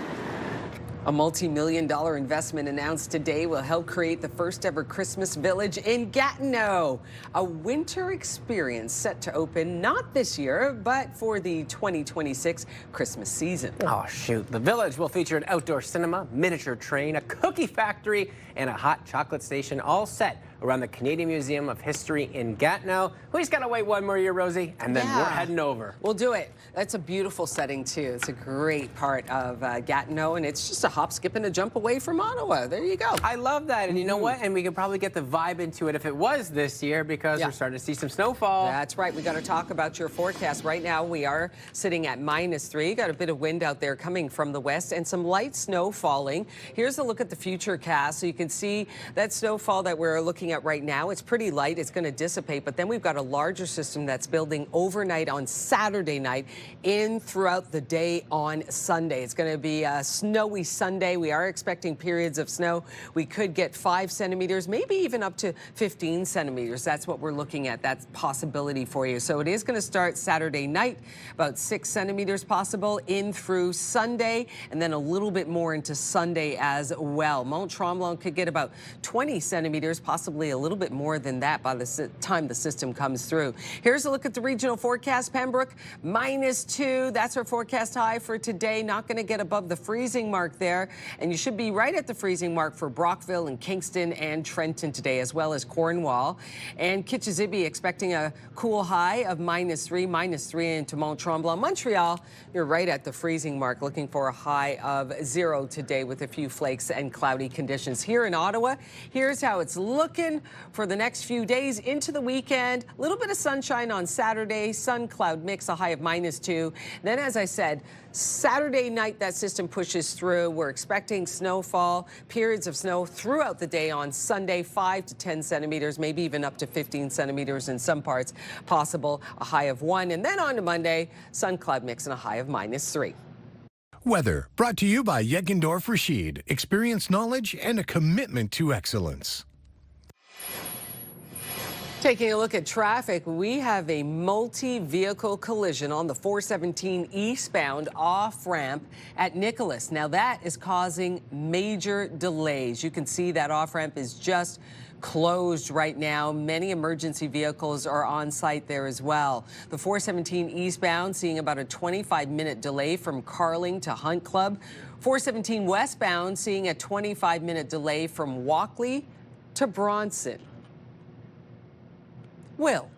A multi-million-dollar investment announced today will help create the first ever Christmas Village in Gatineau. A winter experience set to open not this year, but for the 2026 Christmas season. Oh, shoot. The Village will feature an outdoor cinema, miniature train, a cookie factory, and a hot chocolate station, all set around the Canadian Museum of History in Gatineau. We just got to wait one more year, Rosie, and then we're heading over. We'll do it. That's a beautiful setting, too. It's a great part of Gatineau, and it's just a hop, skip, and a jump away from Ottawa. There you go. I love that. And you know what? And we could probably get the vibe into it if it was this year, because we're starting to see some snowfall. That's right. We got to talk about your forecast. Right now, we are sitting at -3. Got a bit of wind out there coming from the west and some light snow falling. Here's a look at the future cast. So you can see that snowfall that we're looking at right now. It's pretty light. It's going to dissipate. But then we've got a larger system that's building overnight on Saturday night in throughout the day on Sunday. It's going to be a snowy Sunday. We are expecting periods of snow. We could get 5 centimeters, maybe even up to 15 centimeters. That's what we're looking at. That's possibility for you. So it is going to start Saturday night, about 6 centimeters possible in through Sunday, and then a little bit more into Sunday as well. Mont Tremblant could get about 20 centimeters, possibly a little bit more than that by the time the system comes through. Here's a look at the regional forecast. Pembroke, -2. That's our forecast high for today. Not going to get above the freezing mark there. And you should be right at the freezing mark for Brockville and Kingston and Trenton today, as well as Cornwall. And Kitchissippi expecting a cool high of -3, -3 into Mont Tremblant. Montreal, you're right at the freezing mark, looking for a high of 0 today with a few flakes and cloudy conditions. Here in Ottawa, here's how it's looking for the next few days into the weekend. A little bit of sunshine on Saturday, sun cloud mix, a high of -2. Then, as I said, Saturday night, that system pushes through. We're expecting snowfall, periods of snow throughout the day on Sunday, 5 to 10 centimeters, maybe even up to 15 centimeters in some parts possible, a high of 1. And then on to Monday, sun cloud mix and a high of -3. Weather brought to you by Yeckendorf Rashid. Experience, knowledge, and a commitment to excellence. Taking a look at traffic, we have a multi-vehicle collision on the 417 eastbound off-ramp at Nicholas. Now that is causing major delays. You can see that off-ramp is just closed right now. Many emergency vehicles are on site there as well. The 417 eastbound seeing about a 25-minute delay from Carling to Hunt Club. 417 westbound seeing a 25-minute delay from Walkley to Bronson. Will.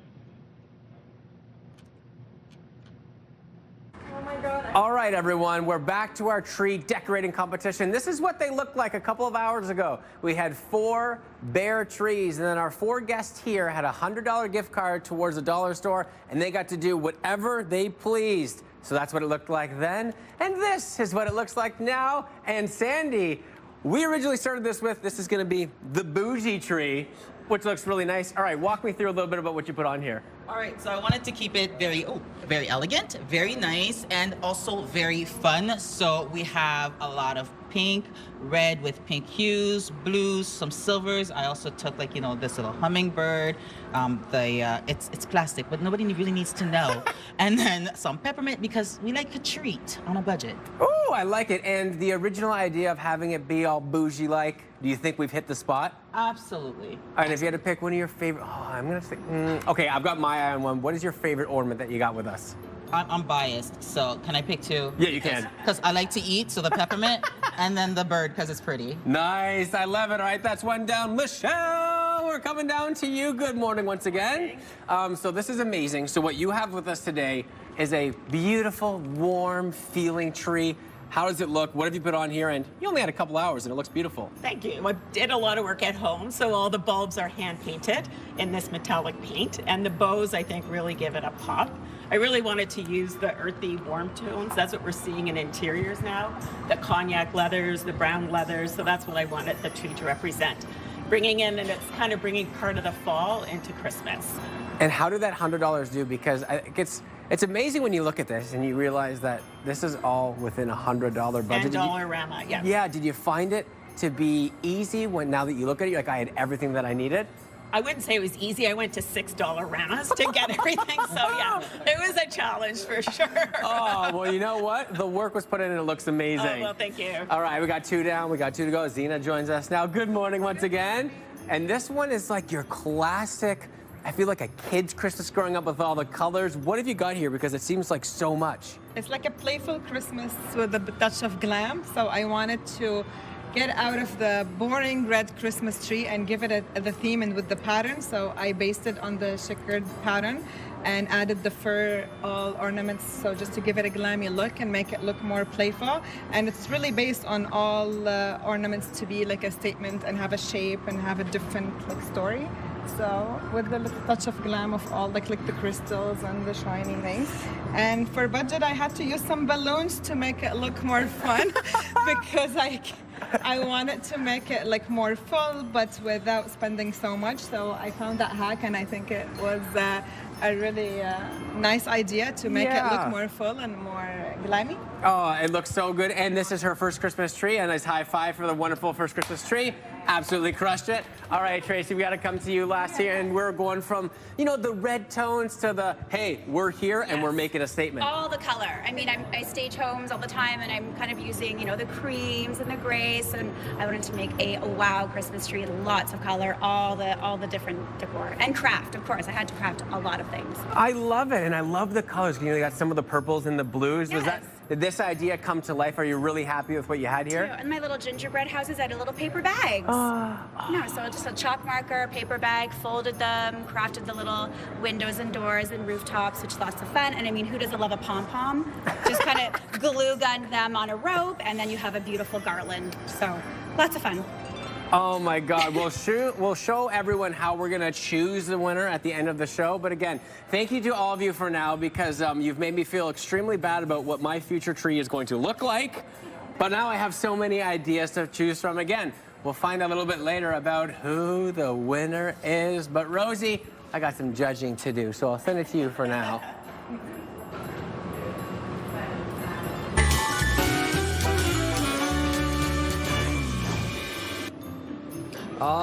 All right, everyone, we're back to our tree decorating competition. This is what they looked like a couple of hours ago. We had 4 bare trees, and then our 4 guests here had a $100 gift card towards a dollar store, and they got to do whatever they pleased. So that's what it looked like then, and this is what it looks like now. And Sandy, we originally started this with, this is going to be the bougie tree, which looks really nice. All right, walk me through a little bit about what you put on here. All right, so I wanted to keep it very elegant, very nice, and also very fun. So we have a lot of pink, red with pink hues, blues, some silvers. I also took this little hummingbird. It's plastic, but nobody really needs to know. And then some peppermint because we like a treat on a budget. Oh, I like it. And the original idea of having it be all bougie-like, do you think we've hit the spot? Absolutely. All right, if you had to pick one of your favorite, I'm gonna say, okay, I've got my eye on one. What is your favorite ornament that you got with us? I'm biased, so can I pick 2? Yeah, you can. Because I like to eat, so the peppermint, and then the bird because it's pretty. Nice, I love it. All right, that's one down. Michelle, we're coming down to you. Good morning once again. So this is amazing. So what you have with us today is a beautiful, warm feeling tree. How does it look? What have you put on here? And you only had a couple hours and it looks beautiful. Thank you. I did a lot of work at home, so all the bulbs are hand painted in this metallic paint, and the bows, I think, really give it a pop. I really wanted to use the earthy, warm tones. That's what we're seeing in interiors now. The cognac leathers, the brown leathers, so that's what I wanted the tree to represent. Bringing in, and it's kind of bringing part of the fall into Christmas. And how did that $100 do? Because it's amazing when you look at this and you realize that this is all within a $100 budget. And Dollarama, yes. Yeah, did you find it to be easy now that you look at it? Like, I had everything that I needed? I wouldn't say it was easy. I went to $6 rounds to get everything. So yeah, it was a challenge for sure. Oh, well, you know what? The work was put in and it looks amazing. Oh, well, thank you. All right, we got 2 down. We got 2 to go. Zena joins us now. Good morning once again. And this one is like your classic, I feel like a kid's Christmas growing up with all the colors. What have you got here? Because it seems like so much. It's like a playful Christmas with a touch of glam. So I wanted to get out of the boring red Christmas tree and give it the theme and with the pattern. So I based it on the checkered pattern and added the fur all ornaments, so just to give it a glammy look and make it look more playful. And it's really based on all ornaments to be like a statement and have a shape and have a different like story. So with the little touch of glam of all like the crystals and the shiny things. And for budget, I had to use some balloons to make it look more fun because I wanted to make it like more full, but without spending so much. So I found that hack, and I think it was a really nice idea to make it look more full and more glammy. Oh, it looks so good. And this is her first Christmas tree. A nice high five for the wonderful first Christmas tree. Absolutely crushed it. All right, Tracy, we got to come to you last here. And we're going from, you know, the red tones to the, hey, we're here and we're making a statement. All the color. I mean, I stage homes all the time, and I'm kind of using, you know, the creams and the grays. And I wanted to make a wow Christmas tree. Lots of color, all the different decor. And craft, of course. I had to craft a lot of things. I love it, and I love the colors. You know, you got some of the purples and the blues. Yes. Did this idea come to life? Are you really happy with what you had here? And my little gingerbread houses, I had little paper bags. No, so just a chalk marker, paper bag, folded them, crafted the little windows and doors and rooftops, which is lots of fun. And I mean, who doesn't love a pom-pom? Just kind of glue gun them on a rope, and then you have a beautiful garland. So lots of fun. Oh my God, we'll show everyone how we're gonna choose the winner at the end of the show. But again, thank you to all of you for now, because you've made me feel extremely bad about what my future tree is going to look like. But now I have so many ideas to choose from. Again, we'll find out a little bit later about who the winner is. But Rosie, I got some judging to do, so I'll send it to you for now.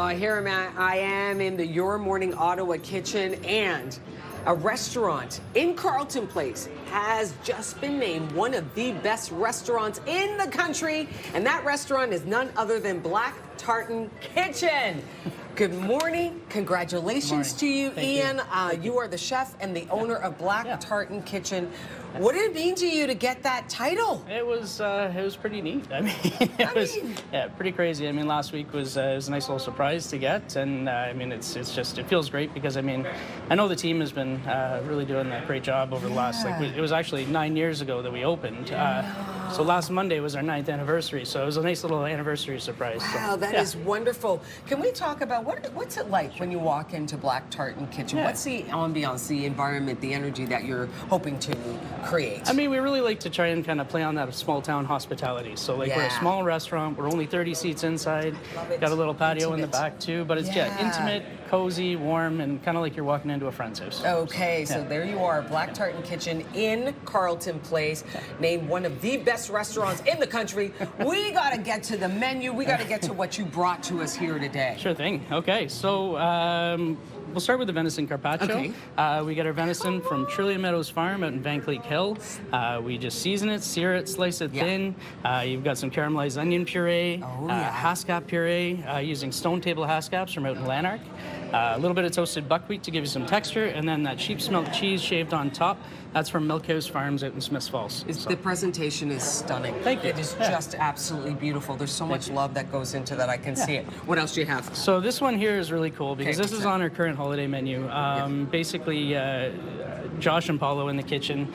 Here I am in the Your Morning Ottawa kitchen, and a restaurant in Carleton Place has just been named one of the best restaurants in the country, and that restaurant is none other than Black Tartan Kitchen. Good morning. Congratulations to you, Ian. You are the chef and the owner of Black Tartan Kitchen. What did it mean to you to get that title? It was pretty neat. I mean, it was pretty crazy. I mean, last week was a nice little surprise to get, and I mean, it feels great because I mean, I know the team has been really doing a great job over the last it was actually 9 years ago that we opened. So last Monday was our 9th anniversary, so it was a nice little anniversary surprise. Wow, that is wonderful. Can we talk about what's it like when you walk into Black Tartan Kitchen? What's the ambiance, the environment, the energy that you're hoping to create? I mean, we really like to try and kind of play on that small town hospitality. So like we're a small restaurant, we're only 30 seats inside, got a little patio in the back too, but it's intimate, cozy, warm, and kind of like you're walking into a friend's house. Okay, so there you are, Black Tartan Kitchen in Carleton Place, named one of the best restaurants in the country. We got to get to the menu. We got to get to what you brought to us here today. Sure thing. Okay, so we'll start with the venison carpaccio. Okay. We get our venison from Trillium Meadows Farm out in Van Cleek Hill. We just season it, sear it, slice it thin. You've got some caramelized onion puree, Haskap puree, using stone table Haskaps from out in Lanark. A little bit of toasted buckwheat to give you some texture, and then that sheep smelt cheese shaved on top. That's from Milk House Farms out in Smiths Falls. The presentation is stunning. Thank you. It is just absolutely beautiful. There's so much love that goes into that. I can see it. What else do you have? So this one here is really cool because this is on our current holiday menu. Basically, Josh and Paulo in the kitchen,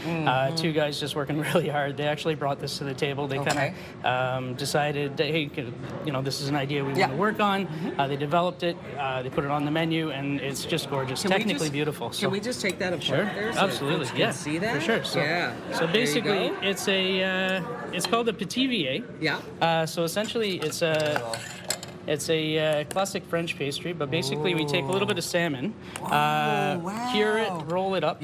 two guys just working really hard. They actually brought this to the table. They kind of decided, hey, you know, this is an idea we want to work on. They developed it. They put it on the menu, and it's just gorgeous. Technically beautiful. Can we just take that apart? Sure, there so absolutely. Yeah. See that? For sure. So, so basically, it's it's called a pétivier. Yeah. So essentially, it's a classic French pastry, but basically we take a little bit of salmon, cure it, roll it up,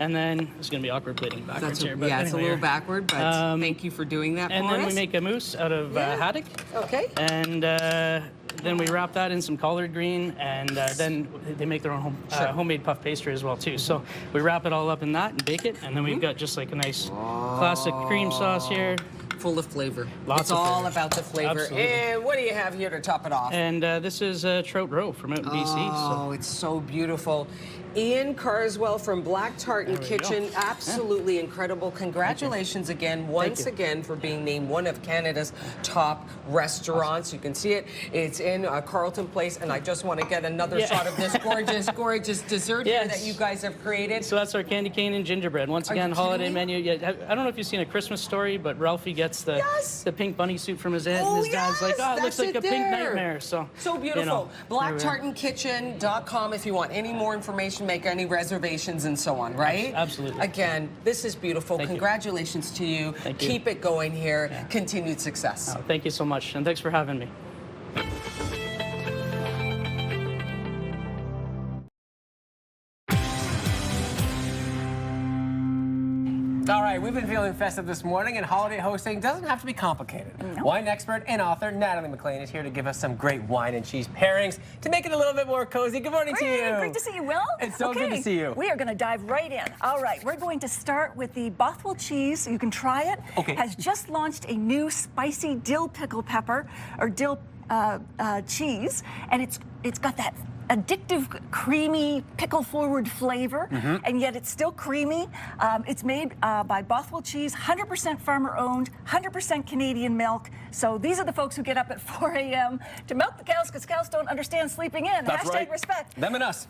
And then it's going to be awkward plating backwards here. But yeah, it's a little anyway, backward, but thank you for doing that and for then us. we make a mousse out of haddock. Okay. And then we wrap that in some collard green, and then they make their own homemade puff pastry as well too. So we wrap it all up in that and bake it, and then we've got just like a nice classic cream sauce here. Full of flavor. Lots it's of all flavor. about the flavor. Absolutely. And what do you have here to top it off? And this is trout roe from out in BC. Oh, it's so beautiful. Ian Carswell from Black Tartan Kitchen. Absolutely incredible. Congratulations again, once again, for being named one of Canada's top restaurants. You can see it. It's in Carleton Place, and I just want to get another shot of this gorgeous, gorgeous dessert here that you guys have created. So that's our candy cane and gingerbread. Once again, holiday menu. Yeah, I don't know if you've seen A Christmas Story, but Ralphie gets the pink bunny suit from his aunt, and his dad's like, oh, it looks like a pink nightmare. So beautiful. You know, BlackTartanKitchen.com if you want any more information, make any reservations and so on, right? Absolutely. Again, this is beautiful. Congratulations to you. Thank you. Keep it going here. Continued success. Oh, thank you so much, and thanks for having me. All right, we've been feeling festive this morning, and holiday hosting doesn't have to be complicated. Wine expert and author Natalie McLean is here to give us some great wine and cheese pairings to make it a little bit more cozy. Good morning to you. Great to see you, Will. It's so good to see you. We are going to dive right in. All right, we're going to start with the Bothwell cheese. You can try it. Okay. Has just launched a new spicy dill pickle pepper or dill cheese, and it's got that addictive, creamy, pickle-forward flavor, and yet it's still creamy. It's made by Bothwell Cheese, 100% farmer-owned, 100% Canadian milk. So these are the folks who get up at 4 a.m. to milk the cows because cows don't understand sleeping in. That's Hashtag right. respect. Them and us.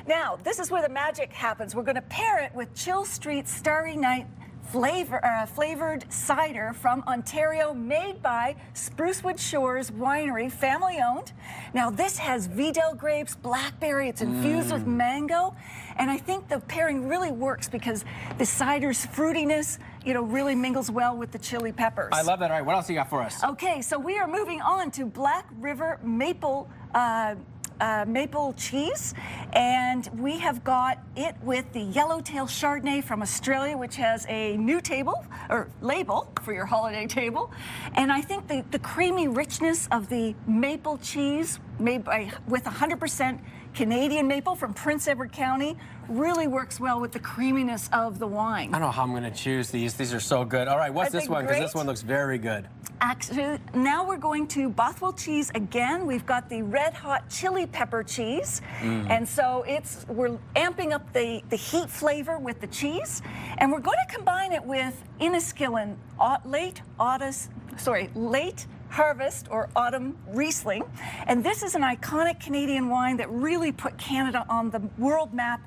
Now, this is where the magic happens. We're going to pair it with Chill Street Starry Night flavored cider from Ontario, made by Sprucewood Shores Winery, family owned. Now this has Vidal grapes, blackberry, it's infused with mango, and I think the pairing really works because the cider's fruitiness, really mingles well with the chili peppers. I love that. All right, what else you got for us? Okay, so we are moving on to Black River Maple cheese, and we have got it with the Yellowtail Chardonnay from Australia, which has a new label for your holiday table. And I think the creamy richness of the maple cheese made with 100% Canadian maple from Prince Edward County really works well with the creaminess of the wine. I don't know how I'm going to choose these. These are so good. All right, what's this one? Because this one looks very good. Actually, now we're going to Bothwell cheese again. We've got the red hot chili pepper cheese. And so we're amping up the heat flavor with the cheese. And we're going to combine it with Inniskillen late harvest or autumn Riesling. And this is an iconic Canadian wine that really put Canada on the world map.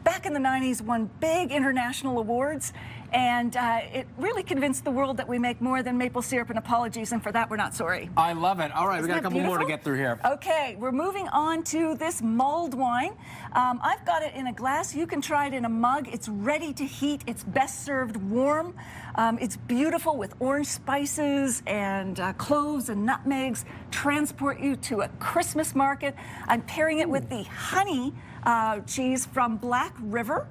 Back in the 90s, won big international awards, and it really convinced the world that we make more than maple syrup and apologies, and for that, we're not sorry. I love it. All right, we got a couple more to get through here. Okay, we're moving on to this mulled wine. I've got it in a glass. You can try it in a mug. It's ready to heat. It's best served warm. It's beautiful with orange spices and cloves and nutmegs. Transport you to a Christmas market. I'm pairing it with the honey cheese from Black River,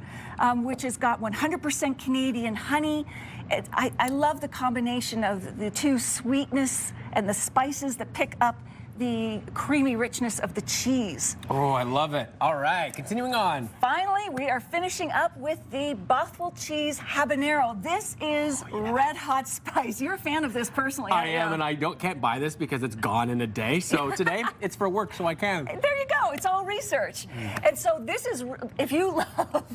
which has got 100% Canadian honey. I love the combination of the two sweetness and the spices that pick up the creamy richness of the cheese. Oh, I love it. All right, continuing on. Finally, we are finishing up with the Bothwell cheese habanero. This is red hot spice. You're a fan of this personally. I am, and I can't buy this because it's gone in a day. So today, it's for work, so I can. There you go. It's all research. And so this is, if you love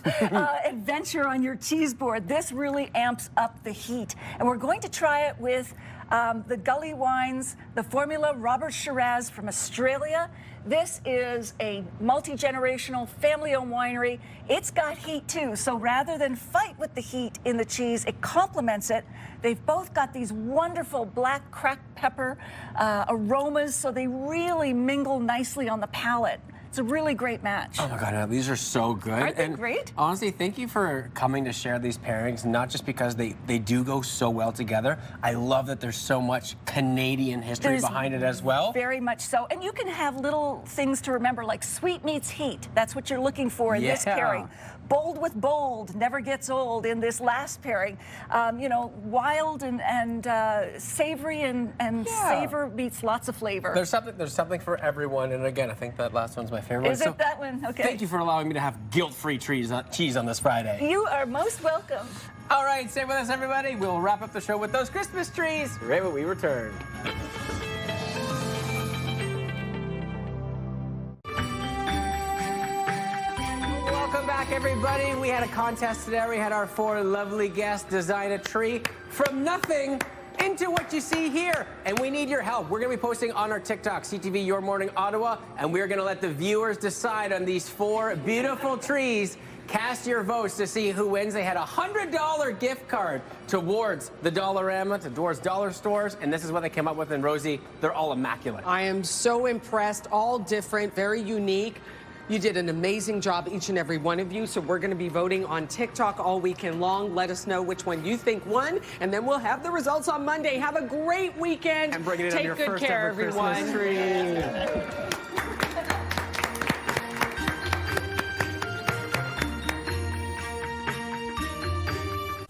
adventure on your cheese board, this really amps up the heat. And we're going to try it with the Gully Wines, the Formula Robert Shiraz from Australia. This is a multi-generational family-owned winery. It's got heat too, so rather than fight with the heat in the cheese, it complements it. They've both got these wonderful black cracked pepper aromas, so they really mingle nicely on the palate. It's a really great match. Oh my God, these are so good. Aren't they great? Honestly, thank you for coming to share these pairings, not just because they do go so well together. I love that there's so much Canadian history behind it as well. Very much so. And you can have little things to remember, like sweet meets heat. That's what you're looking for in this pairing. bold with bold never gets old in this last pairing. You know, wild and savory and savor meets lots of flavor. There's something for everyone, and again, I think that last one's my favorite. Is it that one? Okay. Thank you for allowing me to have guilt-free cheese on this Friday. You are most welcome. All right, stay with us, everybody. We'll wrap up the show with those Christmas trees right when we return. Welcome back, everybody. We had a contest today. We had our 4 lovely guests design a tree from nothing into what you see here, and we need your help. We're going to be posting on our TikTok, CTV Your Morning Ottawa, and we're going to let the viewers decide on these 4 beautiful trees. Cast your votes to see who wins. They had a $100 gift card towards the Dollarama, towards dollar stores, and this is what they came up with. And Rosie, they're all immaculate. I am so impressed, all different, very unique. You did an amazing job, each and every one of you. So we're going to be voting on TikTok all weekend long. Let us know which one you think won, and then we'll have the results on Monday. Have a great weekend. And bring it in on Take your good first care, ever everyone. Christmas tree.